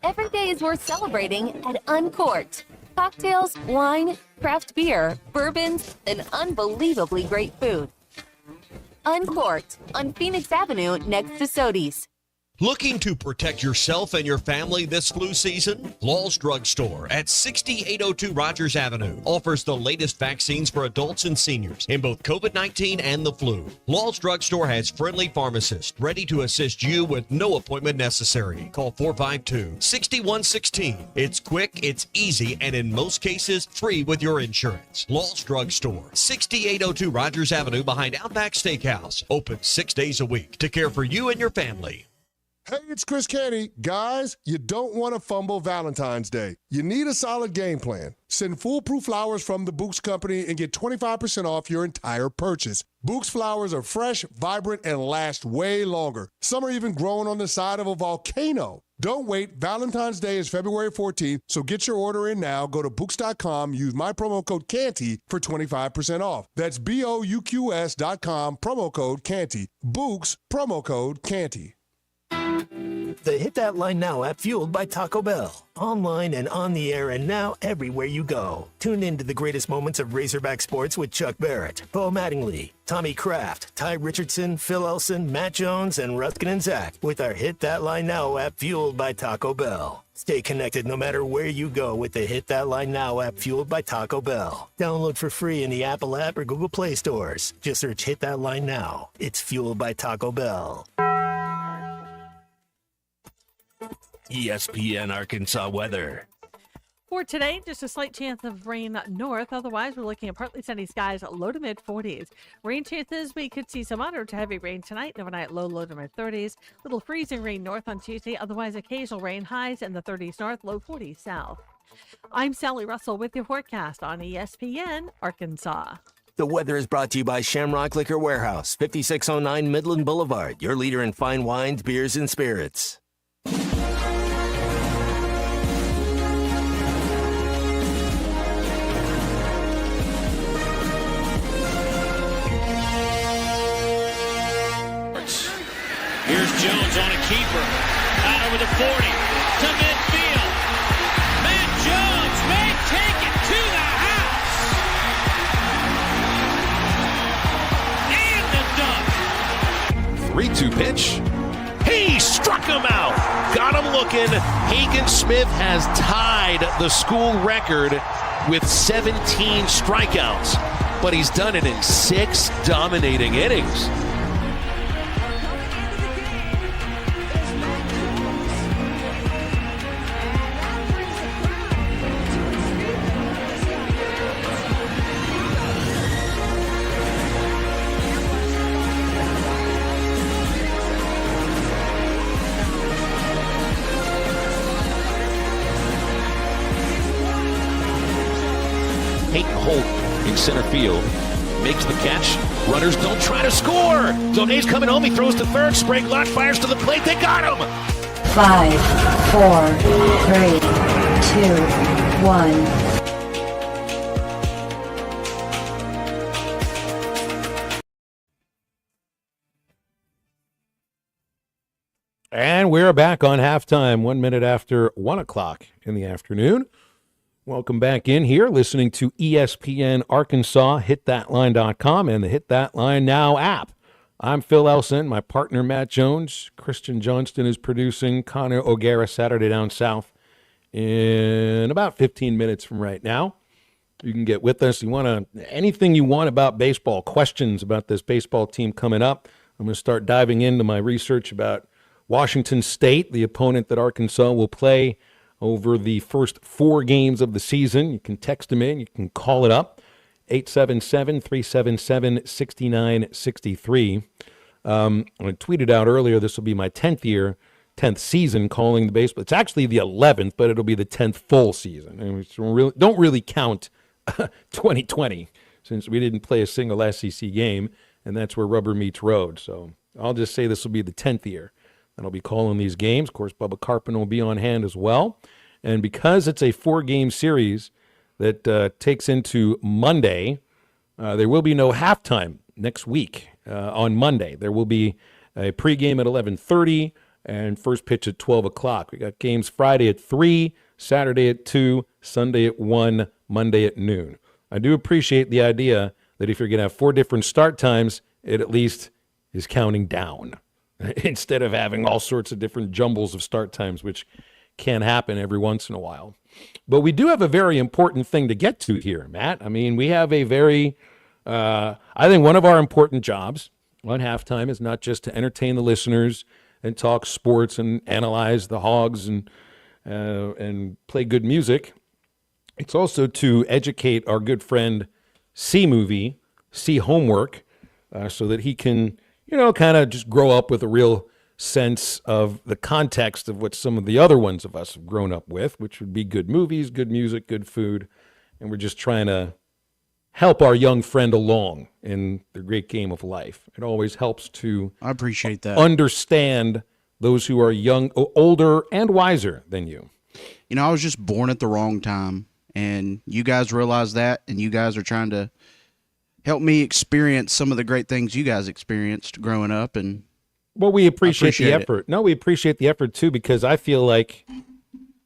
Every day is worth celebrating at Uncorked. Cocktails, wine, craft beer, bourbons, and unbelievably great food. Uncorked on Phoenix Avenue next to Sodies. Looking to protect yourself and your family this flu season? Law's Drug Store at 6802 Rogers Avenue offers the latest vaccines for adults and seniors in both COVID-19 and the flu. Law's Drug Store has friendly pharmacists ready to assist you with no appointment necessary. Call 452-6116. It's quick, it's easy, and in most cases, free with your insurance. Law's Drug Store, 6802 Rogers Avenue behind Outback Steakhouse. Open 6 days a week to care for you and your family. Hey, it's Chris Canty. Guys, you don't want to fumble Valentine's Day. You need a solid game plan. Send foolproof flowers from the Books Company and get 25% off your entire purchase. Books flowers are fresh, vibrant, and last way longer. Some are even grown on the side of a volcano. Don't wait. Valentine's Day is February 14th, so get your order in now. Go to Books.com. Use my promo code CANTY for 25% off. That's BOUQS.com, promo code CANTY. Books, promo code CANTY. The Hit That Line Now app, fueled by Taco Bell. Online and on the air and now everywhere you go. Tune in to the greatest moments of Razorback sports with Chuck Barrett, Bo Mattingly, Tommy Kraft, Ty Richardson, Phil Elson, Matt Jones, and Rutkin and Zach with our Hit That Line Now app, fueled by Taco Bell. Stay connected no matter where you go with the Hit That Line Now app, fueled by Taco Bell. Download for free in the Apple app or Google Play stores. Just search Hit That Line Now. It's fueled by Taco Bell. ESPN Arkansas weather. For today, just a slight chance of rain north. Otherwise, we're looking at partly sunny skies, low to mid 40s. Rain chances, we could see some moderate to heavy rain tonight. Overnight, low to mid 30s. Little freezing rain north on Tuesday. Otherwise, occasional rain, highs in the 30s north, low 40s south. I'm Sally Russell with your forecast on ESPN Arkansas. The weather is brought to you by Shamrock Liquor Warehouse, 5609 Midland Boulevard, your leader in fine wines, beers, and spirits. Here's Jones on a keeper. Out over the 40 to midfield. Matt Jones may take it to the house. And the dunk. 3-2 pitch. He struck him out. Got him looking. Hagen Smith has tied the school record with 17 strikeouts, but he's done it in 6 dominating innings. Peyton Holt in center field makes the catch. Runners don't try to score. Zonet's coming home. He throws to third. Sprague Lott fires to the plate. They got him. 5, 4, 3, 2, 1. And we're back on halftime, 1 minute after 1 o'clock in the afternoon. Welcome back in here, listening to ESPN Arkansas, hitthatline.com, and the Hit That Line Now app. I'm Phil Elson, my partner Matt Jones. Christian Johnston is producing. Connor O'Gara, Saturday Down South, in about 15 minutes from right now. You can get with us. You want anything you want about baseball, questions about this baseball team coming up. I'm going to start diving into my research about Washington State, the opponent that Arkansas will play over the first 4 games of the season. You can text them in. You can call it up. 877-377-6963. I tweeted out earlier this will be my 10th season calling the baseball. It's actually the 11th, but it'll be the 10th full season. And we don't really count 2020 since we didn't play a single SEC game, and that's where rubber meets road. So I'll just say this will be the 10th year that I'll be calling these games. Of course, Bubba Carpenter will be on hand as well. And because it's a 4-game series that takes into Monday, there will be no halftime next week. On Monday, there will be a pregame at 11:30 and first pitch at 12 o'clock. We got games Friday at 3, Saturday at 2, Sunday at 1, Monday at noon. I do appreciate the idea that if you're going to have 4 different start times, it at least is counting down instead of having all sorts of different jumbles of start times, which can happen every once in a while. But we do have a very important thing to get to here, Matt. I mean, we have a very... I think one of our important jobs on halftime is not just to entertain the listeners and talk sports and analyze the Hogs and play good music. It's also to educate our good friend C Homework, so that he can, kind of just grow up with a real sense of the context of what some of the other ones of us have grown up with, which would be good movies, good music, good food. And we're just trying to help our young friend along in the great game of life. It always helps to I appreciate that. Understand those who are young, older, and wiser than you. I was just born at the wrong time, and you guys realize that, and you guys are trying to help me experience some of the great things you guys experienced growing up. And well, we appreciate the effort. No, we appreciate the effort too, because I feel like,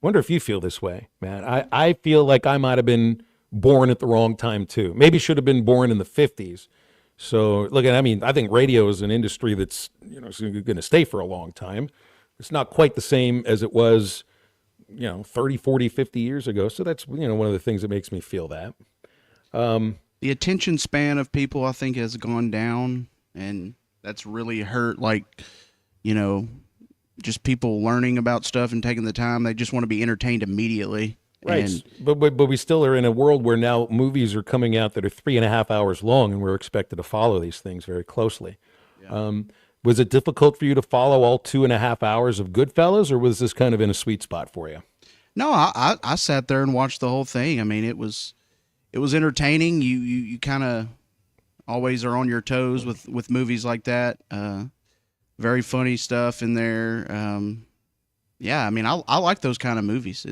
wonder if you feel this way, Matt. I feel like I might have been born at the wrong time too. Maybe should have been born in the 50s. So look, I think radio is an industry that's going to stay for a long time. It's not quite the same as it was 30, 40, 50 years ago. So that's one of the things that makes me feel that. The attention span of people, I think, has gone down, and that's really hurt. Just people learning about stuff and taking the time. They just want to be entertained immediately. Right, but we still are in a world where now movies are coming out that are 3.5 hours long, and we're expected to follow these things very closely. Yeah. Was it difficult for you to follow all 2.5 hours of Goodfellas, or was this kind of in a sweet spot for you? No, I sat there and watched the whole thing. I mean, it was entertaining. You kind of always are on your toes with movies like that. Very funny stuff in there. I mean, I like those kind of movies.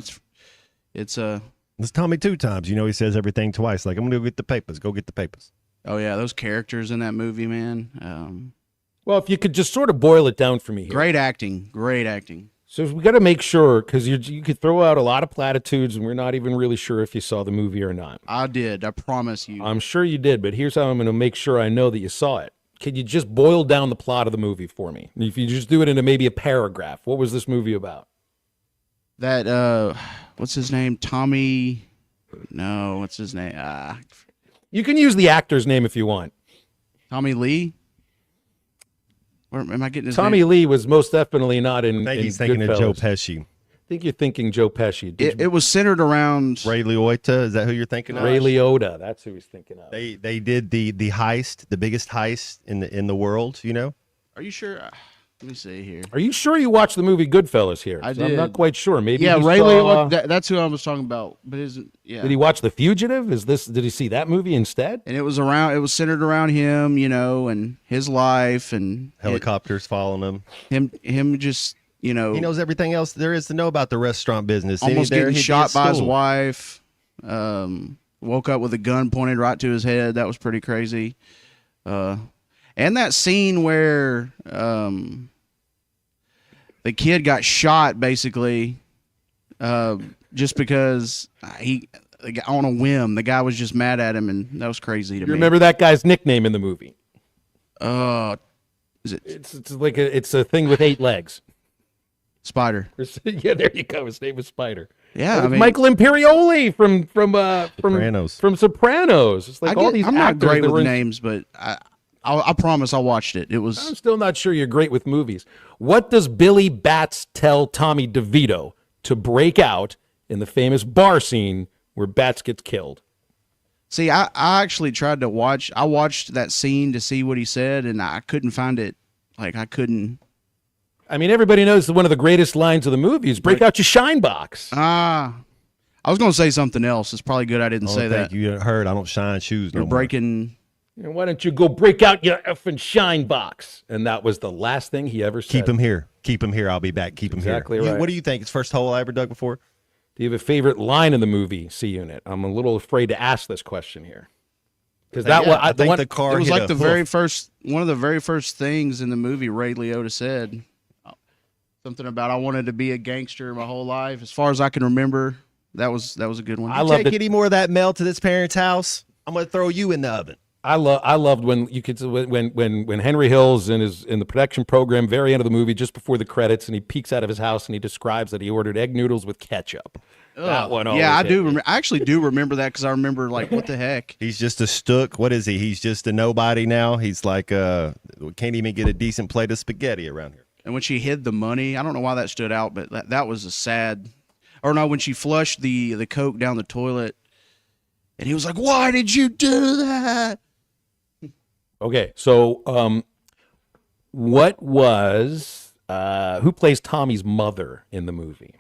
It's Tommy 2 times. He says everything twice. Like, I'm going to go get the papers. Go get the papers. Oh, yeah. Those characters in that movie, man. Well, if you could just sort of boil it down for me here. Great acting. So we got to make sure, because you could throw out a lot of platitudes, and we're not even really sure if you saw the movie or not. I did. I promise you. I'm sure you did, but here's how I'm going to make sure I know that you saw it. Can you just boil down the plot of the movie for me? If you just do it into maybe a paragraph, what was this movie about? That, what's his name? Tommy? No, what's his name? You can use the actor's name if you want. Tommy Lee? Or am I getting his Tommy name? Lee was most definitely not in. I think he's in thinking of Joe Goodfellas. Pesci. I think you're thinking Joe Pesci. It was centered around Ray Liotta. Is that who you're thinking of? Ray Liotta. That's who he's thinking of. They did the heist, the biggest heist in the world. Are you sure? Let me see here. Are you sure you watched the movie Goodfellas here? I So I'm did. not quite sure. Maybe Yeah, you Ray saw- Liotta. That's who I was talking about. But yeah. Did he watch The Fugitive? Did he see that movie instead? And it was centered around him, and his life and Helicopters following him. Him just, He knows everything else there is to know about the restaurant business. almost getting He'd be shot at by his school. wife. Woke up with a gun pointed right to his head. That was pretty crazy. And that scene where the kid got shot basically just because on a whim. The guy was just mad at him, and that was crazy to me. You remember that guy's nickname in the movie? Is it? It's a thing with 8 legs. Spider. Yeah, there you go. His name was Spider. Yeah, Michael Imperioli from Sopranos. From Sopranos. It's like all these I'm not actors great that with were in- names, but I promise I watched it. It I'm was still not sure you're great with movies. What does Billy Bats tell Tommy DeVito to break out in the famous bar scene where Bats gets killed? See, I actually tried to watch. I watched that scene to see what he said, and I couldn't find it. Like I couldn't. I mean, everybody knows that one of the greatest lines of the movie is break out your shine box. I was going to say something else. It's probably good I didn't say that. You heard I don't shine shoes no You're more. breaking. And why don't you go break out your effing shine box? And that was the last thing he ever said. Keep him here. Keep him here. I'll be back. Keep him Exactly here. right. What do you think? It's first hole I ever dug before? Do you have a favorite line in the movie, C-Unit? I'm a little afraid to ask this question here. Because that I think the car It was hit like a the hoof. very first, one of the very first things in the movie Ray Liotta said. Something about I wanted to be a gangster my whole life. As far as I can remember, that was a good one. I love any more of that mail to this parent's house, I'm going to throw you in the oven. I loved when you could when Henry Hill's in the production program, very end of the movie, just before the credits, and he peeks out of his house and he describes that he ordered egg noodles with ketchup. That one, yeah, I always do. hit me. I actually do remember that because I remember like, what the heck? He's just a stook. What is he? He's just a nobody now. He's like can't even get a decent plate of spaghetti around here. And when she hid the money, I don't know why that stood out, but that was a sad. Or no, when she flushed the Coke down the toilet, and he was like, "Why did you do that?" Okay, so what was who plays Tommy's mother in the movie?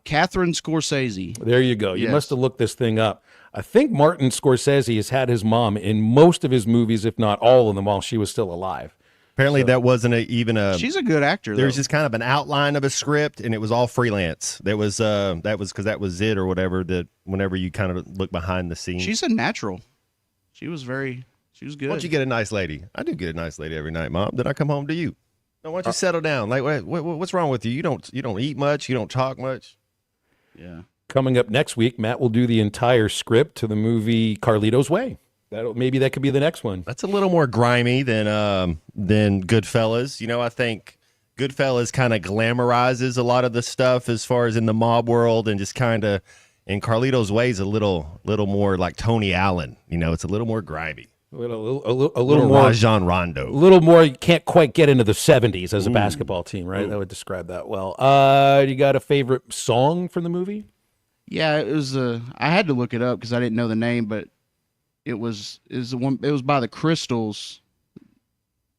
Catherine Scorsese. There you go. You Yes. must have looked this thing up. I think Martin Scorsese has had his mom in most of his movies, if not all of them, while she was still alive. Apparently, that wasn't even a. She's a good actor. There's though. just kind of an outline of a script, and it was all freelance. That was because that was it or whatever. That whenever you kind of look behind the scenes, She's a natural. She was good. Why don't you get a nice lady? I do get a nice lady every night, Mom. Then I come home to you. No, why don't you settle down? Like, what's wrong with you? You don't eat much. You don't talk much. Yeah. Coming up next week, Matt will do the entire script to the movie Carlito's Way. Maybe that could be the next one. That's a little more grimy than Goodfellas. You know, I think Goodfellas kind of glamorizes a lot of the stuff as far as in the mob world, and just kind of, and Carlito's Way is a little more like Tony Allen. You know, it's a little more grimy. A little more Rajon Rondo. A little more. You can't quite get into the 70s as a basketball team, right? That would describe that well. You got a favorite song from the movie? Yeah, it was. I had to look it up because I didn't know the name, but it was the one. It was by the Crystals.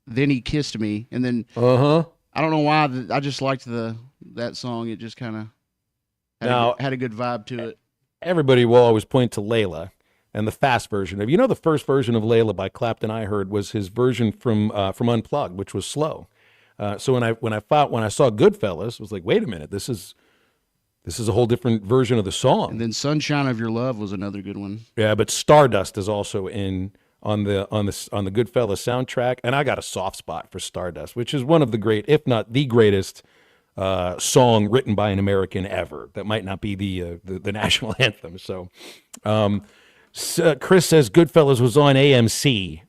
Then He Kissed Me, and then I don't know why. I just liked that song. It just kind of had a good vibe to it. Everybody will always point to Layla and the fast version of. You know, the first version of Layla by Clapton I heard was his version from Unplugged, which was slow. So when I saw Goodfellas, I was like, wait a minute, this is a whole different version of the song. And then Sunshine of Your Love was another good one. Yeah, but Stardust is also on the Goodfellas soundtrack, and I got a soft spot for Stardust, which is one of the great, if not the greatest, song written by an American ever. That might not be the national anthem. So, Chris says Goodfellas was on AMC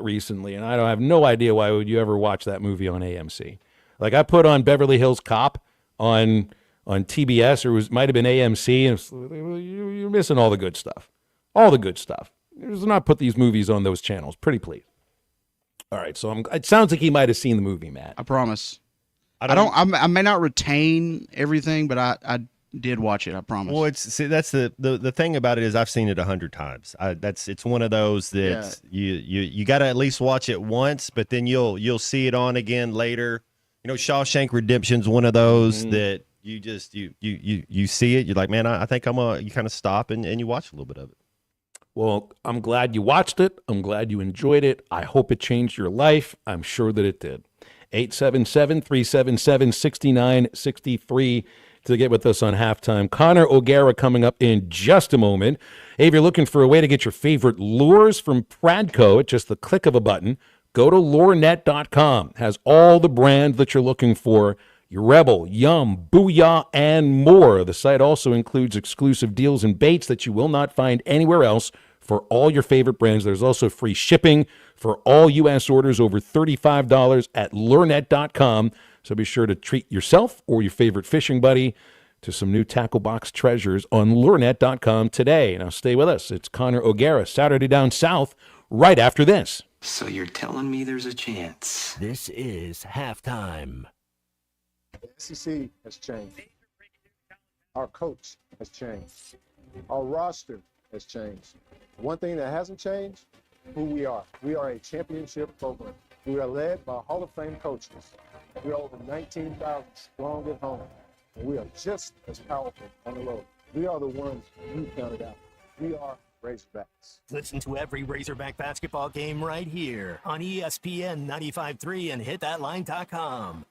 recently, and I have no idea why would you ever watch that movie on AMC. Like I put on Beverly Hills Cop on TBS, or it might have been AMC, and you're missing all the good stuff. All the good stuff. Let's not put these movies on those channels. Pretty please. All right, so it sounds like he might have seen the movie, Matt. I promise. I may not retain everything, but I did watch it. I promise. Well, that's the thing about it is I've seen it 100 times. It's one of those that you got to at least watch it once, but then you'll see it on again later. You know, Shawshank Redemption's one of those that you just you see it, you're like, man, I think you kind of stop and you watch a little bit of it. Well, I'm glad you watched it. I'm glad you enjoyed it. I hope it changed your life. I'm sure that it did. 877-377-6963 to get with us on halftime. Connor O'Gara coming up in just a moment. Hey, if you're looking for a way to get your favorite lures from Pradco at just the click of a button, go to lurenet.com. It has all the brands that you're looking for. Your Rebel, Yum, Booyah, and more. The site also includes exclusive deals and baits that you will not find anywhere else for all your favorite brands. There's also free shipping for all U.S. orders over $35 at lurenet.com. So be sure to treat yourself or your favorite fishing buddy to some new tackle box treasures on lurenet.com today. Now stay with us. It's Connor O'Gara, Saturday Down South, right after this. So you're telling me there's a chance? This is halftime. The SEC has changed. Our coach has changed. Our roster has changed. One thing that hasn't changed, who we are. We are a championship program. We are led by Hall of Fame coaches. We are over 19,000 strong at home. And we are just as powerful on the road. We are the ones you counted out. We are Razorbacks. Listen to every Razorback basketball game right here on ESPN 95.3 and hitthatline.com.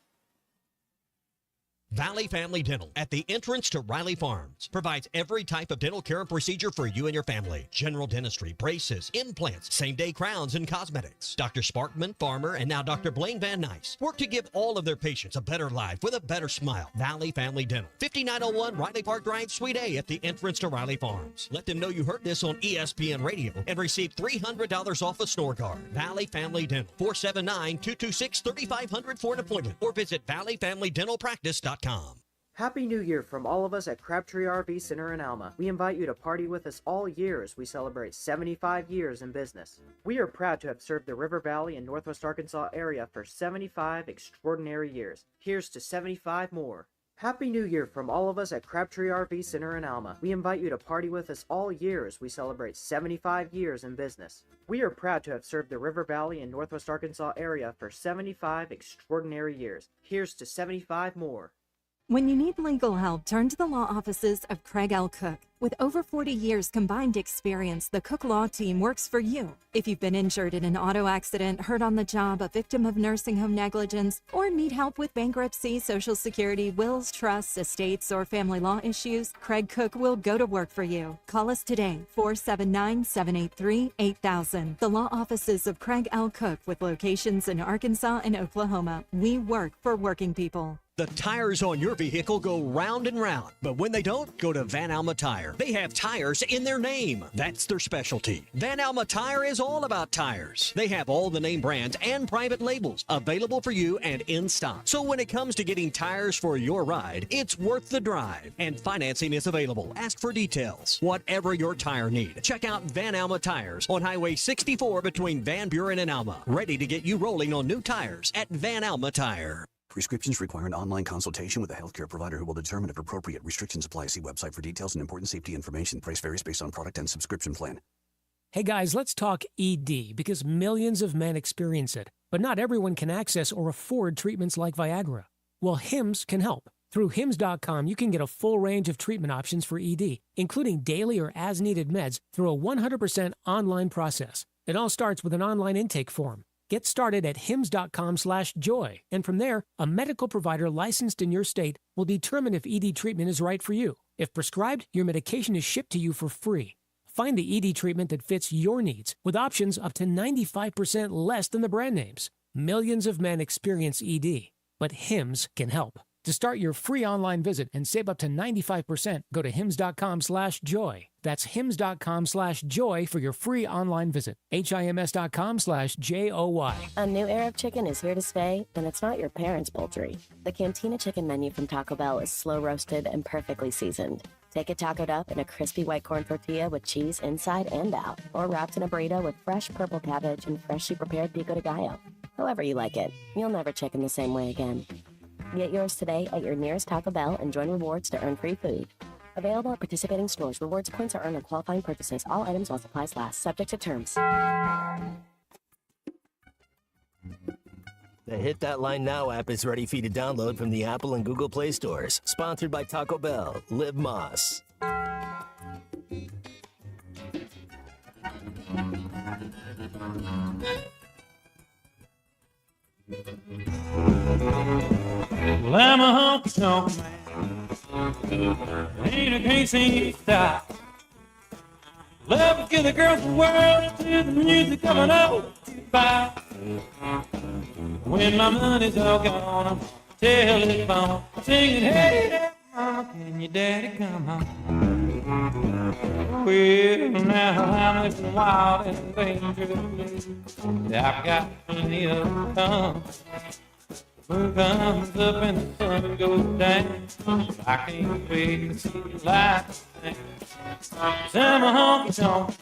Valley Family Dental at the entrance to Riley Farms provides every type of dental care and procedure for you and your family. General dentistry, braces, implants, same-day crowns, and cosmetics. Dr. Sparkman, Farmer, and now Dr. Blaine Van Nice work to give all of their patients a better life with a better smile. Valley Family Dental, 5901 Riley Park Drive, Suite A at the entrance to Riley Farms. Let them know you heard this on ESPN Radio and receive $300 off a snore guard. Valley Family Dental, 479-226-3500 for an appointment or visit valleyfamilydentalpractice.com. Happy New Year from all of us at Crabtree RV Center in Alma. We invite you to party with us all year as we celebrate 75 years in business. We are proud to have served the River Valley and Northwest Arkansas area for 75 extraordinary years. Here's to 75 more. Happy New Year from all of us at Crabtree RV Center in Alma. We invite you to party with us all year as we celebrate 75 years in business. We are proud to have served the River Valley and Northwest Arkansas area for 75 extraordinary years. Here's to 75 more. When you need legal help, turn to the law offices of Craig L. Cook. With over 40 years combined experience, the Cook Law Team works for you. If you've been injured in an auto accident, hurt on the job, a victim of nursing home negligence, or need help with bankruptcy, Social Security, wills, trusts, estates, or family law issues, Craig Cook will go to work for you. Call us today, 479-783-8000. The law offices of Craig L. Cook with locations in Arkansas and Oklahoma. We work for working people. The tires on your vehicle go round and round, but when they don't, go to Van Alma Tire. They have tires in their name. That's their specialty. Van Alma Tire is all about tires. They have all the name brands and private labels available for you and in stock. So when it comes to getting tires for your ride, it's worth the drive. And financing is available. Ask for details. Whatever your tire need, check out Van Alma Tires on Highway 64 between Van Buren and Alma. Ready to get you rolling on new tires at Van Alma Tire. Prescriptions require an online consultation with a healthcare provider who will determine if appropriate. Restrictions apply. See website for details and important safety information. Price varies based on product and subscription plan. Hey guys, let's talk ED because millions of men experience it, but not everyone can access or afford treatments like Viagra. Well, Hims can help. Through Hims.com, you can get a full range of treatment options for ED, including daily or as-needed meds through a 100% online process. It all starts with an online intake form. Get started at hims.com/joy, and from there, a medical provider licensed in your state will determine if ED treatment is right for you. If prescribed, your medication is shipped to you for free. Find the ED treatment that fits your needs, with options up to 95% less than the brand names. Millions of men experience ED, but Hims can help. To start your free online visit and save up to 95%, go to hims.com/joy. That's hims.com/joy for your free online visit. HIMS.com/JOY. A new Arab chicken is here to stay, and it's not your parents' poultry. The Cantina chicken menu from Taco Bell is slow roasted and perfectly seasoned. Take it tacoed up in a crispy white corn tortilla with cheese inside and out, or wrapped in a burrito with fresh purple cabbage and freshly prepared pico de gallo. However you like it, you'll never chicken the same way again. Get yours today at your nearest Taco Bell and join rewards to earn free food. Available at participating stores. Rewards points are earned on qualifying purchases. All items while supplies last. Subject to terms. The Hit That Line Now app is ready for you to download from the Apple and Google Play stores. Sponsored by Taco Bell. Live Moss. Well, I'm a honky-tonk man. Ain't I can't sing it stop. Love to give the girls the world to the music of an old jukebox. When my money's all gone, I'm telephone singing, hey, mama, can your daddy come home? Well, now I'm living wild and dangerous. I've got plenty of fun. Moon comes up and the sun goes down. I can't wait to see the light. I'm a honky-tonk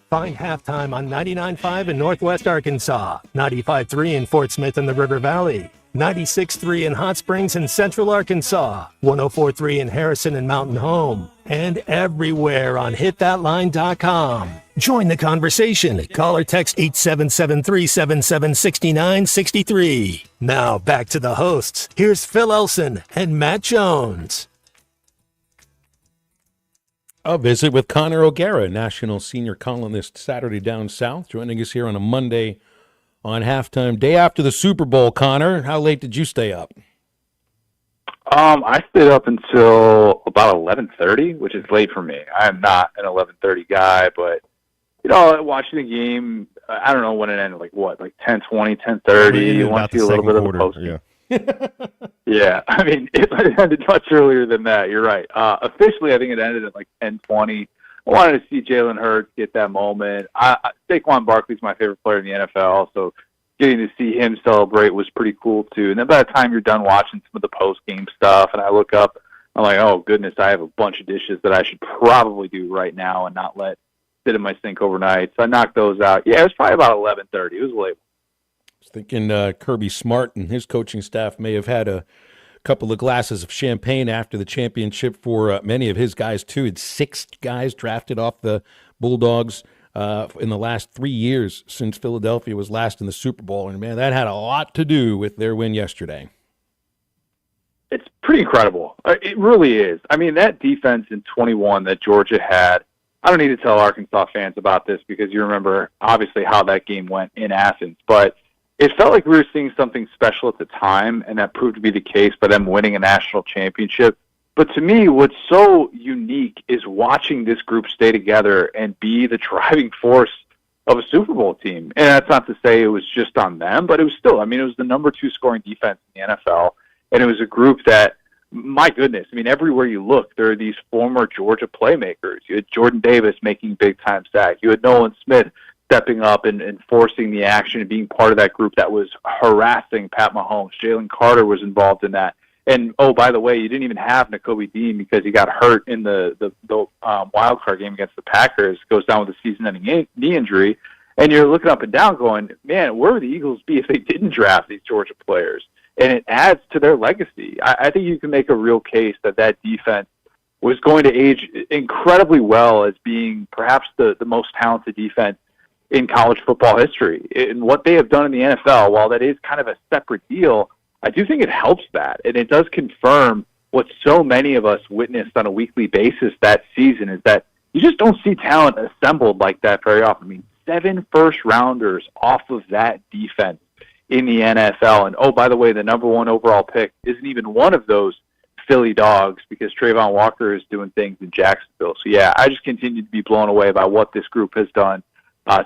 Find Halftime on 99.5 in Northwest Arkansas, 95.3 in Fort Smith and the River Valley, 96.3 in Hot Springs and Central Arkansas, 104.3 in Harrison and Mountain Home, and everywhere on hitthatline.com. Join the conversation. Call or text 877-377-6963. Now back to the hosts. Here's Phil Elson and Matt Jones. A visit with Connor O'Gara, national senior columnist, Saturday Down South, joining us here on a Monday on Halftime, day after the Super Bowl. Connor, how late did you stay up? I stayed up until about 11:30, which is late for me. I am not an 11:30 guy, but watching the game, I don't know when it ended, like 10:20, 10:30. You want to see a little bit of the post. Yeah, I mean, it ended much earlier than that. You're right. Officially, I think it ended at 10:20. I wanted to see Jalen Hurts get that moment. Saquon Barkley's my favorite player in the NFL, so getting to see him celebrate was pretty cool too. And then by the time you're done watching some of the post-game stuff, and I look up, I'm like, oh goodness, I have a bunch of dishes that I should probably do right now and not let sit in my sink overnight. So I knocked those out. Yeah, it was probably about 11:30. It was late. I was thinking Kirby Smart and his coaching staff may have had a couple of glasses of champagne after the championship for many of his guys, too. It's 6 guys drafted off the Bulldogs in the last 3 years since Philadelphia was last in the Super Bowl. And, man, that had a lot to do with their win yesterday. It's pretty incredible. It really is. I mean, that defense in 21 that Georgia had, I don't need to tell Arkansas fans about this because you remember, obviously, how that game went in Athens. But it felt like we were seeing something special at the time, and that proved to be the case by them winning a national championship. But to me, what's so unique is watching this group stay together and be the driving force of a Super Bowl team. And that's not to say it was just on them, but it was still, I mean, it was the number 2 scoring defense in the NFL, and it was a group that, my goodness, I mean, everywhere you look, there are these former Georgia playmakers. You had Jordan Davis making big-time sacks. You had Nolan Smith stepping up and forcing the action and being part of that group that was harassing Pat Mahomes. Jalen Carter was involved in that. And, oh, by the way, you didn't even have Nakobe Dean because he got hurt in the wild card game against the Packers, goes down with a season-ending knee injury. And you're looking up and down going, man, where would the Eagles be if they didn't draft these Georgia players? And it adds to their legacy. I think you can make a real case that defense was going to age incredibly well as being perhaps the most talented defense in college football history. And what they have done in the NFL, while that is kind of a separate deal, I do think it helps that. And it does confirm what so many of us witnessed on a weekly basis that season, is that you just don't see talent assembled like that very often. I mean, 7 first-rounders off of that defense in the NFL. And, oh, by the way, the number 1 overall pick isn't even one of those Philly dogs because Trayvon Walker is doing things in Jacksonville. So, yeah, I just continue to be blown away by what this group has done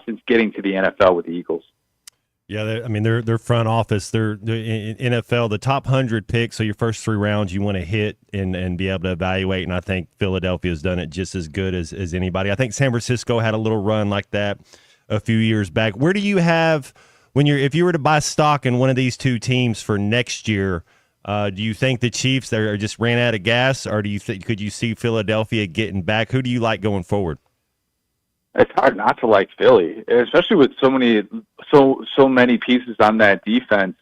since getting to the NFL with the Eagles. Yeah, I mean, their front office, they're in NFL, the top 100 picks, so your first 3 rounds you want to hit and be able to evaluate, and I think Philadelphia's done it just as good as anybody. I think San Francisco had a little run like that a few years back. Where do you have, if you were to buy stock in one of these 2 teams for next year, do you think the Chiefs are just ran out of gas, or do you think could you see Philadelphia getting back? Who do you like going forward? It's hard not to like Philly, especially with so many pieces on that defense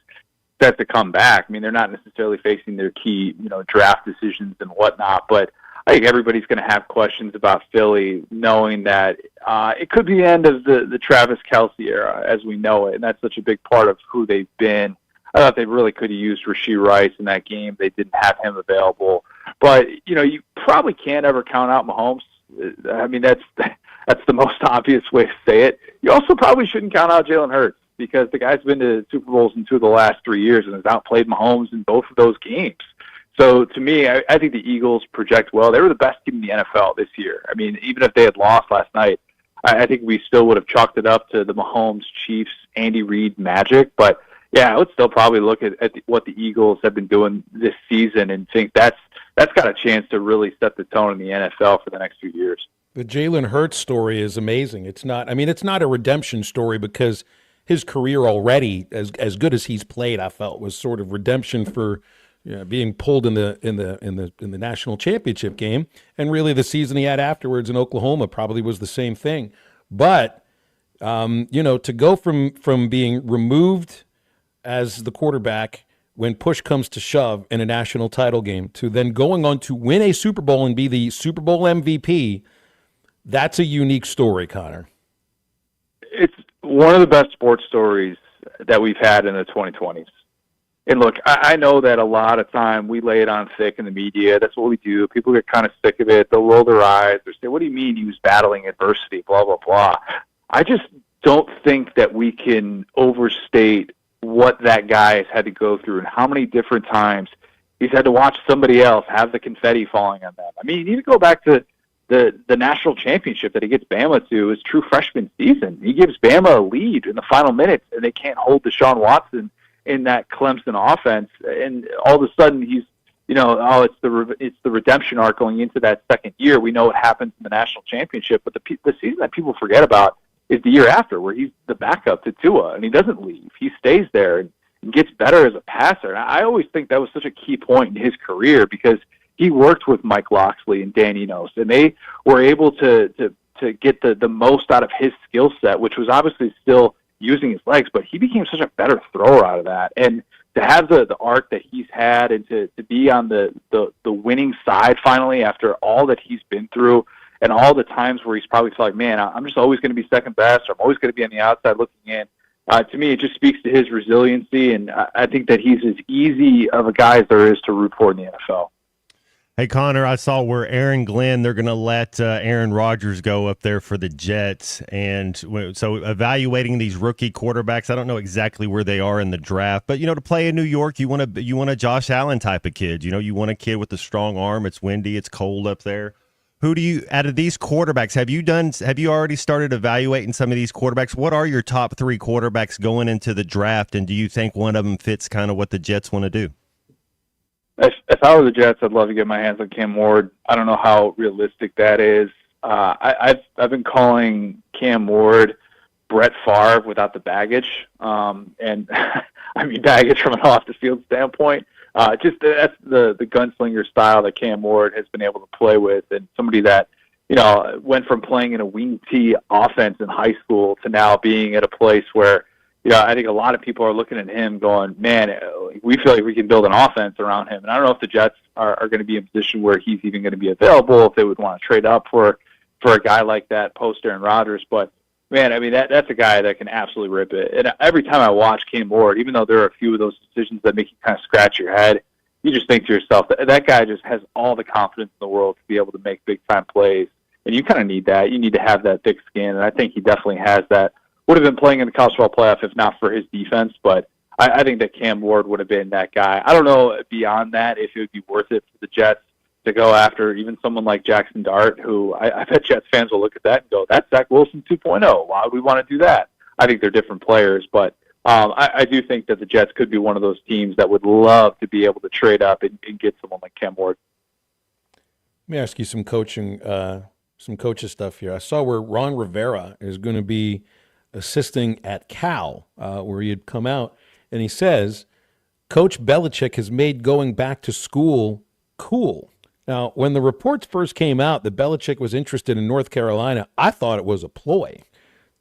set to come back. I mean, they're not necessarily facing their key, draft decisions and whatnot, but I think everybody's going to have questions about Philly, knowing that it could be the end of the Travis Kelce era as we know it, and that's such a big part of who they've been. I thought they really could have used Rashee Rice in that game. They didn't have him available, but you probably can't ever count out Mahomes. I mean, that's the most obvious way to say it. You also probably shouldn't count out Jalen Hurts because the guy's been to Super Bowls in 2 of the last 3 years and has outplayed Mahomes in both of those games. So to me, I think the Eagles project well. They were the best team in the NFL this year. I mean, even if they had lost last night, I think we still would have chalked it up to the Mahomes, Chiefs, Andy Reid magic. But, yeah, I would still probably look at what the Eagles have been doing this season and think that's got a chance to really set the tone in the NFL for the next few years. The Jalen Hurts story is amazing. It's not a redemption story because his career already, as good as he's played, I felt was sort of redemption for being pulled in the national championship game, and really the season he had afterwards in Oklahoma probably was the same thing. But, to go from being removed as the quarterback when push comes to shove in a national title game to then going on to win a Super Bowl and be the Super Bowl MVP, that's a unique story, Connor. It's one of the best sports stories that we've had in the 2020s. And look, I know that a lot of time we lay it on thick in the media. That's what we do. People get kind of sick of it. They'll roll their eyes. They'll say, what do you mean he was battling adversity, blah, blah, blah. I just don't think that we can overstate what that guy has had to go through and how many different times he's had to watch somebody else have the confetti falling on them. I mean, you go back to the national championship that he gets Bama to his true freshman season. He gives Bama a lead in the final minutes, and they can't hold Deshaun Watson in that Clemson offense. And all of a sudden he's, it's the redemption arc going into that second year. We know what happens in the national championship, but the season that people forget about is the year after, where he's the backup to Tua, and he doesn't leave. He stays there and gets better as a passer. And I always think that was such a key point in his career because he worked with Mike Locksley and Dan Enos, and they were able to get the most out of his skill set, which was obviously still using his legs, but he became such a better thrower out of that. And to have the arc that he's had and to be on the winning side finally after all that he's been through, and all the times where he's probably felt like, man, I'm just always going to be second best, or I'm always going to be on the outside looking in. To me, it just speaks to his resiliency, and I think that he's as easy of a guy as there is to root for in the NFL. Hey, Connor, I saw where Aaron Glenn, they're going to let Aaron Rodgers go up there for the Jets. And so evaluating these rookie quarterbacks, I don't know exactly where they are in the draft. But, to play in New York, you want a Josh Allen type of kid. You want a kid with a strong arm. It's windy. It's cold up there. Who do you, out of these quarterbacks, have you already started evaluating some of these quarterbacks? What are your top three quarterbacks going into the draft, and do you think one of them fits kind of what the Jets want to do? If I were the Jets, I'd love to get my hands on Cam Ward. I don't know how realistic that is. I've been calling Cam Ward Brett Favre without the baggage, and I mean baggage from an off-the-field standpoint. Just that's the gunslinger style that Cam Ward has been able to play with, and somebody that went from playing in a wing T offense in high school to now being at a place where I think a lot of people are looking at him going, man, we feel like we can build an offense around him. And I don't know if the Jets are going to be in a position where he's even going to be available, if they would want to trade up for a guy like that post Aaron Rodgers. But man, I mean that's a guy that can absolutely rip it. And every time I watch Cam Ward, even though there are a few of those decisions that make you kind of scratch your head, you just think to yourself that guy just has all the confidence in the world to be able to make big time plays. And you kind of need that. You need to have that thick skin, and I think he definitely has that. Would have been playing in the college football playoff if not for his defense, but I think that Cam Ward would have been that guy. I don't know beyond that if it would be worth it for the Jets to go after even someone like Jackson Dart, who I bet Jets fans will look at that and go, that's Zach Wilson 2.0. Why would we want to do that? I think they're different players, but I do think that the Jets could be one of those teams that would love to be able to trade up and get someone like Cam Ward. Let me ask you some coaches stuff here. I saw where Ron Rivera is going to be assisting at Cal, where he had come out, and he says, Coach Belichick has made going back to school cool. Now, when the reports first came out that Belichick was interested in North Carolina, I thought it was a ploy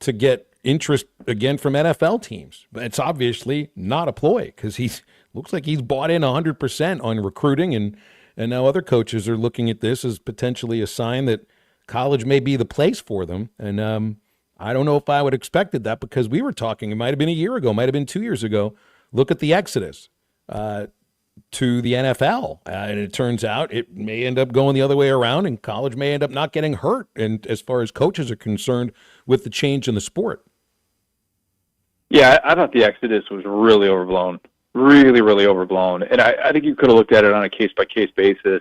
to get interest again from NFL teams. But it's obviously not a ploy because he looks like he's bought in 100% on recruiting, and now other coaches are looking at this as potentially a sign that college may be the place for them. And I don't know if I would have expected that because we were talking, it might have been a year ago, might have been 2 years ago. Look at the exodus to the NFL. And it turns out it may end up going the other way around, and college may end up not getting hurt. And as far as coaches are concerned with the change in the sport. Yeah, I thought the exodus was really overblown. Really, really overblown. And I think you could have looked at it on a case-by-case basis,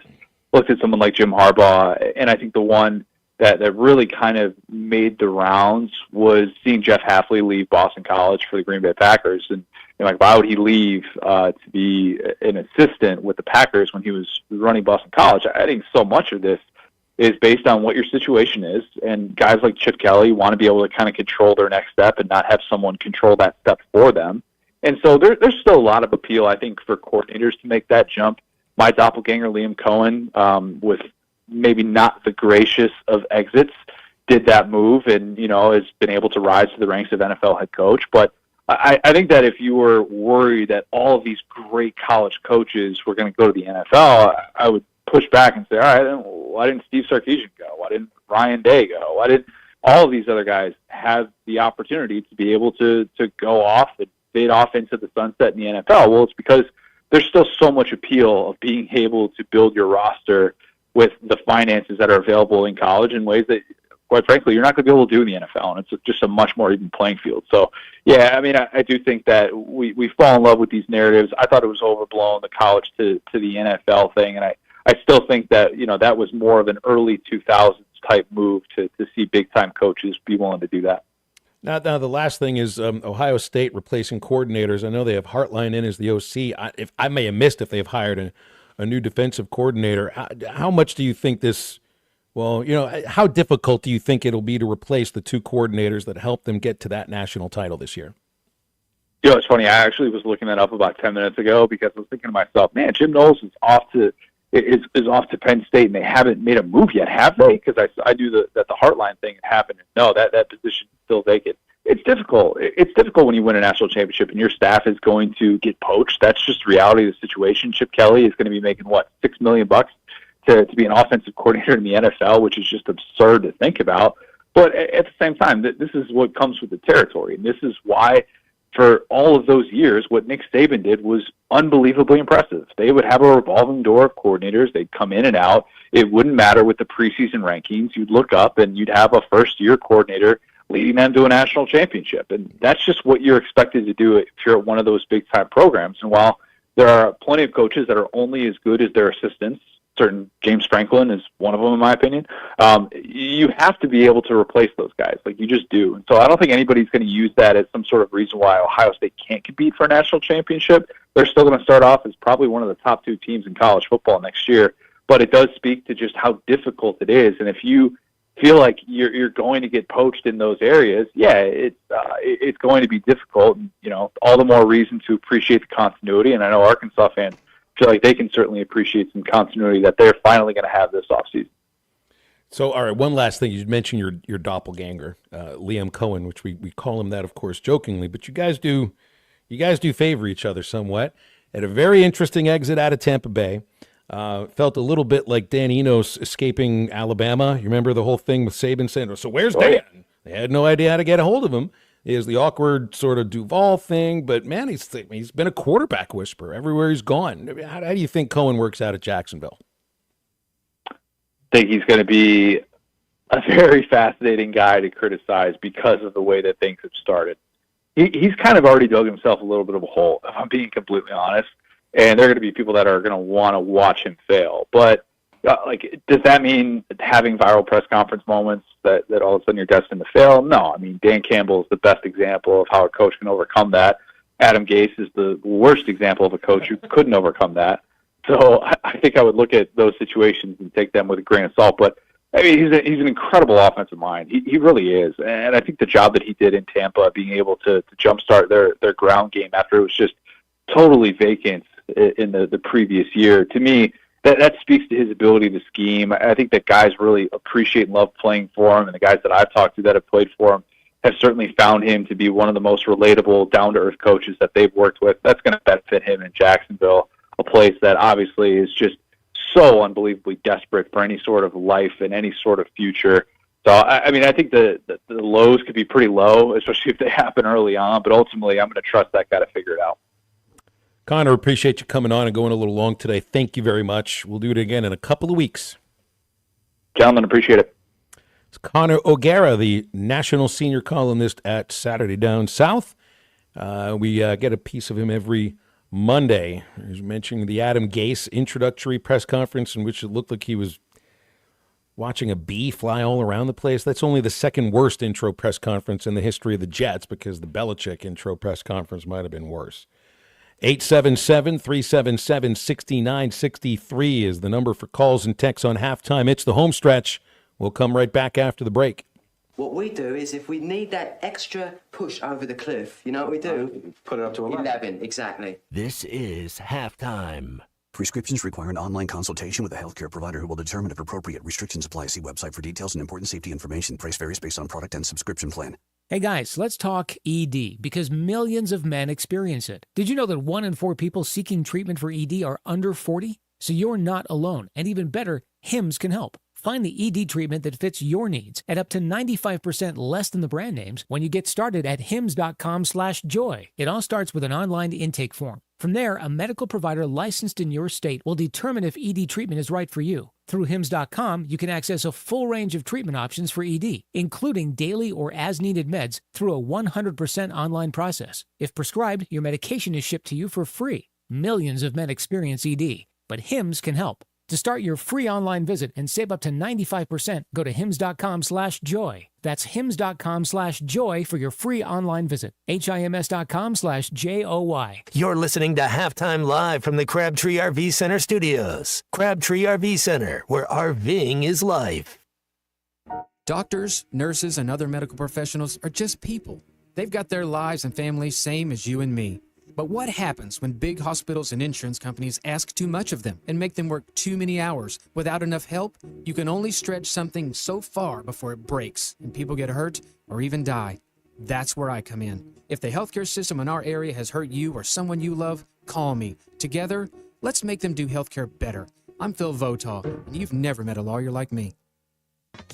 looked at someone like Jim Harbaugh, and I think the one that really kind of made the rounds was seeing Jeff Hafley leave Boston College for the Green Bay Packers. And like, why would he leave to be an assistant with the Packers when he was running Boston College? I think so much of this is based on what your situation is, and guys like Chip Kelly want to be able to kind of control their next step and not have someone control that step for them. And so there's still a lot of appeal, I think, for coordinators to make that jump. My doppelganger, Liam Cohen, with maybe not the gracious of exits, did that move and, has been able to rise to the ranks of NFL head coach. But I think that if you were worried that all of these great college coaches were going to go to the NFL, I would push back and say, all right, then why didn't Steve Sarkisian go? Why didn't Ryan Day go? Why didn't all of these other guys have the opportunity to be able to go off and fade off into the sunset in the NFL? Well, it's because there's still so much appeal of being able to build your roster with the finances that are available in college in ways that, quite frankly, you're not going to be able to do in the NFL, and it's just a much more even playing field. So, yeah, I mean, I do think that we fall in love with these narratives. I thought it was overblown, the college to the NFL thing, and I still think that, that was more of an early 2000s type move to see big-time coaches be willing to do that. Now the last thing is Ohio State replacing coordinators. I know they have Hartline in as the OC. I may have missed if they've hired a new defensive coordinator. How much do you think this – well, how difficult do you think it'll be to replace the two coordinators that helped them get to that national title this year? It's funny. I actually was looking that up about 10 minutes ago because I was thinking to myself, man, Jim Knowles is off to Penn State, and they haven't made a move yet, have they? Because I knew that the Hartline thing had happened. No, that position is still vacant. It's difficult. It's difficult when you win a national championship and your staff is going to get poached. That's just the reality of the situation. Chip Kelly is going to be making, $6 million to be an offensive coordinator in the NFL, which is just absurd to think about. But at the same time, this is what comes with the territory. And this is why, for all of those years, what Nick Saban did was unbelievably impressive. They would have a revolving door of coordinators. They'd come in and out. It wouldn't matter with the preseason rankings. You'd look up and you'd have a first-year coordinator leading them to a national championship. And that's just what you're expected to do if you're at one of those big-time programs. And while there are plenty of coaches that are only as good as their assistants, certain James Franklin is one of them, in my opinion, you have to be able to replace those guys. Like, you just do. And so I don't think anybody's going to use that as some sort of reason why Ohio State can't compete for a national championship. They're still going to start off as probably one of the top two teams in college football next year. But it does speak to just how difficult it is. And if you feel like you're going to get poached in those areas, it's going to be difficult. And, all the more reason to appreciate the continuity. And I know Arkansas fans feel like they can certainly appreciate some continuity that they're finally going to have this offseason. So, all right, one last thing. You mentioned your doppelganger, Liam Cohen, which we call him that, of course, jokingly, but you guys do favor each other somewhat. At a very interesting exit out of Tampa Bay. Felt a little bit like Dan Enos escaping Alabama. You remember the whole thing with Saban saying, so where's Dan? They had no idea how to get a hold of him. Is the awkward sort of Duval thing, but man, he's been a quarterback whisperer everywhere he's gone. How do you think Cohen works out at Jacksonville? I think he's going to be a very fascinating guy to criticize because of the way that things have started. He's kind of already dug himself a little bit of a hole, if I'm being completely honest. And there are going to be people that are going to want to watch him fail. But, does that mean having viral press conference moments that all of a sudden you're destined to fail? No. I mean, Dan Campbell is the best example of how a coach can overcome that. Adam Gase is the worst example of a coach who couldn't overcome that. So I think I would look at those situations and take them with a grain of salt. But, I mean, he's an incredible offensive mind. He really is. And I think the job that he did in Tampa, being able to jumpstart their ground game after it was just totally vacant in the previous year, to me, that speaks to his ability to scheme. I think that guys really appreciate and love playing for him, and the guys that I've talked to that have played for him have certainly found him to be one of the most relatable, down-to-earth coaches that they've worked with. That's going to benefit him in Jacksonville, a place that obviously is just so unbelievably desperate for any sort of life and any sort of future. So, I mean, I think the lows could be pretty low, especially if they happen early on, but ultimately I'm going to trust that guy to figure it out. Connor, appreciate you coming on and going a little long today. Thank you very much. We'll do it again in a couple of weeks. Gentlemen, appreciate it. It's Connor O'Gara, the national senior columnist at Saturday Down South. We get a piece of him every Monday. He's mentioning the Adam Gase introductory press conference in which it looked like he was watching a bee fly all around the place. That's only the second worst intro press conference in the history of the Jets, because the Belichick intro press conference might have been worse. 877-377-6963 is the number for calls and texts on halftime. It's the home stretch. We'll come right back after the break. What we do is, if we need that extra push over the cliff, you know what we do? Put it up to 11. 11, exactly. This is halftime. Prescriptions require an online consultation with a healthcare provider who will determine if appropriate. Restrictions apply. See website for details and important safety information. Price varies based on product and subscription plan. Hey guys, let's talk ED because millions of men experience it. Did you know that 1 in 4 people seeking treatment for ED are under 40? So you're not alone. And even better, Hims can help. Find the ED treatment that fits your needs at up to 95% less than the brand names when you get started at hims.com/joy. It all starts with an online intake form. From there, a medical provider licensed in your state will determine if ED treatment is right for you. Through hims.com, you can access a full range of treatment options for ED, including daily or as-needed meds through a 100% online process. If prescribed, your medication is shipped to you for free. Millions of men experience ED, but Hims can help. To start your free online visit and save up to 95%, go to hims.com/joy. That's hims.com/joy for your free online visit. HIMS.com/JOY. You're listening to Halftime Live from the Crabtree RV Center studios. Crabtree RV Center, where RVing is life. Doctors, nurses, and other medical professionals are just people. They've got their lives and families same as you and me. But what happens when big hospitals and insurance companies ask too much of them and make them work too many hours without enough help? You can only stretch something so far before it breaks and people get hurt or even die. That's where I come in. If the healthcare system in our area has hurt you or someone you love, call me. Together, let's make them do healthcare better. I'm Phil Votaw, and you've never met a lawyer like me.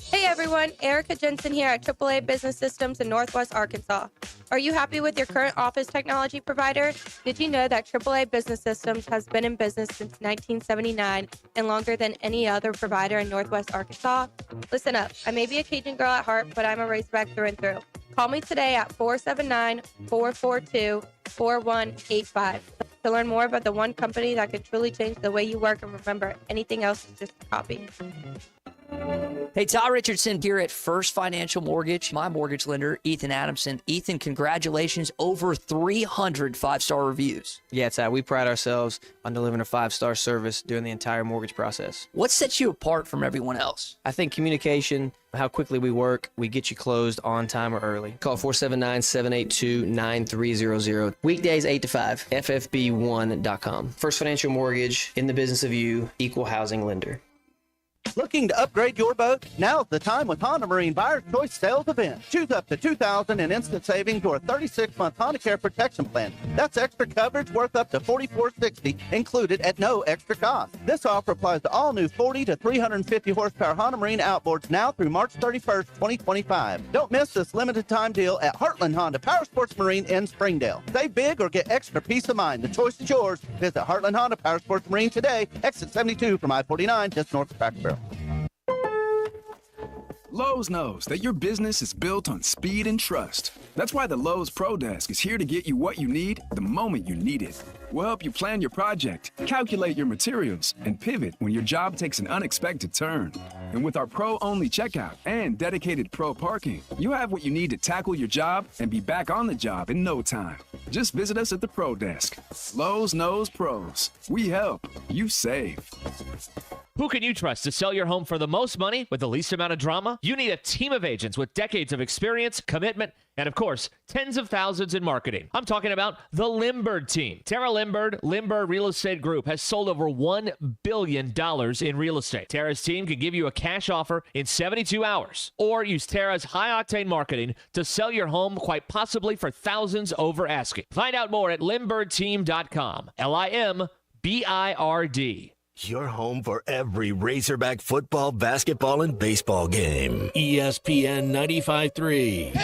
Hey everyone, Erica Jensen here at AAA Business Systems in Northwest Arkansas. Are you happy with your current office technology provider? Did you know that AAA Business Systems has been in business since 1979 and longer than any other provider in Northwest Arkansas? Listen up, I may be a Cajun girl at heart, but I'm a Razorback through and through. Call me today at 479-442-4185 to learn more about the one company that can truly change the way you work, and remember, anything else is just a copy. Hey, Todd Richardson here at First Financial Mortgage. My mortgage lender, Ethan Adamson. Ethan, congratulations. Over 300 5-star reviews. Yeah, Todd, we pride ourselves on delivering a 5-star service during the entire mortgage process. What sets you apart from everyone else? I think communication, how quickly we work, we get you closed on time or early. Call 479-782-9300. Weekdays 8 to 5, ffb1.com. First Financial Mortgage, in the business of you, equal housing lender. Looking to upgrade your boat? Now's the time with Honda Marine Buyer's Choice Sales Event. Choose up to $2,000 in instant savings or a 36-month Honda Care Protection Plan. That's extra coverage worth up to $44.60, included at no extra cost. This offer applies to all new 40 to 350 horsepower Honda Marine outboards now through March 31st, 2025. Don't miss this limited time deal at Heartland Honda Power Sports Marine in Springdale. Save big or get extra peace of mind. The choice is yours. Visit Heartland Honda Power Sports Marine today. Exit 72 from I-49, just north of Cracksboro. Lowe's knows that your business is built on speed and trust. That's why the Lowe's Pro Desk is here to get you what you need the moment you need it. We'll help you plan your project, calculate your materials, and pivot when your job takes an unexpected turn. And with our Pro-only checkout and dedicated Pro parking, you have what you need to tackle your job and be back on the job in no time. Just visit us at the Pro Desk. Lowe's knows pros. We help. You save. Who can you trust to sell your home for the most money with the least amount of drama? You need a team of agents with decades of experience, commitment, and of course, tens of thousands in marketing. I'm talking about the Limbird team. Tara Limbird Real Estate Group has sold over $1 billion in real estate. Tara's team can give you a cash offer in 72 hours or use Tara's high-octane marketing to sell your home quite possibly for thousands over asking. Find out more at limbirdteam.com. LIMBIRD. Your home for every Razorback football, basketball, and baseball game. ESPN 95.3.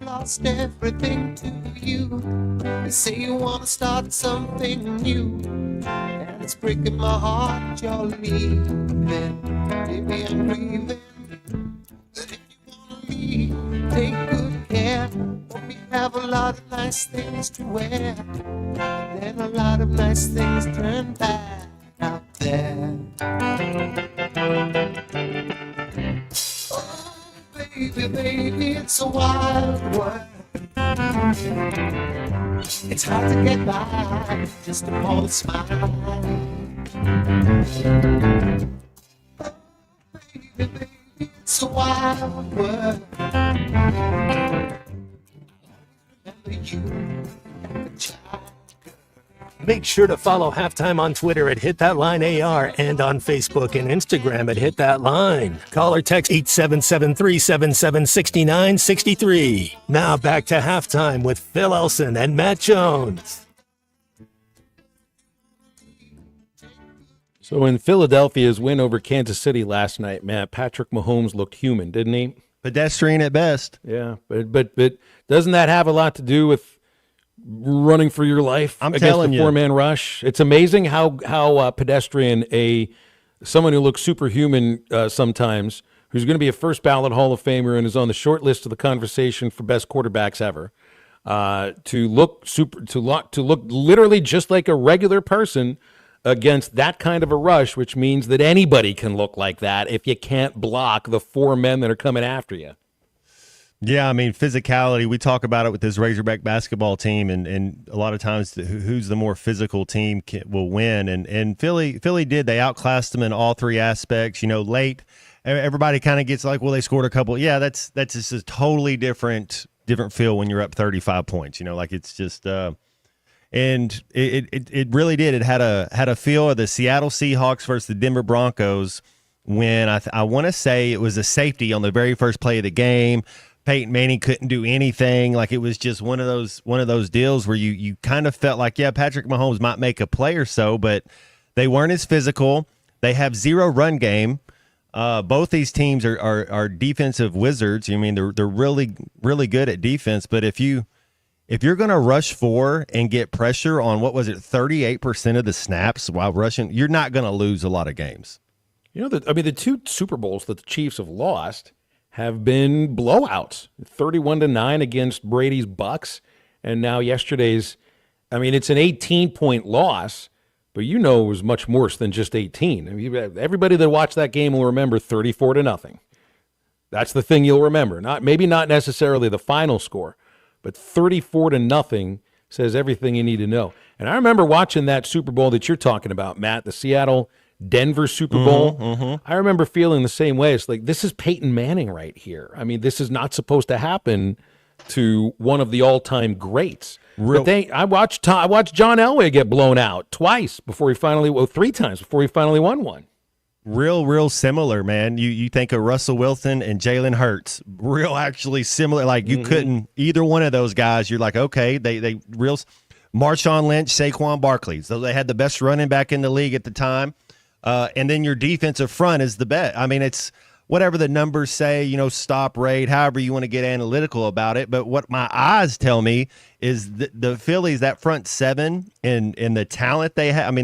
Lost everything to you. You say you want to start something new, and it's breaking my heart you're leaving. Baby, I'm grieving. But if you want to leave, take good care. Hope you have a lot of nice things to wear. Then a lot of nice things turn bad out there. Baby, baby, it's a wild world. It's hard to get by just to pull a smile. Baby, it's a wild world. Make sure to follow Halftime on Twitter at HitThatLineAR and on Facebook and Instagram at HitThatLine. Call or text 877-377-6963. Now back to Halftime with Phil Elson and Matt Jones. So in Philadelphia's win over Kansas City last night, Matt, Patrick Mahomes looked human, didn't he? Pedestrian at best. Yeah, but doesn't that have a lot to do with running for your life against the four-man rush? It's amazing how pedestrian someone who looks superhuman sometimes, who's going to be a first ballot Hall of Famer and is on the short list of the conversation for best quarterbacks ever, to look literally just like a regular person against that kind of a rush, which means that anybody can look like that if you can't block the four men that are coming after you. Yeah, I mean, physicality, we talk about it with this Razorback basketball team, and a lot of times who's the more physical team will win. And Philly did. They outclassed them in all three aspects. Late, everybody kind of gets like, well, they scored a couple. Yeah, that's just a totally different feel when you're up 35 points. Like it's just and it really did. It had a feel of the Seattle Seahawks versus the Denver Broncos when I want to say it was a safety on the very first play of the game. Peyton Manning couldn't do anything. Like it was just one of those deals where you kind of felt like, yeah, Patrick Mahomes might make a play or so, but they weren't as physical. They have zero run game. Both these teams are defensive wizards. I mean, they're really, really good at defense. But if you're going to rush four and get pressure on 38% of the snaps while rushing, you're not going to lose a lot of games. The two Super Bowls that the Chiefs have lost have been blowouts, 31-9 against Brady's Bucks, and now yesterday's. It's an 18-point loss, but it was much worse than just 18. Everybody that watched that game will remember 34-0. That's the thing you'll remember. Maybe not necessarily the final score, but 34-0 says everything you need to know. And I remember watching that Super Bowl that you're talking about, Matt, the Seattle-Denver Super Bowl. Mm-hmm. I remember feeling the same way. It's like, this is Peyton Manning right here. This is not supposed to happen to one of the all-time greats. I watched John Elway get blown out three times before he finally won one. Real similar, man. You think of Russell Wilson and Jalen Hurts. Actually similar. Like you couldn't, either one of those guys, you're like, okay, they real. Marshawn Lynch, Saquon Barkley. So they had the best running back in the league at the time. And then your defensive front is the bet. It's whatever the numbers say, stop rate, however you want to get analytical about it. But what my eyes tell me is the Phillies, that front seven and the talent they have.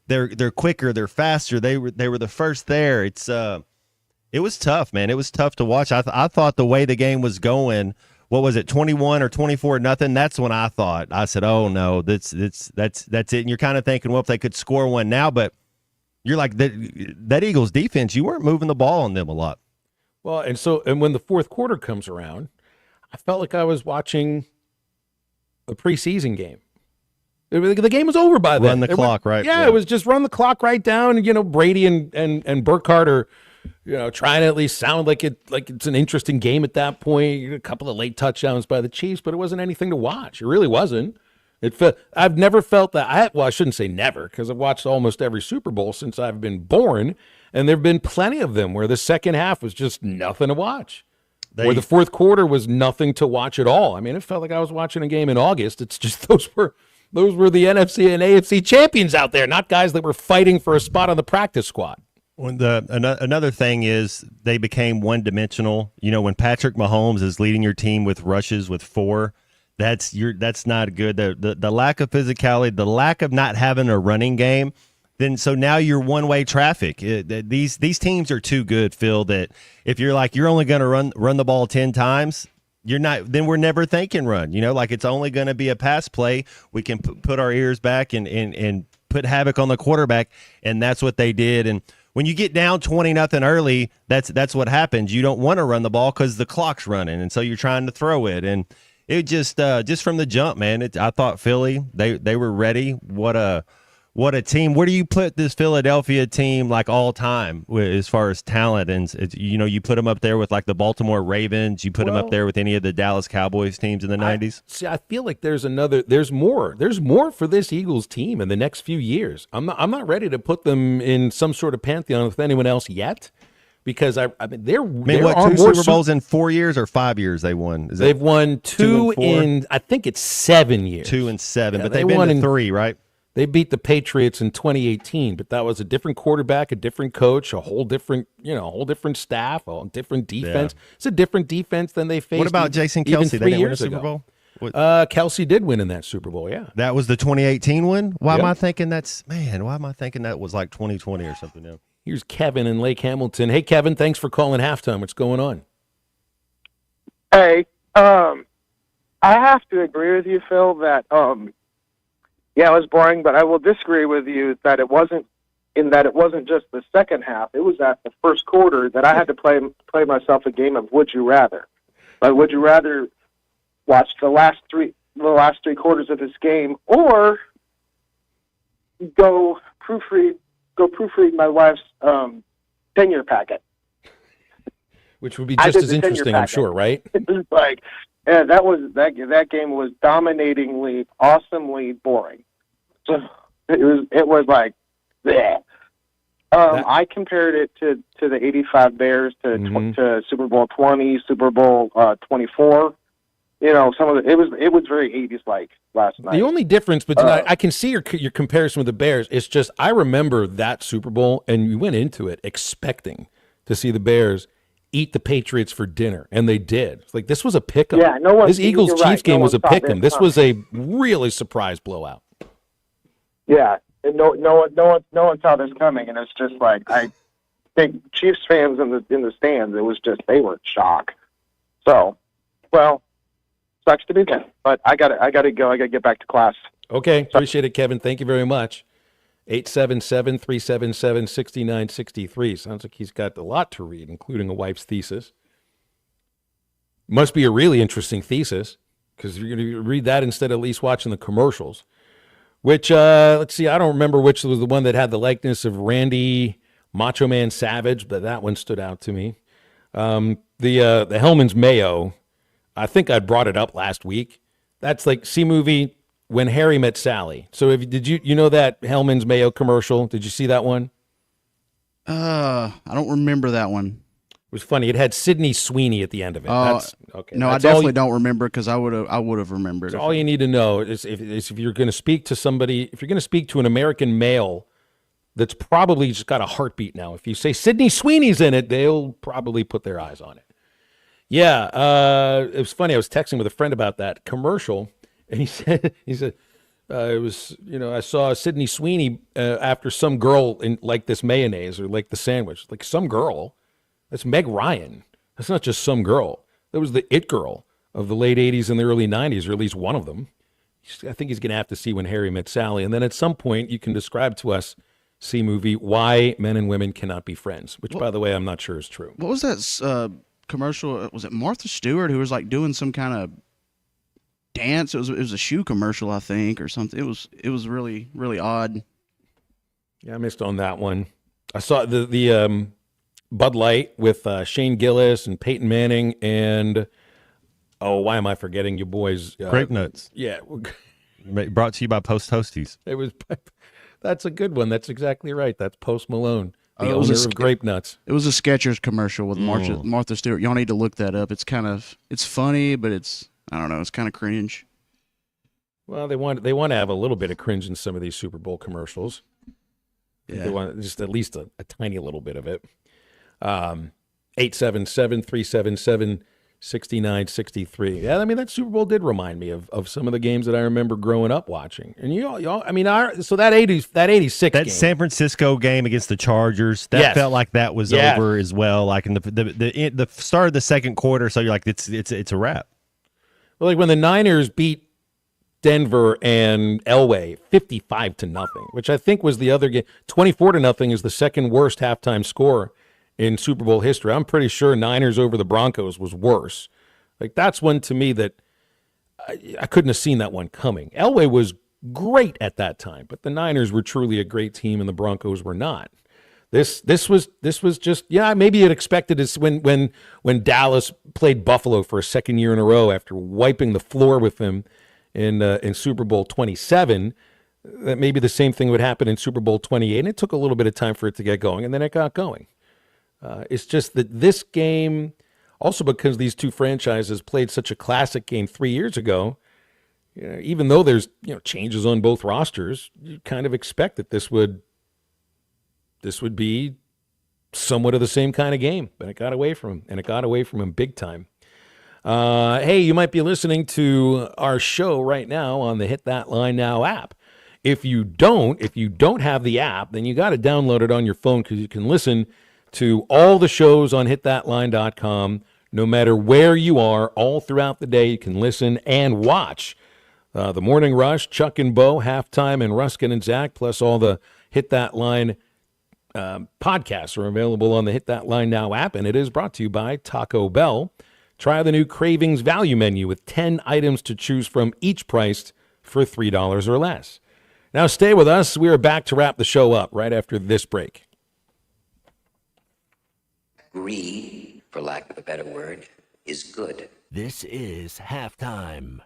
They're quicker, they're faster. They were the first there. It was tough, man. It was tough to watch. I thought the way the game was going, what was it, 21 or 24-0? That's when I said, oh no, that's it. And you're kind of thinking, well, if they could score one now, but you're like that Eagles defense, you weren't moving the ball on them a lot. Well, and when the fourth quarter comes around, I felt like I was watching a preseason game. The game was over by then. Run the clock, right? Yeah, it was just run the clock right down. Brady and Burkhardt are, trying to at least sound like it's an interesting game at that point. A couple of late touchdowns by the Chiefs, but it wasn't anything to watch. It really wasn't. I've never felt that. I shouldn't say never, because I've watched almost every Super Bowl since I've been born, and there have been plenty of them where the second half was just nothing to watch, where the fourth quarter was nothing to watch at all. It felt like I was watching a game in August. It's just those were the NFC and AFC champions out there, not guys that were fighting for a spot on the practice squad. Another thing is they became one-dimensional. When Patrick Mahomes is leading your team with rushes with four, that's not good. The lack of physicality, the lack of not having a running game, so now you're one-way traffic. These teams are too good, Phil, that if you're only going to run the ball 10 times, you're not. Then we're never thinking run. It's only going to be a pass play. We can put our ears back and put havoc on the quarterback, and that's what they did. And when you get down 20-0 early, that's what happens. You don't want to run the ball because the clock's running, and so you're trying to throw it. And It just from the jump, man. I thought Philly, they were ready. What a team. Where do you put this Philadelphia team like all time as far as talent? And you put them up there with like the Baltimore Ravens. You put them up there with any of the Dallas Cowboys teams in the 90s. See, I feel like there's more for this Eagles team in the next few years. I'm not ready to put them in some sort of pantheon with anyone else yet. Because I mean, two Super Bowls in 4 years or 5 years they won? They've won two in, I think it's 7 years. 2 and 7, but they've been to 3, right? They beat the Patriots in 2018, but that was a different quarterback, a different coach, a whole different staff, a different defense. Yeah. It's a different defense than they faced. What about Jason Kelce? They didn't win a Super Bowl? Kelce did win in that Super Bowl, yeah. That was the 2018 one? Why am I thinking that was like 2020 or something now? Here's Kevin in Lake Hamilton. Hey, Kevin, thanks for calling halftime. What's going on? Hey, I have to agree with you, Phil, that, it was boring, but I will disagree with you that it wasn't just the second half. It was at the first quarter that I had to play myself a game of Would You Rather. Like, would you rather watch the last three quarters of this game or go proofread my wife's tenure packet? Which would be just as interesting, I'm sure, right? It was like, yeah, that game was dominatingly, awesomely boring. So it was like, bleh. I compared it to the '85 Bears, to Super Bowl 20, Super Bowl 24. Some of it was very 80s like last night. The only difference between I can see your comparison with the Bears. It's just I remember that Super Bowl, and we went into it expecting to see the Bears eat the Patriots for dinner, and they did. It's like this was a pick'em. Yeah, this Eagles-Chiefs game was a pick'em. This was a really surprise blowout. Yeah, and no one saw this coming, and it's just like I think Chiefs fans in the stands. It was just they were in shock. So, well. Sucks to be them, but I gotta go. I gotta get back to class. Okay, appreciate it, Kevin. Thank you very much. 877-377-6963. Sounds like he's got a lot to read, including a wife's thesis. Must be a really interesting thesis because you're going to read that instead of at least watching the commercials. Which, let's see, I don't remember which was the one that had the likeness of Randy Macho Man Savage, but that one stood out to me. The Hellman's Mayo. I think I brought it up last week. That's like C-movie When Harry Met Sally. So did you know that Hellman's Mayo commercial? Did you see that one? I don't remember that one. It was funny. It had Sydney Sweeney at the end of it. Okay. No, I definitely don't remember because I would have remembered. All you need to know is if you're going to speak to somebody, if you're going to speak to an American male that's probably just got a heartbeat now, if you say Sydney Sweeney's in it, they'll probably put their eyes on it. Yeah, it was funny. I was texting with a friend about that commercial, and he said it was, I saw Sydney Sweeney after some girl in like this mayonnaise or like the sandwich, like some girl. That's Meg Ryan. That's not just some girl. That was the it girl of the late 80s and the early 90s, or at least one of them. I think he's going to have to see When Harry Met Sally, and then at some point you can describe to us, C-movie, why men and women cannot be friends, which, by the way, I'm not sure is true. What was that commercial? Was it Martha Stewart who was like doing some kind of dance? It was a shoe commercial, I think, or something. It was really, really odd. Yeah, I missed on that one. I saw the Bud Light with Shane Gillis and Peyton Manning and why am I forgetting you boys? Grape Nuts. Yeah, brought to you by Post Toasties. It was. That's a good one. That's exactly right. That's Post Malone. The owner of Grape Nuts. It was a Skechers commercial with Martha Stewart. Y'all need to look that up. It's funny, but it's kind of cringe. Well, they want to have a little bit of cringe in some of these Super Bowl commercials. Yeah. They want just at least a tiny little bit of it. 877-377-6963. Yeah, I mean, that Super Bowl did remind me of some of the games that I remember growing up watching. And y'all, I mean, so that 86 that game. San Francisco game against the Chargers, that felt like that was over as well. Like in the start of the second quarter, so you're like, it's a wrap. Well, like when the Niners beat Denver and Elway 55-0, which I think was the other game. 24-0 is the second worst halftime score in Super Bowl history. I'm pretty sure Niners over the Broncos was worse. Like that's one to me that I couldn't have seen that one coming. Elway was great at that time, but the Niners were truly a great team, and the Broncos were not. This was just, maybe you'd expected this when Dallas played Buffalo for a second year in a row after wiping the floor with them in Super Bowl 27. That maybe the same thing would happen in Super Bowl 28, and it took a little bit of time for it to get going, and then it got going. It's just that this game, also because these two franchises played such a classic game 3 years ago, even though there's changes on both rosters, you kind of expect that this would be somewhat of the same kind of game, but it got away from him, and it got away from him big time. Hey, you might be listening to our show right now on the Hit That Line Now app. If you don't have the app, then you got to download it on your phone, because you can listen to all the shows on hitthatline.com, no matter where you are, all throughout the day. You can listen and watch the Morning Rush, Chuck and Bo, Halftime, and Ruskin and Zach, plus all the Hit That Line podcasts are available on the Hit That Line Now app, and it is brought to you by Taco Bell. Try the new Cravings Value Menu with 10 items to choose from, each priced for $3 or less. Now stay with us. We are back to wrap the show up right after this break. Greed, for lack of a better word, is good. This is Halftime.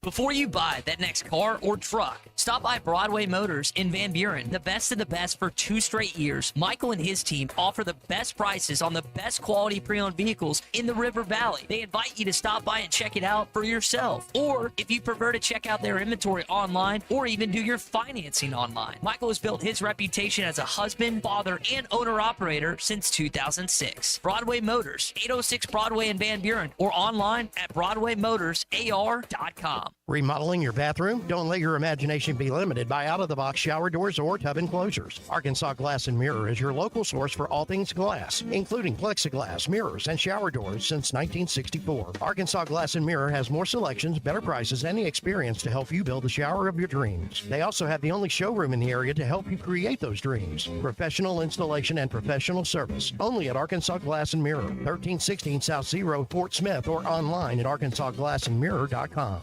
Before you buy that next car or truck, stop by Broadway Motors in Van Buren. The best of the best for 2 straight years. Michael and his team offer the best prices on the best quality pre-owned vehicles in the River Valley. They invite you to stop by and check it out for yourself. Or if you prefer to check out their inventory online or even do your financing online. Michael has built his reputation as a husband, father, and owner-operator since 2006. Broadway Motors, 806 Broadway in Van Buren, or online at BroadwayMotorsAR.com. Remodeling your bathroom? Don't let your imagination be limited by out-of-the-box shower doors or tub enclosures. Arkansas Glass and Mirror is your local source for all things glass, including plexiglass, mirrors, and shower doors since 1964. Arkansas Glass and Mirror has more selections, better prices, and the experience to help you build the shower of your dreams. They also have the only showroom in the area to help you create those dreams. Professional installation and professional service. Only at Arkansas Glass and Mirror, 1316 South Zero, Fort Smith, or online at arkansasglassandmirror.com.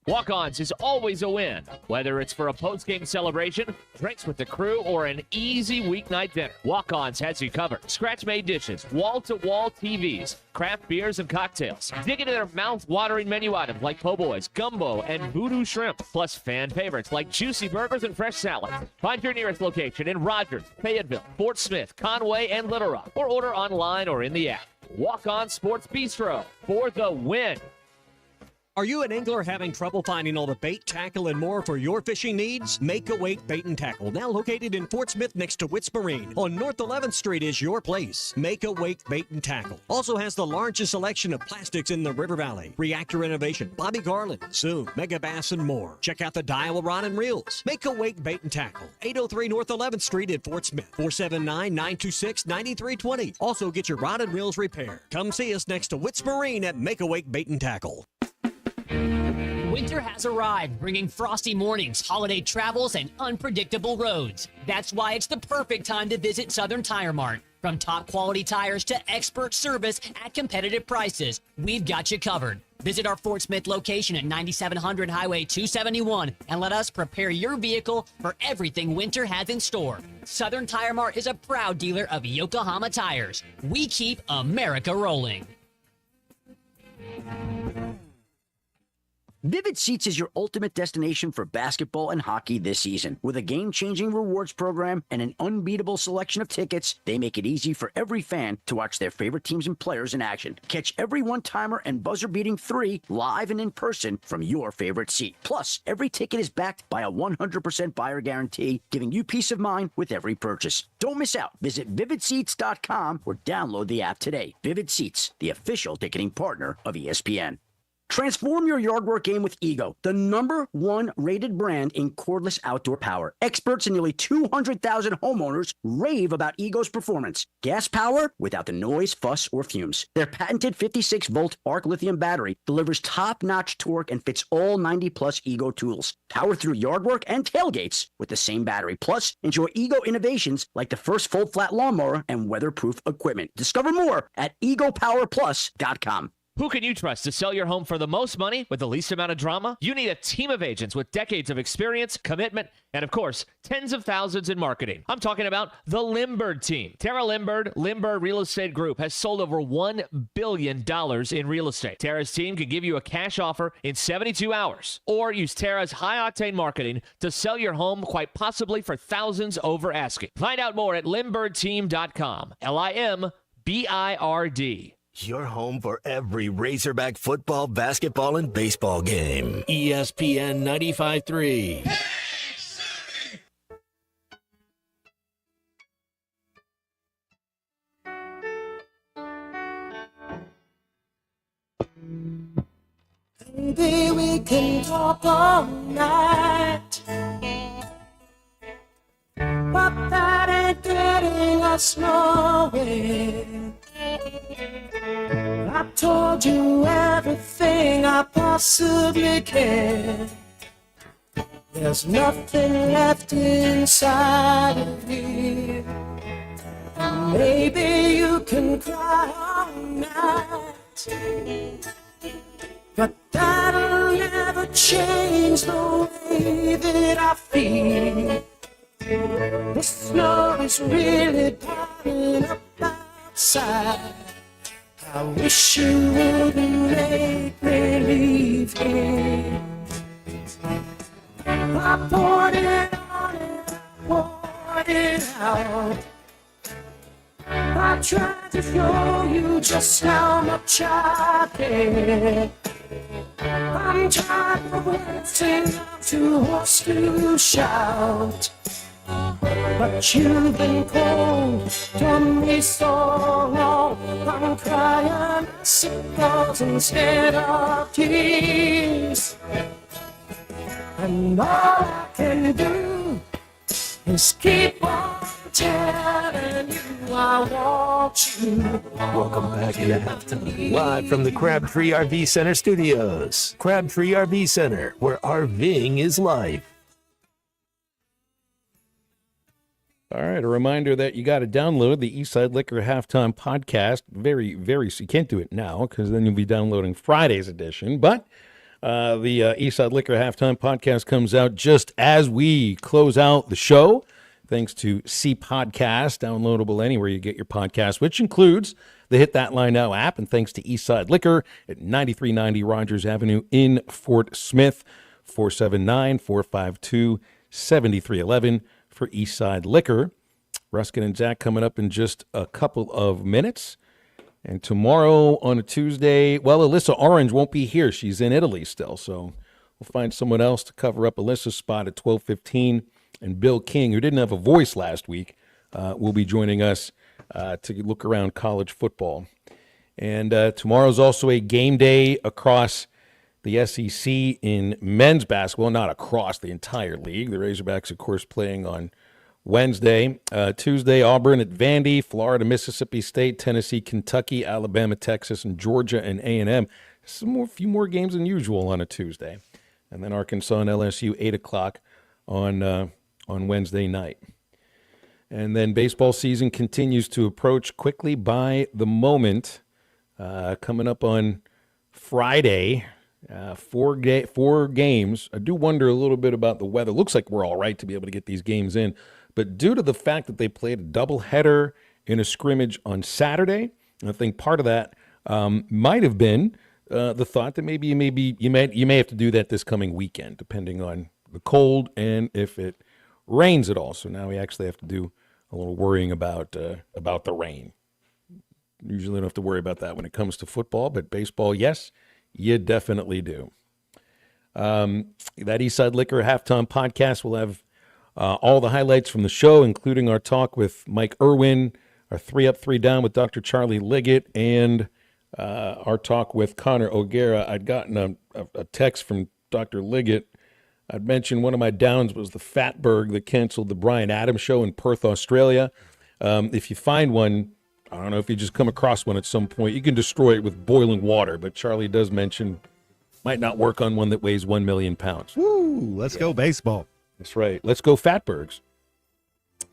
Walk-Ons is always a win, whether it's for a post-game celebration, drinks with the crew, or an easy weeknight dinner. Walk-Ons has you covered. Scratch-made dishes, wall-to-wall TVs, craft beers and cocktails. Dig into their mouth-watering menu items like po' boys, gumbo, and voodoo shrimp, plus fan favorites like juicy burgers and fresh salads. Find your nearest location in Rogers, Fayetteville, Fort Smith, Conway, and Little Rock, or order online or in the app. Walk-On Sports Bistro for the win. Are you an angler having trouble finding all the bait, tackle, and more for your fishing needs? Make a Wake Bait and Tackle, now located in Fort Smith next to Witts Marine on North 11th Street, is your place. Make a Wake Bait and Tackle also has the largest selection of plastics in the River Valley. Reactor Innovation, Bobby Garland, Zoom, Mega Bass, and more. Check out the Daiwa Rod and Reels. Make a Wake Bait and Tackle, 803 North 11th Street in Fort Smith, 479-926-9320. Also get your rod and reels repaired. Come see us next to Witts Marine at Make a Wake Bait and Tackle. Winter has arrived, bringing frosty mornings, holiday travels, and unpredictable roads. That's why it's the perfect time to visit Southern Tire Mart. From top quality tires to expert service at competitive prices, we've got you covered. Visit our Fort Smith location at 9700 Highway 271 and let us prepare your vehicle for everything winter has in store. Southern Tire Mart is a proud dealer of Yokohama tires. We keep America rolling. Vivid Seats is your ultimate destination for basketball and hockey this season. With a game-changing rewards program and an unbeatable selection of tickets, they make it easy for every fan to watch their favorite teams and players in action. Catch every one-timer and buzzer-beating 3 live and in person from your favorite seat. Plus, every ticket is backed by a 100% buyer guarantee, giving you peace of mind with every purchase. Don't miss out. Visit VividSeats.com or download the app today. Vivid Seats, the official ticketing partner of ESPN. Transform your yard work game with Ego, the #1 rated brand in cordless outdoor power. Experts and nearly 200,000 homeowners rave about Ego's performance. Gas power without the noise, fuss, or fumes. Their patented 56-volt ARC lithium battery delivers top-notch torque and fits all 90-plus Ego tools. Power through yard work and tailgates with the same battery. Plus, enjoy Ego innovations like the first fold-flat lawnmower and weatherproof equipment. Discover more at egopowerplus.com. Who can you trust to sell your home for the most money with the least amount of drama? You need a team of agents with decades of experience, commitment, and of course, tens of thousands in marketing. I'm talking about the Limbird team. Tara Limbird, Limbird Real Estate Group, has sold over $1 billion in real estate. Tara's team can give you a cash offer in 72 hours, or use Tara's high-octane marketing to sell your home quite possibly for thousands over asking. Find out more at LimbirdTeam.com. LIMBIRD. Your home for every Razorback football, basketball, and baseball game. ESPN 95.3. Baby, we can talk all night, but that ain't getting us nowhere. I told you everything I possibly can. There's nothing left inside of you. Maybe you can cry all night, but that'll never change the way that I feel. The snow is really piling up outside. I wish you wouldn't make me leave here. I poured it on and poured it out. I tried to show you just how much I care. I'm tired of waiting to horse to shout, but you've been cold to me so long. I'm crying signals instead of tears, and all I can do is keep on telling you I want you. Welcome back to halftime. Live from the Crabtree RV Center studios. Crabtree RV Center, where RVing is life. All right, a reminder that you got to download the Eastside Liquor Halftime Podcast. You can't do it now because then you'll be downloading Friday's edition. But the Eastside Liquor Halftime Podcast comes out just as we close out the show, thanks to C Podcast, downloadable anywhere you get your podcast, which includes the Hit That Line Now app, and thanks to Eastside Liquor at 9390 Rogers Avenue in Fort Smith, 479-452-7311 for Eastside Liquor. Ruskin and Zach coming up in just a couple of minutes. And tomorrow on a Tuesday, well, Alyssa Orange won't be here. She's in Italy still, so we'll find someone else to cover up Alyssa's spot at 12:15. And Bill King, who didn't have a voice last week, will be joining us to look around college football. And tomorrow's also a game day across the SEC in men's basketball, not across the entire league. The Razorbacks, of course, playing on Wednesday. Tuesday, Auburn at Vandy, Florida, Mississippi State, Tennessee, Kentucky, Alabama, Texas, and Georgia and A&M. A few more games than usual on a Tuesday. And then Arkansas and LSU, 8 o'clock on Wednesday night. And then baseball season continues to approach quickly by the moment. Coming up on Friday, 4 games. I do wonder a little bit about the weather. Looks like we're all right to be able to get these games in. But due to the fact that they played a doubleheader in a scrimmage on Saturday, I think part of that might have been the thought that maybe you may have to do that this coming weekend, depending on the cold and if it rains at all. So now we actually have to do a little worrying about the rain. Usually don't have to worry about that when it comes to football, but baseball, yes, you definitely do. That Eastside Liquor Halftime Podcast will have all the highlights from the show, including our talk with Mike Irwin, our 3 Up, 3 Down with Dr. Charlie Liggett, and our talk with Connor O'Gara. I'd gotten a text from Dr. Liggett. I'd mentioned one of my downs was the Fatberg that canceled the Bryan Adams show in Perth, Australia. If you find one, I don't know if you just come across one at some point, you can destroy it with boiling water. But Charlie does mention might not work on one that weighs 1 million pounds. Woo! Let's go baseball. That's right. Let's go Fatbergs.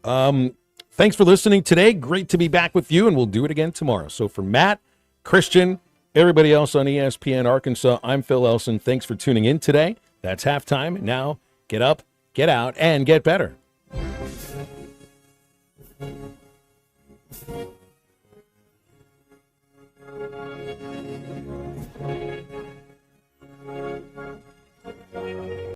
Thanks for listening today. Great to be back with you, and we'll do it again tomorrow. So for Matt, Christian, Everybody else on ESPN Arkansas, I'm Phil Elson. Thanks for tuning in today. That's halftime. Now, get up, get out, and get better.